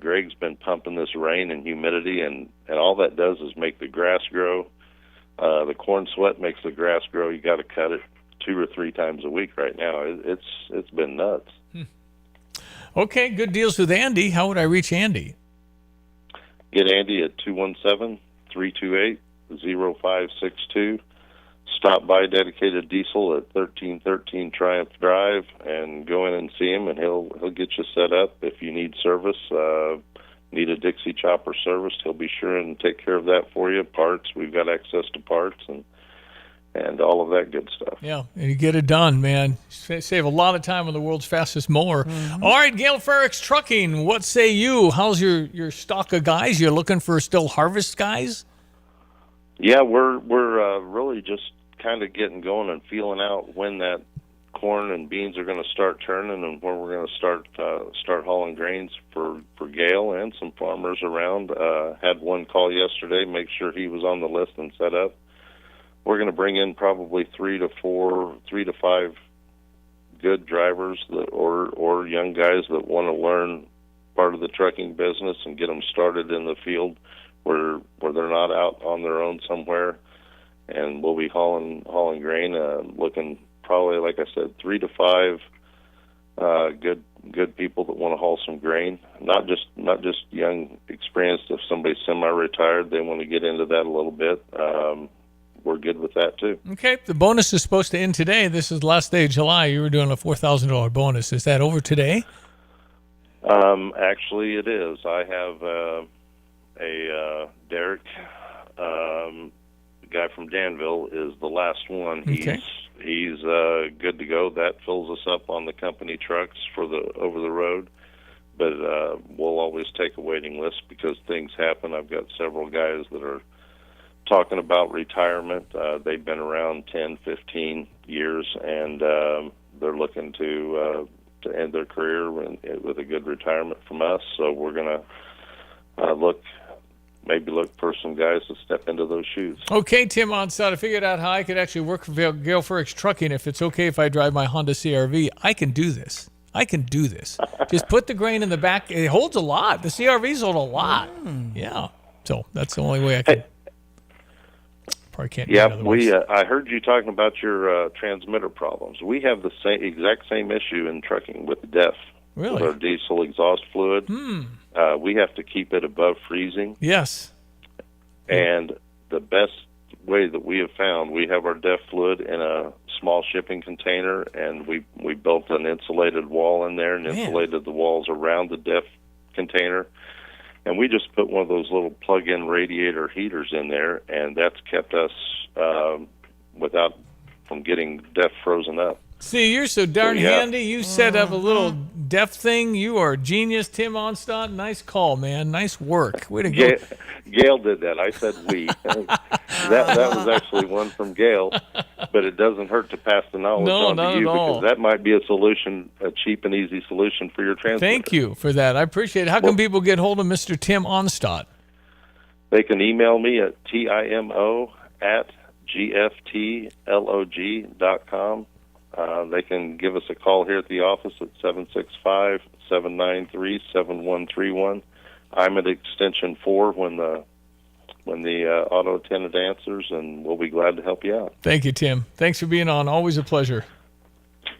Greg's been pumping this rain and humidity, and all that does is make the grass grow. The corn sweat makes the grass grow. You got to cut it 2 or 3 times a week right now. It's been nuts. Okay, good deals with Andy. How would I reach Andy? Get Andy at 217-328-0562. Stop by Dedicated Diesel at 1313 Triumph Drive and go in and see him, and he'll get you set up. If you need service, need a Dixie Chopper service, he'll be sure and take care of that for you. Parts, we've got access to parts and all of that good stuff. Yeah, and you get it done, man. Save a lot of time on the world's fastest mower. All right, Gail Frericks Trucking, what say you? How's your stock of guys? You're looking for still harvest guys? Yeah, we're really just kind of getting going and feeling out when that corn and beans are going to start turning and where we're going to start hauling grains for Gail and some farmers around. Had one call yesterday, make sure he was on the list and set up. We're going to bring in probably 3 to 5 good drivers or young guys that want to learn part of the trucking business and get them started in the field where they're not out on their own somewhere. And we'll be hauling grain, looking probably, like I said, 3 to 5 good people that want to haul some grain. Not just young, experienced. If somebody's semi-retired, they want to get into that a little bit. We're good with that too. Okay, the bonus is supposed to end today. This is the last day of July. You were doing a $4,000 bonus. Is that over today? Actually, it is. I have a Derek, the guy from Danville, is the last one. Okay. He's good to go. That fills us up on the company trucks for the over the road. But we'll always take a waiting list because things happen. I've got several guys that are talking about retirement. They've been around 10, 15 years, and they're looking to end their career with a good retirement from us. So we're going to look for some guys to step into those shoes. Okay, Tim Onstad, I figured out how I could actually work for Gail Furrick's Trucking. If it's okay if I drive my Honda CRV, I can do this. Just put the grain in the back. It holds a lot. The CRVs hold a lot. Yeah. So that's the only way I can. Probably can't. Yeah, I heard you talking about your transmitter problems. We have the exact same issue in trucking with DEF. Really? With our diesel exhaust fluid. We have to keep it above freezing. Yes. And the best way that we have found, we have our DEF fluid in a small shipping container, and we built an insulated wall in there and insulated the walls around the DEF container. And we just put one of those little plug-in radiator heaters in there, and that's kept us from getting DEF frozen up. See, you're so darn handy. You set up a little DEF thing. You are a genius, Tim Onstad. Nice call, man. Nice work. Way to go. Gail did that. I said we. that was actually one from Gail, but it doesn't hurt to pass the knowledge on to you because that might be a solution, a cheap and easy solution for your transmitter. Thank you for that. I appreciate it. How can people get hold of Mr. Tim Onstad? They can email me at timo@gftlog.com. They can give us a call here at the office at 765-793-7131. I'm at extension 4 when the auto attendant answers, and we'll be glad to help you out. Thank you, Tim. Thanks for being on. Always a pleasure.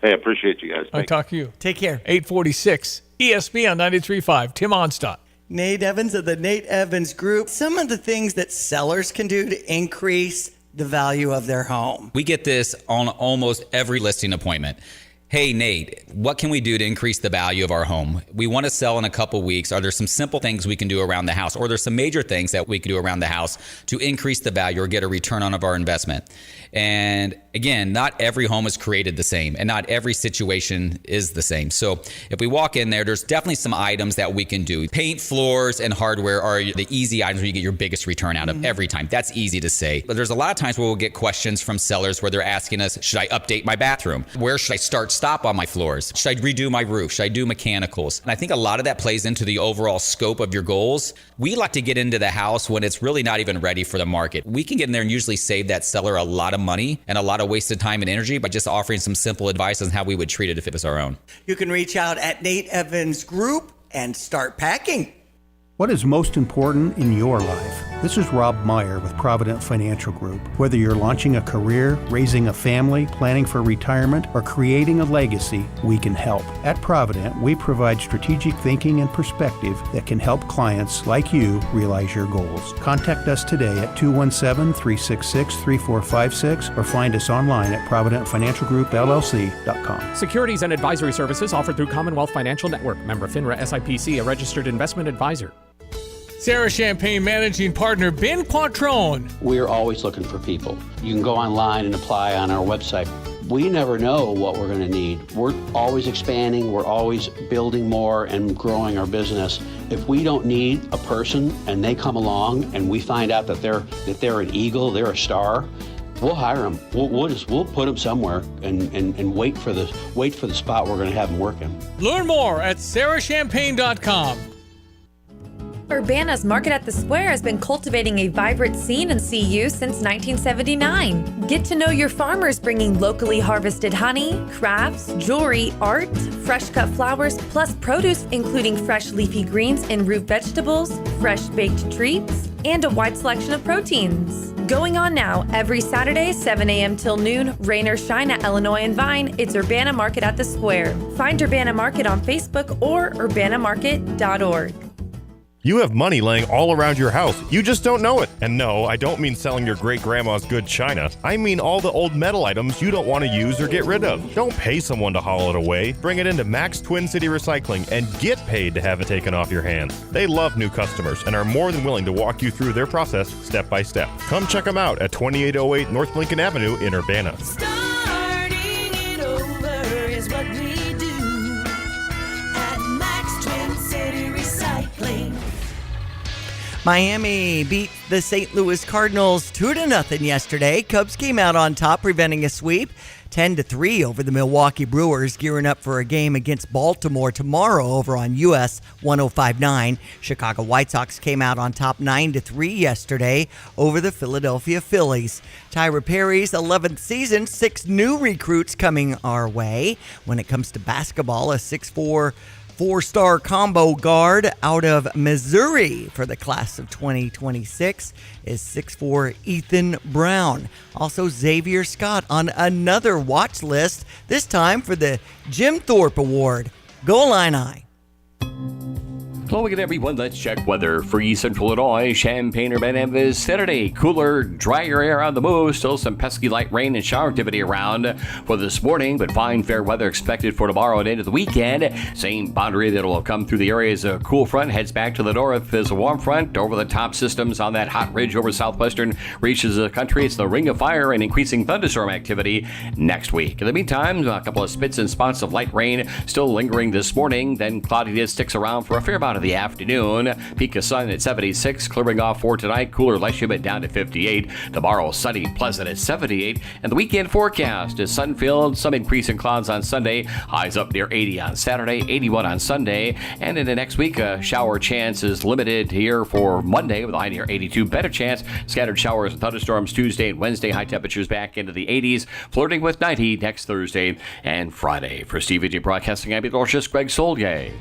Hey, I appreciate you guys. I'll talk to you. Take care. 846 ESPN 93.5. Tim Onstad. Nate Evans of the Nate Evans Group. Some of the things that sellers can do to increase the value of their home. We get this on almost every listing appointment. Hey, Nate, what can we do to increase the value of our home? We want to sell in a couple weeks. Are there some simple things we can do around the house? Or there's some major things that we can do around the house to increase the value or get a return on our investment? And again, not every home is created the same and not every situation is the same. So if we walk in there, there's definitely some items that we can do. Paint, floors, and hardware are the easy items where you get your biggest return out of every time. That's easy to say. But there's a lot of times where we'll get questions from sellers where they're asking us, should I update my bathroom? Where should I stop on my floors? Should I redo my roof? Should I do mechanicals? And I think a lot of that plays into the overall scope of your goals. We like to get into the house when it's really not even ready for the market. We can get in there and usually save that seller a lot of money and a lot of wasted time and energy by just offering some simple advice on how we would treat it if it was our own. You can reach out at Nate Evans Group and start packing. What is most important in your life? This is Rob Meyer with Provident Financial Group. Whether you're launching a career, raising a family, planning for retirement, or creating a legacy, we can help. At Provident, we provide strategic thinking and perspective that can help clients like you realize your goals. Contact us today at 217-366-3456 or find us online at providentfinancialgroupllc.com. Securities and advisory services offered through Commonwealth Financial Network. Member FINRA SIPC, a registered investment advisor. Sarah Champagne Managing Partner Ben Quattrone. We're always looking for people. You can go online and apply on our website. We never know what we're going to need. We're always expanding. We're always building more and growing our business. If we don't need a person and they come along and we find out that they're an eagle, they're a star, we'll hire them. We'll put them somewhere and wait for the spot we're going to have them working. Learn more at sarahchampagne.com. Urbana's Market at the Square has been cultivating a vibrant scene in CU since 1979. Get to know your farmers bringing locally harvested honey, crafts, jewelry, art, fresh cut flowers, plus produce including fresh leafy greens and root vegetables, fresh baked treats, and a wide selection of proteins. Going on now, every Saturday, 7 a.m. till noon, rain or shine at Illinois and Vine, it's Urbana Market at the Square. Find Urbana Market on Facebook or urbanamarket.org. You have money laying all around your house. You just don't know it. And no, I don't mean selling your great-grandma's good china. I mean all the old metal items you don't want to use or get rid of. Don't pay someone to haul it away. Bring it into Max Twin City Recycling and get paid to have it taken off your hands. They love new customers and are more than willing to walk you through their process step by step. Come check them out at 2808 North Lincoln Avenue in Urbana. Starting it over is what we do at Max Twin City Recycling. Miami beat the St. Louis Cardinals 2-0 yesterday. Cubs came out on top, preventing a sweep. 10-3 over the Milwaukee Brewers, gearing up for a game against Baltimore tomorrow over on US 105.9. Chicago White Sox came out on top 9-3 yesterday over the Philadelphia Phillies. Tyra Perry's 11th season, 6 new recruits coming our way. When it comes to basketball, a 6'4", 4-star combo guard out of Missouri for the class of 2026 is 6'4" Ethan Brown. Also, Xavier Scott on another watch list, this time for the Jim Thorpe Award. Go Illini. Hello again, everyone. Let's check weather for East Central Illinois. Champaign-Urbana Saturday. Cooler, drier air on the move. Still some pesky light rain and shower activity around for this morning, but fine, fair weather expected for tomorrow and into the weekend. Same boundary that will come through the area as a cool front heads back to the north as a warm front. Over the top systems on that hot ridge over southwestern reaches the country. It's the ring of fire and increasing thunderstorm activity next week. In the meantime, a couple of spits and spots of light rain still lingering this morning. Then cloudiness sticks around for a fair amount of the afternoon. Peak of sun at 76, clearing off for tonight. Cooler, less humid down to 58. Tomorrow, sunny, pleasant at 78. And the weekend forecast is sun-filled, some increase in clouds on Sunday. Highs up near 80 on Saturday, 81 on Sunday. And in the next week, a shower chance is limited here for Monday with a high near 82. Better chance, scattered showers and thunderstorms Tuesday and Wednesday. High temperatures back into the 80s, flirting with 90 next Thursday and Friday. For Steve J Broadcasting, I'm meteorologist Greg Solgay.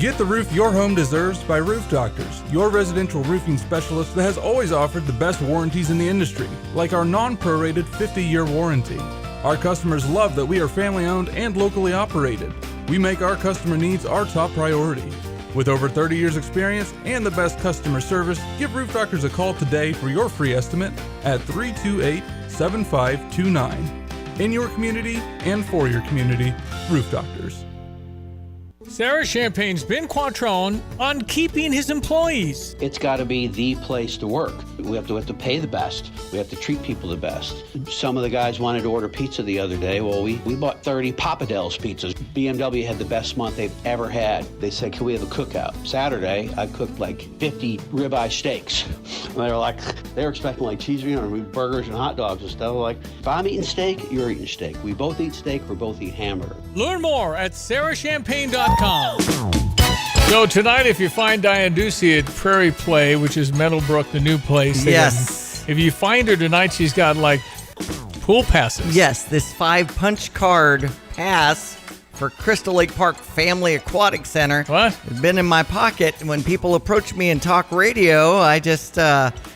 Get the roof your home deserves by Roof Doctors, your residential roofing specialist that has always offered the best warranties in the industry, like our non-prorated 50-year warranty. Our customers love that we are family-owned and locally operated. We make our customer needs our top priority. With over 30 years experience and the best customer service, give Roof Doctors a call today for your free estimate at 328-7529. In your community and for your community, Roof Doctors. Sarah Champagne's Ben Quattrone on keeping his employees. It's got to be the place to work. We have to pay the best. We have to treat people the best. Some of the guys wanted to order pizza the other day. Well, we bought 30 Papa Del's pizzas. BMW had the best month they've ever had. They said, can we have a cookout? Saturday, I cooked like 50 ribeye steaks. And they were expecting like cheese, burgers and hot dogs and stuff. Like, if I'm eating steak, you're eating steak. We both eat steak, we both eat hamburger. Learn more at sarahchampagne.com. So tonight, if you find Diane Ducey at Prairie Play, which is Meadowbrook, the new place. Yes. If you find her tonight, she's got like pool passes. Yes, this 5-punch card pass for Crystal Lake Park Family Aquatic Center. What? It's been in my pocket. When people approach me and talk radio, I just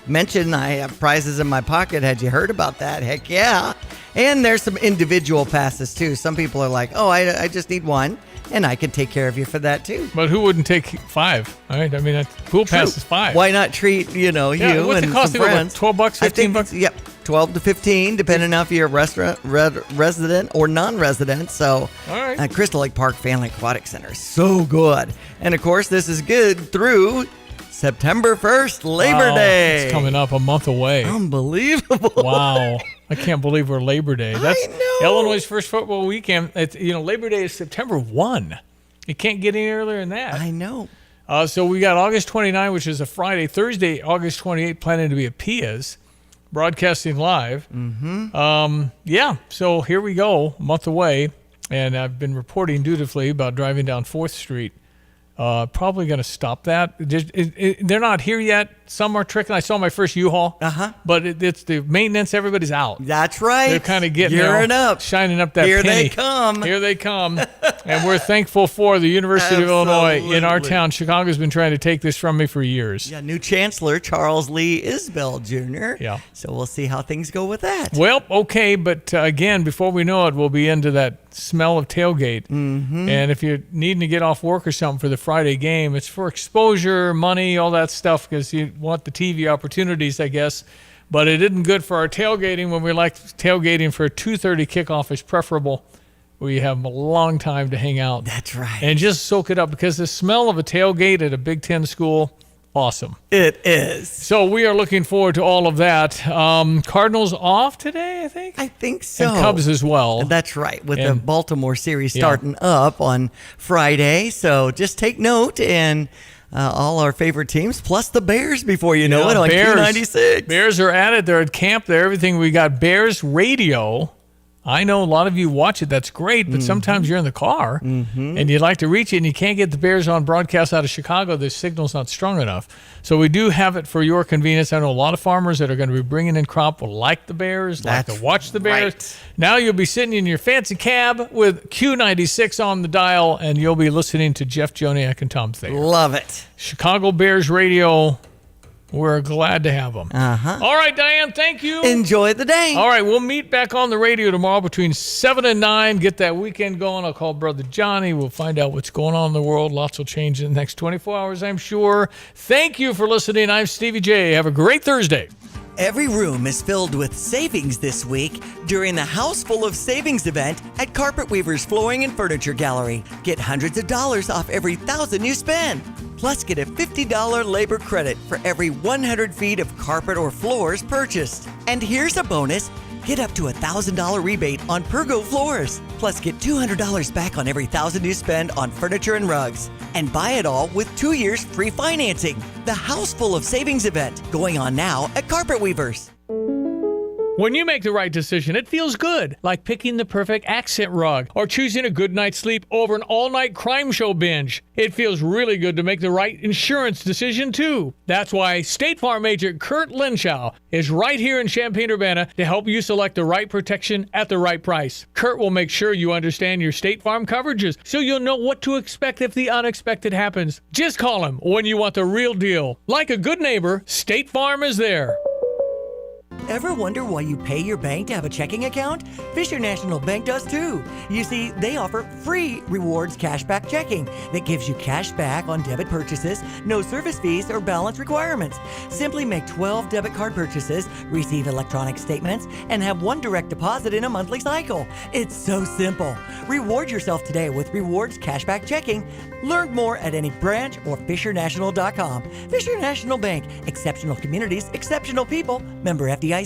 mention I have prizes in my pocket. Had you heard about that? Heck yeah. And there's some individual passes too. Some people are like, oh, I just need one. And I can take care of you for that too. But who wouldn't take 5? All right, I mean, pool pass is 5. Why not treat you what's and it cost some friends? $12, $15? Yep, 12 to 15, depending on if you're a resident or non-resident. So, all right. Crystal Lake Park Family Aquatic Center, so good. And of course, this is good through September 1st, Labor Day. It's coming up a month away. Unbelievable. Wow. I can't believe we're Labor Day. That's Illinois' first football weekend. Labor Day is September 1. It can't get any earlier than that. I know. So we got August 29, which is a Friday. Thursday, August 28, planning to be at Pia's, broadcasting live. Mm-hmm. So here we go, a month away. And I've been reporting dutifully about driving down 4th Street. Probably going to stop that. They're not here yet. some are tricking. I saw my first U-Haul. But it's the maintenance. Everybody's out. That's right. They're kind of getting Gearing up. shining up that Here penny. they come. Here they come. And we're thankful for the University of Illinois in our town. Chicago's been trying to take this from me for years. Yeah, new chancellor, Charles Lee Isbell Jr. Yeah. So we'll see how things go with that. Well, okay, but again, before we know it, we'll be into that smell of tailgate. Mm-hmm. And if you're needing to get off work or something for the Friday game, it's for exposure, money, all that stuff, because you want the TV opportunities, I guess. But it isn't good for our tailgating when we like tailgating for a 2:30 kickoff is preferable. We have a long time to hang out. That's right. And just soak it up, because the smell of a tailgate at a Big Ten school, awesome. It is. So we are looking forward to all of that. Cardinals off today, I think? I think so. And Cubs as well. That's right, with the Baltimore series starting up on Friday. So just take note, and all our favorite teams, plus the Bears before you know it on Q96. Bears are at it. They're at camp. They're everything. We got Bears radio. I know a lot of you watch it. That's great, but sometimes you're in the car and you'd like to reach it and you can't get the Bears on broadcast out of Chicago. The signal's not strong enough. So we do have it for your convenience. I know a lot of farmers that are going to be bringing in crop will like the Bears, like to watch the Bears. Right. Now you'll be sitting in your fancy cab with Q96 on the dial, and you'll be listening to Jeff Joniak and Tom Thayer. Love it. Chicago Bears radio. We're glad to have them. All right, Diane, thank you. Enjoy the day. All right, we'll meet back on the radio tomorrow between 7 and 9. Get that weekend going. I'll call Brother Johnny. We'll find out what's going on in the world. Lots will change in the next 24 hours, I'm sure. Thank you for listening. I'm Stevie J. Have a great Thursday. Every room is filled with savings this week during the House Full of Savings event at Carpet Weavers Flooring and Furniture Gallery. Get hundreds of dollars off every $1,000 you spend. Plus, get a $50 labor credit for every 100 feet of carpet or floors purchased. And here's a bonus. Get up to a $1,000 rebate on Pergo floors. Plus, get $200 back on every $1,000 you spend on furniture and rugs. And buy it all with 2 years free financing. The House Full of Savings event going on now at Carpet Weavers. When you make the right decision, it feels good, like picking the perfect accent rug or choosing a good night's sleep over an all-night crime show binge. It feels really good to make the right insurance decision, too. That's why State Farm agent Kurt Lenschow is right here in Champaign-Urbana to help you select the right protection at the right price. Kurt will make sure you understand your State Farm coverages so you'll know what to expect if the unexpected happens. Just call him when you want the real deal. Like a good neighbor, State Farm is there. Ever wonder why you pay your bank to have a checking account? Fisher National Bank does too. You see, they offer free rewards cashback checking that gives you cash back on debit purchases, no service fees or balance requirements. Simply make 12 debit card purchases, receive electronic statements, and have one direct deposit in a monthly cycle. It's so simple. Reward yourself today with rewards cashback checking. Learn more at any branch or FisherNational.com. Fisher National Bank. Exceptional communities, exceptional people. Member FDIC.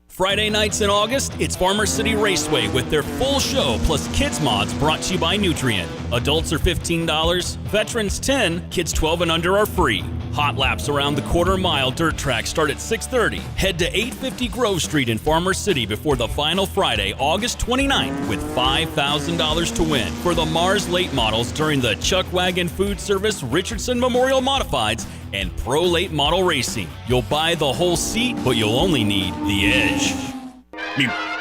Friday nights in August, it's Farmer City Raceway with their full show plus kids mods brought to you by Nutrien. Adults are $15, veterans $10, kids 12 and under are free. Hot laps around the quarter-mile dirt track start at 6:30. Head to 850 Grove Street in Farmer City before the final Friday, August 29th, with $5,000 to win for the Mars late models during the Chuck Wagon Food Service Richardson Memorial Modifieds and Pro Late Model Racing. You'll buy the whole seat, but you'll only need the edge.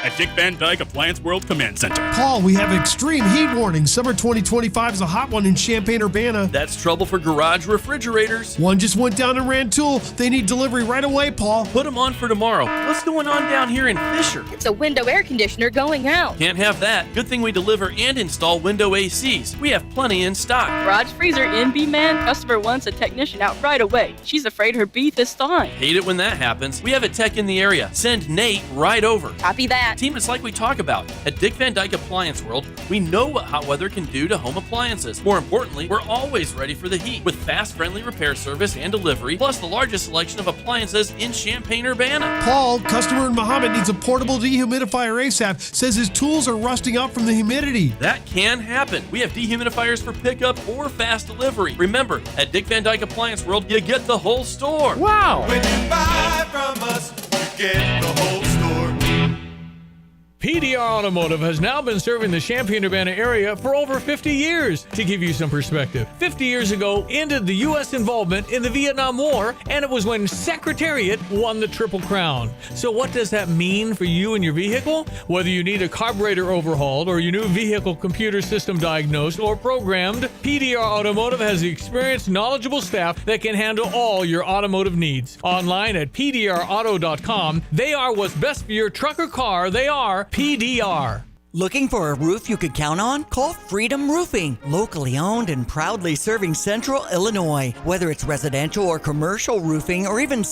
At Dick Van Dyke Appliance World Command Center. Paul, we have extreme heat warning. Summer 2025 is a hot one in Champaign-Urbana. That's trouble for garage refrigerators. One just went down in Rantoul. They need delivery right away, Paul. Put them on for tomorrow. What's going on down here in Fisher? It's a window air conditioner going out. Can't have that. Good thing we deliver and install window ACs. We have plenty in stock. Garage freezer NB man. Customer wants a technician out right away. She's afraid her beef is thawing. Hate it when that happens. We have a tech in the area. Send Nate right over. Copy that. Team, it's like we talk about. At Dick Van Dyke Appliance World, we know what hot weather can do to home appliances. More importantly, we're always ready for the heat with fast, friendly repair service and delivery, plus the largest selection of appliances in Champaign-Urbana. Paul, customer in Muhammad, needs a portable dehumidifier ASAP. Says his tools are rusting out from the humidity. That can happen. We have dehumidifiers for pickup or fast delivery. Remember, at Dick Van Dyke Appliance World, you get the whole store. Wow! When you buy from us, you get the whole store. PD PDR Automotive has now been serving the Champaign-Urbana area for over 50 years. To give you some perspective, 50 years ago ended the U.S. involvement in the Vietnam War, and it was when Secretariat won the Triple Crown. So what does that mean for you and your vehicle? Whether you need a carburetor overhauled or your new vehicle computer system diagnosed or programmed, PDR Automotive has the experienced, knowledgeable staff that can handle all your automotive needs. Online at pdrauto.com, they are what's best for your truck or car. They are PDR. Looking for a roof you could count on? Call Freedom Roofing. Locally owned and proudly serving Central Illinois. Whether it's residential or commercial roofing or even